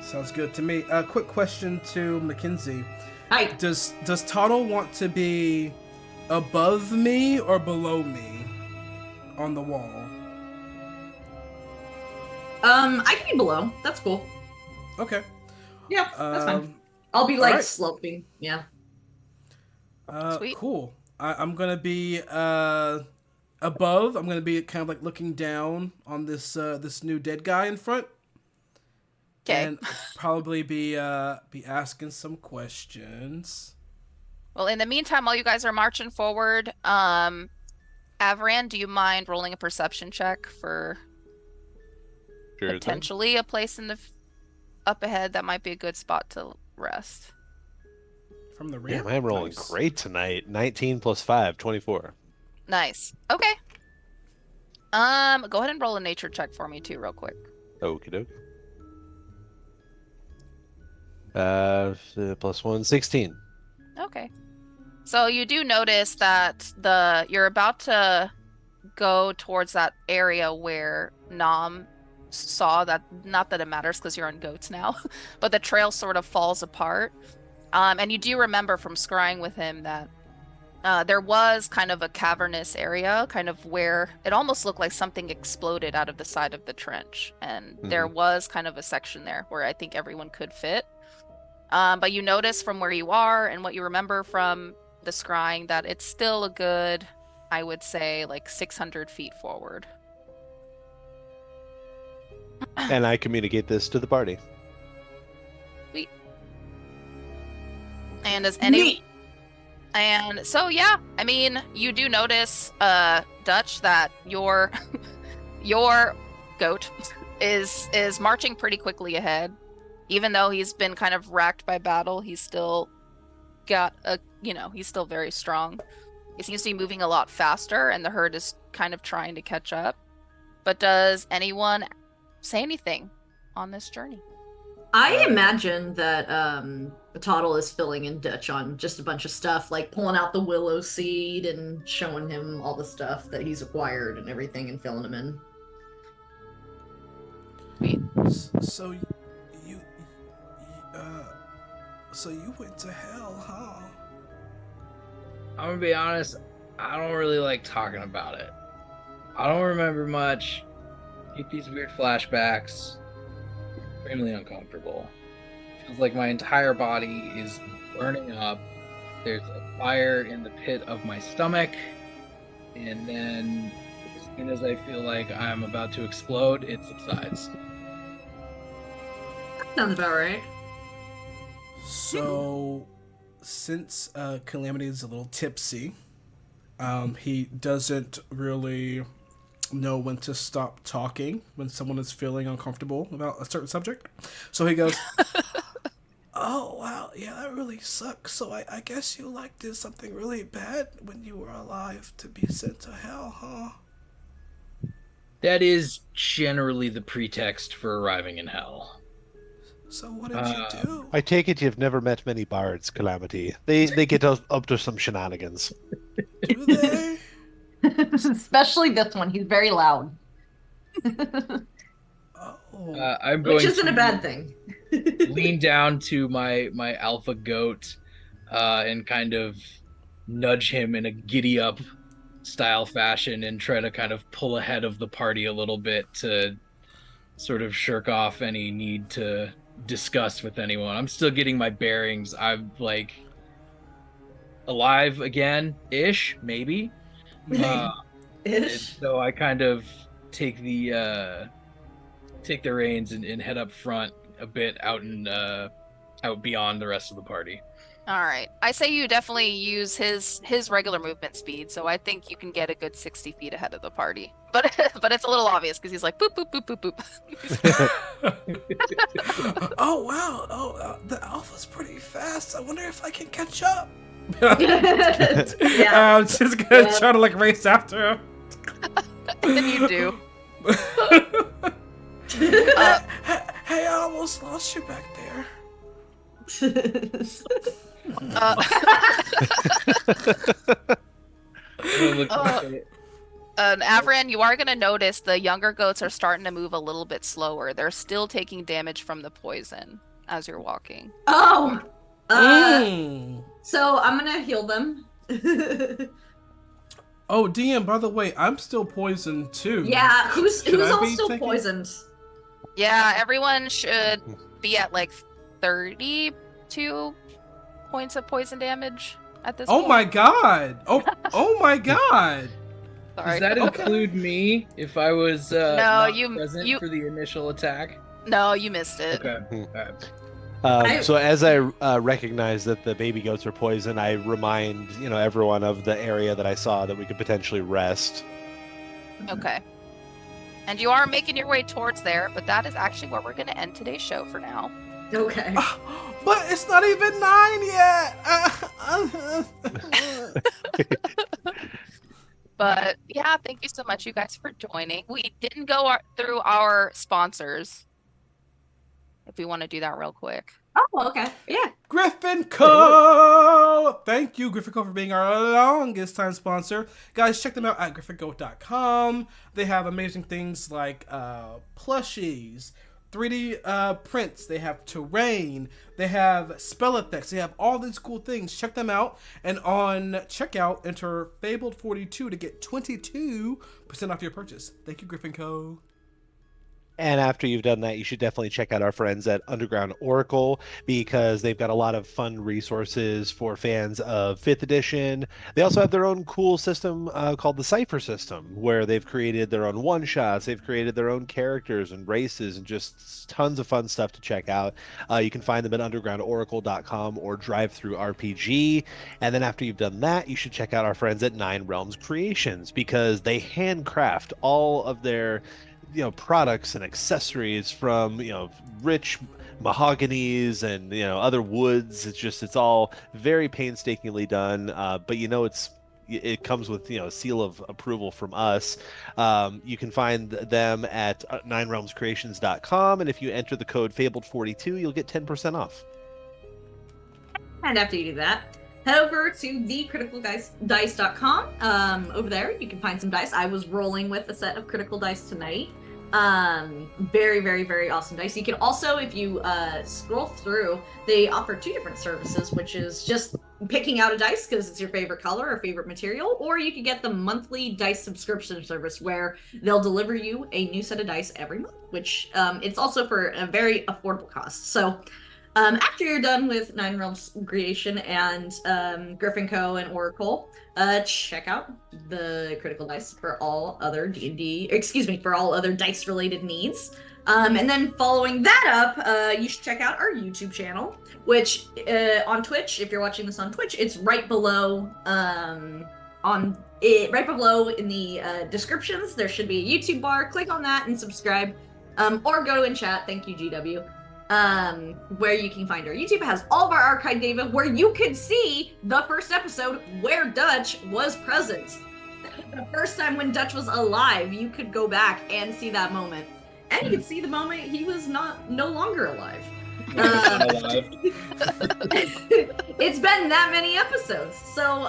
Speaker 2: sounds good to me. A quick question to Mackenzie:
Speaker 4: Hi.
Speaker 2: Does Tuttle want to be above me or below me on the wall?
Speaker 4: I can be below. That's cool.
Speaker 2: Okay.
Speaker 4: Yeah, that's fine. I'll be like
Speaker 2: alright.
Speaker 4: sloping. Yeah.
Speaker 3: Sweet.
Speaker 2: Cool. I'm gonna be above. I'm gonna be kind of like looking down on this new dead guy in front.
Speaker 3: Okay.
Speaker 2: And probably be asking some questions.
Speaker 3: Well, in the meantime, while you guys are marching forward, Avran, do you mind rolling a perception check for
Speaker 1: Sure thing.
Speaker 3: potentially a place in the up ahead that might be a good spot to rest?
Speaker 2: From the rear.
Speaker 1: Damn, I'm rolling
Speaker 2: Nice.
Speaker 1: great tonight. 19 plus 5, 24.
Speaker 3: Nice. Okay. Go ahead and roll a nature check for me too, real quick.
Speaker 1: Okie doke. +1, 16.
Speaker 3: Okay. So you do notice that you're about to go towards that area where Nam saw that, not that it matters because you're on goats now, but the trail sort of falls apart. And you do remember from scrying with him that there was kind of a cavernous area, kind of where it almost looked like something exploded out of the side of the trench. And there was kind of a section there where I think everyone could fit. But you notice from where you are and what you remember from the scrying that it's still a good, I would say, like 600 feet forward.
Speaker 1: And I communicate this to the party.
Speaker 3: Sweet. And does any...
Speaker 4: Me.
Speaker 3: And so, yeah, I mean, you do notice, Dutch, that your goat is marching pretty quickly ahead. Even though he's been kind of racked by battle, he's still got he's still very strong. He seems to be moving a lot faster, and the herd is kind of trying to catch up. But does anyone say anything on this journey?
Speaker 4: I imagine that Toddle is filling in Dutch on just a bunch of stuff, like pulling out the willow seed and showing him all the stuff that he's acquired and everything and filling him in.
Speaker 2: So you went to hell, huh?
Speaker 5: I'm gonna be honest, I don't really like talking about it. I don't remember much. Get these weird flashbacks. Extremely uncomfortable. Feels like my entire body is burning up. There's a fire in the pit of my stomach. And then as soon as I feel like I'm about to explode, it subsides.
Speaker 4: Sounds about right.
Speaker 2: So, since Calamity is a little tipsy, he doesn't really know when to stop talking when someone is feeling uncomfortable about a certain subject. So he goes, "Oh, wow, yeah, that really sucks. So I guess you like did something really bad when you were alive to be sent to hell, huh?"
Speaker 5: That is generally the pretext for arriving in hell.
Speaker 2: So what did you do?
Speaker 1: I take it you've never met many bards, Calamity. They get up to some shenanigans.
Speaker 2: Do they?
Speaker 4: Especially this one. He's very loud.
Speaker 2: Oh.
Speaker 5: I'm going
Speaker 4: Which isn't
Speaker 5: to
Speaker 4: a bad thing.
Speaker 5: lean down to my alpha goat and kind of nudge him in a giddy up style fashion and try to kind of pull ahead of the party a little bit to sort of shirk off any need to discuss with anyone. I'm still getting my bearings. I'm like alive again ish, maybe.
Speaker 4: Ish.
Speaker 5: So I kind of take the reins and head up front a bit out beyond the rest of the party.
Speaker 3: All right. I say you definitely use his regular movement speed, so I think you can get a good 60 feet ahead of the party. But it's a little obvious because he's like boop boop boop boop boop.
Speaker 2: Oh wow! Oh, the alpha's pretty fast. I wonder if I can catch up.
Speaker 4: Yeah.
Speaker 2: I'm just gonna try to like race after him.
Speaker 3: And then you do.
Speaker 2: Hey, I almost lost you back there.
Speaker 3: And Avran, you are going to notice the younger goats are starting to move a little bit slower. They're still taking damage from the poison as you're walking.
Speaker 4: Oh. So I'm gonna heal them.
Speaker 2: Oh, DM, by the way, I'm still poisoned too.
Speaker 4: Yeah, who's
Speaker 2: Should I
Speaker 4: all
Speaker 2: be
Speaker 4: still
Speaker 2: taking-
Speaker 4: poisoned?
Speaker 3: Yeah, everyone should be at like 32 points of poison damage at this
Speaker 2: Oh
Speaker 3: point.
Speaker 2: my god! Oh my god!
Speaker 3: Sorry.
Speaker 5: Does that include me if I was not present for the initial attack?
Speaker 3: No, you missed it.
Speaker 5: Okay.
Speaker 1: So as I recognize that the baby goats are poison, I remind everyone of the area that I saw that we could potentially rest.
Speaker 3: Okay. And you are making your way towards there, but that is actually where we're going to end today's show for now.
Speaker 4: Okay.
Speaker 2: But it's not even 9 yet.
Speaker 3: But yeah, thank you so much, you guys, for joining. We didn't go through our sponsors. If we want to do that real quick.
Speaker 4: Oh, okay. Yeah.
Speaker 2: Griffin Co. Thank you, Griffin Co, for being our longest time sponsor. Guys, check them out at griffinco.com. They have amazing things like plushies, 3D prints. They have terrain. They have spell effects. They have all these cool things. Check them out. And on checkout, enter Fabled42 to get 22% off your purchase. Thank you, Griffin Co.
Speaker 1: And after you've done that, you should definitely check out our friends at Underground Oracle because they've got a lot of fun resources for fans of 5th edition. They also have their own cool system called the Cypher system, where they've created their own one-shots, they've created their own characters and races, and just tons of fun stuff to check out. You can find them at undergroundoracle.com or Drive-Thru RPG. And then after you've done that, you should check out our friends at Nine Realms Creations because they handcraft all of their products and accessories from rich mahoganies and other woods. It's all very painstakingly done, but it comes with a seal of approval from us. You can find them at ninerealmscreations.com, and if you enter the code Fabled42, you'll get 10% off.
Speaker 4: And after you do that, head over to thecriticaldice.com. Over there, you can find some dice. I was rolling with a set of critical dice tonight. Very, very, very awesome dice. You can also, if you scroll through, they offer 2 different services, which is just picking out a dice because it's your favorite color or favorite material, or you can get the monthly dice subscription service where they'll deliver you a new set of dice every month, which it's also for a very affordable cost. So after you're done with Nine Realms Creation and Griffin Co. and Oracle, check out the Critical Dice for all other for all other dice-related needs. And then following that up, you should check out our YouTube channel, which on Twitch, if you're watching this on Twitch, it's right below right below in the descriptions. There should be a YouTube bar. Click on that and subscribe, or go and chat. Thank you, GW. Where you can find our YouTube. It has all of our archived data where you could see the first episode where Dutch was present. The first time when Dutch was alive, you could go back and see that moment. And you could see the moment he was no longer alive. It's been that many episodes. So,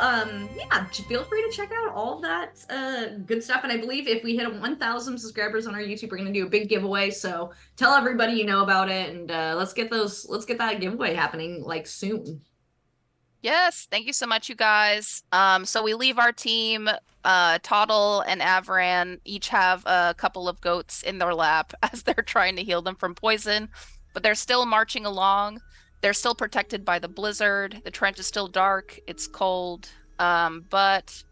Speaker 4: yeah, feel free to check out all of that good stuff. And I believe if we hit 1,000 subscribers on our YouTube, we're going to do a big giveaway. So tell everybody you know about it, and let's get that giveaway happening soon.
Speaker 3: Yes, thank you so much, you guys. So we leave our team. Toddle and Avran each have a couple of goats in their lap as they're trying to heal them from poison, but they're still marching along. They're still protected by the blizzard. The trench is still dark. It's cold. But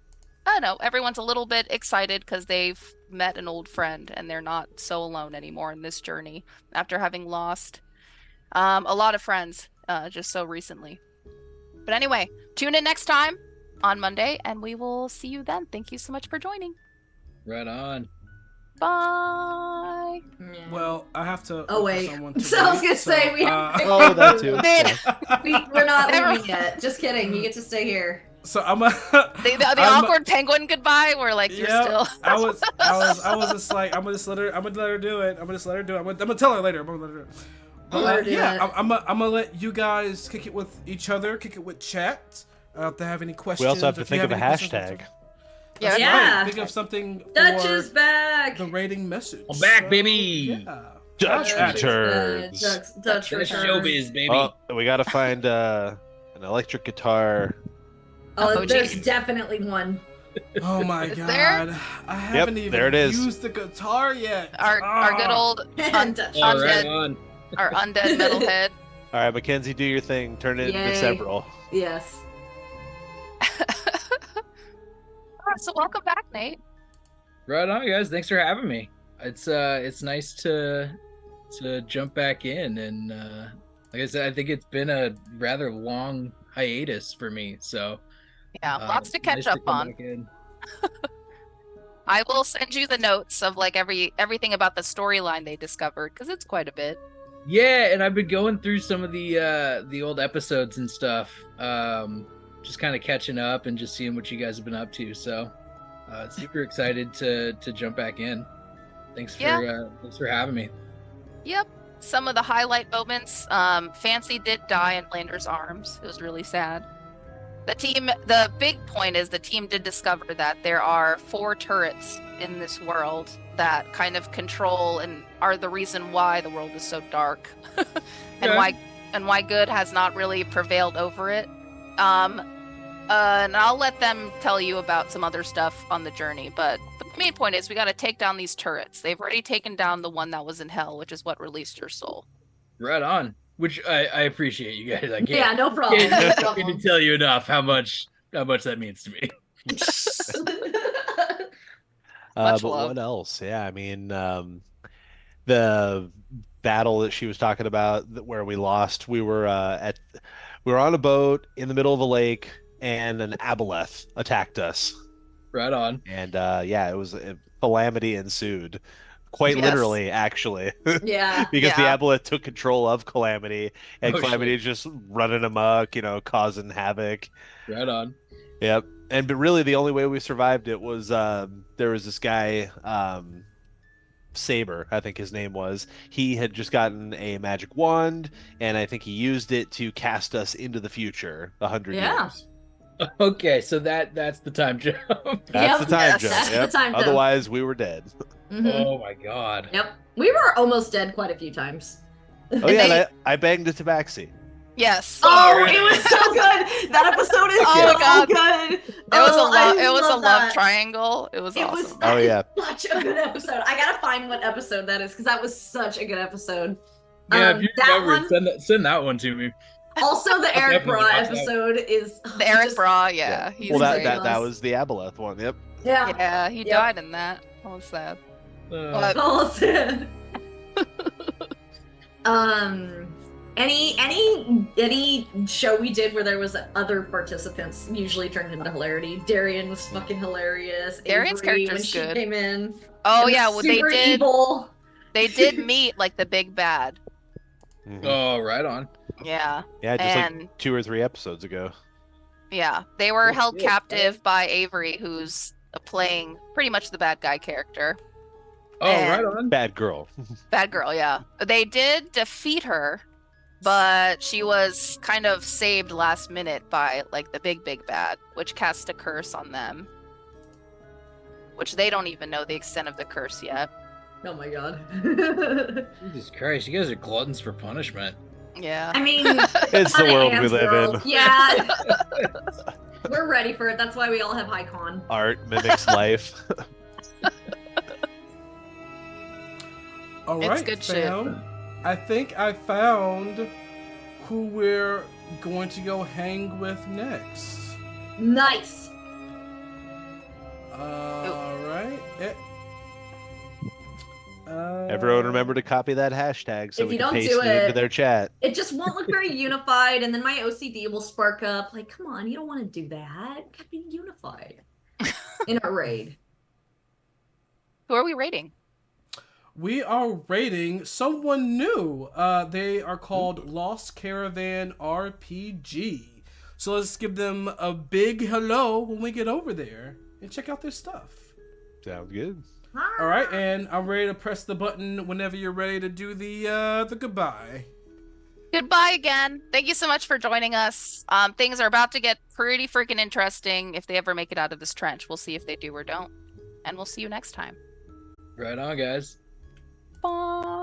Speaker 3: I don't know. Everyone's a little bit excited because they've met an old friend and they're not so alone anymore in this journey after having lost a lot of friends just so recently. But anyway, tune in next time on Monday, and we will see you then. Thank you so much for joining.
Speaker 5: Right on.
Speaker 3: Bye.
Speaker 2: Well, I have to.
Speaker 4: Oh wait.
Speaker 2: Someone to
Speaker 4: So I was gonna say we.
Speaker 1: Oh, that too. Yeah.
Speaker 4: We're not leaving yet. Just kidding. You get to stay here.
Speaker 2: So I'm
Speaker 3: the awkward penguin goodbye. We're like, you're still.
Speaker 2: I was just like, I'm gonna let her do it. I'm gonna tell her later. I'm gonna let her. I'm gonna let you guys kick it with each other, kick it with chat. If they have any questions.
Speaker 1: We also have to think of a hashtag.
Speaker 2: Yeah. Right. Think of something.
Speaker 4: Dutch is back.
Speaker 2: The rating message.
Speaker 5: I'm back, baby.
Speaker 2: Yeah.
Speaker 1: Dutch returns.
Speaker 4: Dutch returns.
Speaker 5: Showbiz, baby.
Speaker 1: Oh, we gotta find an electric guitar.
Speaker 4: Oh, there's definitely one.
Speaker 2: Oh my god!
Speaker 3: There?
Speaker 2: I haven't even used the guitar yet.
Speaker 3: Our good old undead, our undead metalhead.
Speaker 1: All right, Mackenzie, do your thing. Turn it into several.
Speaker 4: Yes.
Speaker 3: So welcome back, Nate.
Speaker 5: Right on, guys. Thanks for having me. It's nice to jump back in, and like I said, I think it's been a rather long hiatus for me. So
Speaker 3: yeah, lots to catch up on. I will send you the notes of everything about the storyline they discovered because it's quite a bit.
Speaker 5: Yeah, and I've been going through some of the old episodes and stuff. Just kind of catching up and just seeing what you guys have been up to. So super excited to jump back in. Thanks for having me.
Speaker 3: Yep. some of the highlight moments. Fancy did die in Lander's arms. It was really sad. The big point is the team did discover that there are 4 turrets in this world that kind of control and are the reason why the world is so dark, and why good has not really prevailed over it. And I'll let them tell you about some other stuff on the journey, but the main point is we got to take down these turrets. They've already taken down the one that was in hell, which is what released your soul.
Speaker 5: Right on. Which I appreciate you guys. I can't,
Speaker 4: Yeah, no problem.
Speaker 5: can't,
Speaker 4: No
Speaker 5: can't
Speaker 4: problem.
Speaker 5: even tell you enough how much that means to me.
Speaker 3: Much
Speaker 1: But
Speaker 3: love.
Speaker 1: what else? Yeah, I mean, the battle that she was talking about, where we lost, we were on a boat in the middle of a lake, and an aboleth attacked us.
Speaker 5: Right on.
Speaker 1: And yeah, it was a calamity ensued. Quite
Speaker 3: Yes.
Speaker 1: literally, actually.
Speaker 4: Yeah.
Speaker 1: Because the
Speaker 3: Yeah.
Speaker 1: aboleth took control of Calamity, and
Speaker 5: Oh,
Speaker 1: Calamity
Speaker 5: shit.
Speaker 1: is just running amok, causing havoc.
Speaker 5: Right on.
Speaker 1: Yep. But really, the only way we survived it was there was this guy, Saber, I think his name was. He had just gotten a magic wand, and I think he used it to cast us into the future, 100
Speaker 4: Yeah.
Speaker 1: years.
Speaker 5: Okay, so that's the time jump.
Speaker 1: That's
Speaker 4: Yep,
Speaker 1: the time
Speaker 3: yes.
Speaker 1: jump.
Speaker 4: That's the
Speaker 1: Yep.
Speaker 4: time jump.
Speaker 1: Otherwise, we were dead.
Speaker 4: Mhm.
Speaker 5: Oh my god.
Speaker 4: Yep. We were almost dead quite a few times.
Speaker 1: Oh yeah,
Speaker 3: they-
Speaker 1: and I banged a tabaxi.
Speaker 3: Yes.
Speaker 4: Oh, it was so good. That episode is
Speaker 3: Oh,
Speaker 4: so
Speaker 3: God.
Speaker 4: good.
Speaker 3: It was
Speaker 4: I
Speaker 3: It was a
Speaker 4: love
Speaker 3: love
Speaker 4: that.
Speaker 3: triangle. It was
Speaker 4: It
Speaker 3: awesome.
Speaker 4: was
Speaker 1: Oh, yeah.
Speaker 4: such a good episode. I gotta find what episode that is because that was such a good episode.
Speaker 5: Yeah, if you
Speaker 4: that
Speaker 5: remember,
Speaker 4: one.
Speaker 5: send that one to me.
Speaker 4: Also, the Eric
Speaker 5: definitely
Speaker 4: Bra
Speaker 5: watch that.
Speaker 4: episode is
Speaker 3: The Eric
Speaker 4: just-
Speaker 3: Bra, yeah. He's
Speaker 1: Well, that,
Speaker 3: great.
Speaker 1: that that was the aboleth one. Yep.
Speaker 4: Yeah.
Speaker 3: Yeah, he
Speaker 4: Yep.
Speaker 3: died in that. That was sad. But
Speaker 4: Oh, sad. Any show we did where there was other participants usually turned into hilarity. Darian was fucking hilarious.
Speaker 3: Darian's
Speaker 4: Avery, when
Speaker 3: character's
Speaker 4: she
Speaker 3: good.
Speaker 4: came in.
Speaker 3: oh
Speaker 4: and
Speaker 3: yeah,
Speaker 4: was
Speaker 3: well they
Speaker 4: super
Speaker 3: did
Speaker 4: evil.
Speaker 3: they did meet like the big bad.
Speaker 1: Mhm.
Speaker 5: Oh, right on.
Speaker 3: Yeah.
Speaker 1: Yeah, just
Speaker 3: and
Speaker 1: like 2 or 3 episodes ago.
Speaker 3: yeah, they were
Speaker 5: Oh,
Speaker 3: held
Speaker 5: shit.
Speaker 3: captive by Avery, who's playing pretty much the bad guy character.
Speaker 5: Oh,
Speaker 3: And-
Speaker 5: right on.
Speaker 1: Bad girl.
Speaker 3: Bad girl, yeah. They did defeat her, but she was kind of saved last minute by like the big bad, which cast a curse on them. Which they don't even know the extent of the curse yet.
Speaker 4: Oh my god.
Speaker 5: Jesus Christ, you guys are gluttons for punishment.
Speaker 3: Yeah.
Speaker 4: I mean,
Speaker 1: It's the
Speaker 4: kinda
Speaker 1: world we
Speaker 4: Anne's
Speaker 1: live
Speaker 4: world.
Speaker 1: in.
Speaker 4: Yeah. We're ready for it. That's why we all have high con.
Speaker 1: Art mimics life.
Speaker 2: All
Speaker 3: It's
Speaker 2: right,
Speaker 3: good shit.
Speaker 2: fam. I think I found who we're going to go hang with next.
Speaker 4: Nice.
Speaker 2: All right.
Speaker 1: Everyone remember to copy that hashtag so
Speaker 4: If
Speaker 1: we
Speaker 4: you
Speaker 1: can
Speaker 4: don't
Speaker 1: paste
Speaker 4: do
Speaker 1: it into
Speaker 4: it-
Speaker 1: their chat.
Speaker 4: It just won't look very unified, and then my OCD will spark up. Like, come on, you don't want to do that. Gotta be unified in our raid.
Speaker 3: Who are we rating?
Speaker 2: We are rating someone new. They are called Lost Caravan RPG. So let's give them a big hello when we get over there and check out their stuff.
Speaker 1: Sounds good.
Speaker 2: All right, and I'm ready to press the button whenever you're ready to do the goodbye.
Speaker 3: Goodbye again. Thank you so much for joining us. Things are about to get pretty freaking interesting if they ever make it out of this trench. We'll see if they do or don't. And we'll see you next time.
Speaker 5: Right on, guys.
Speaker 3: Bye.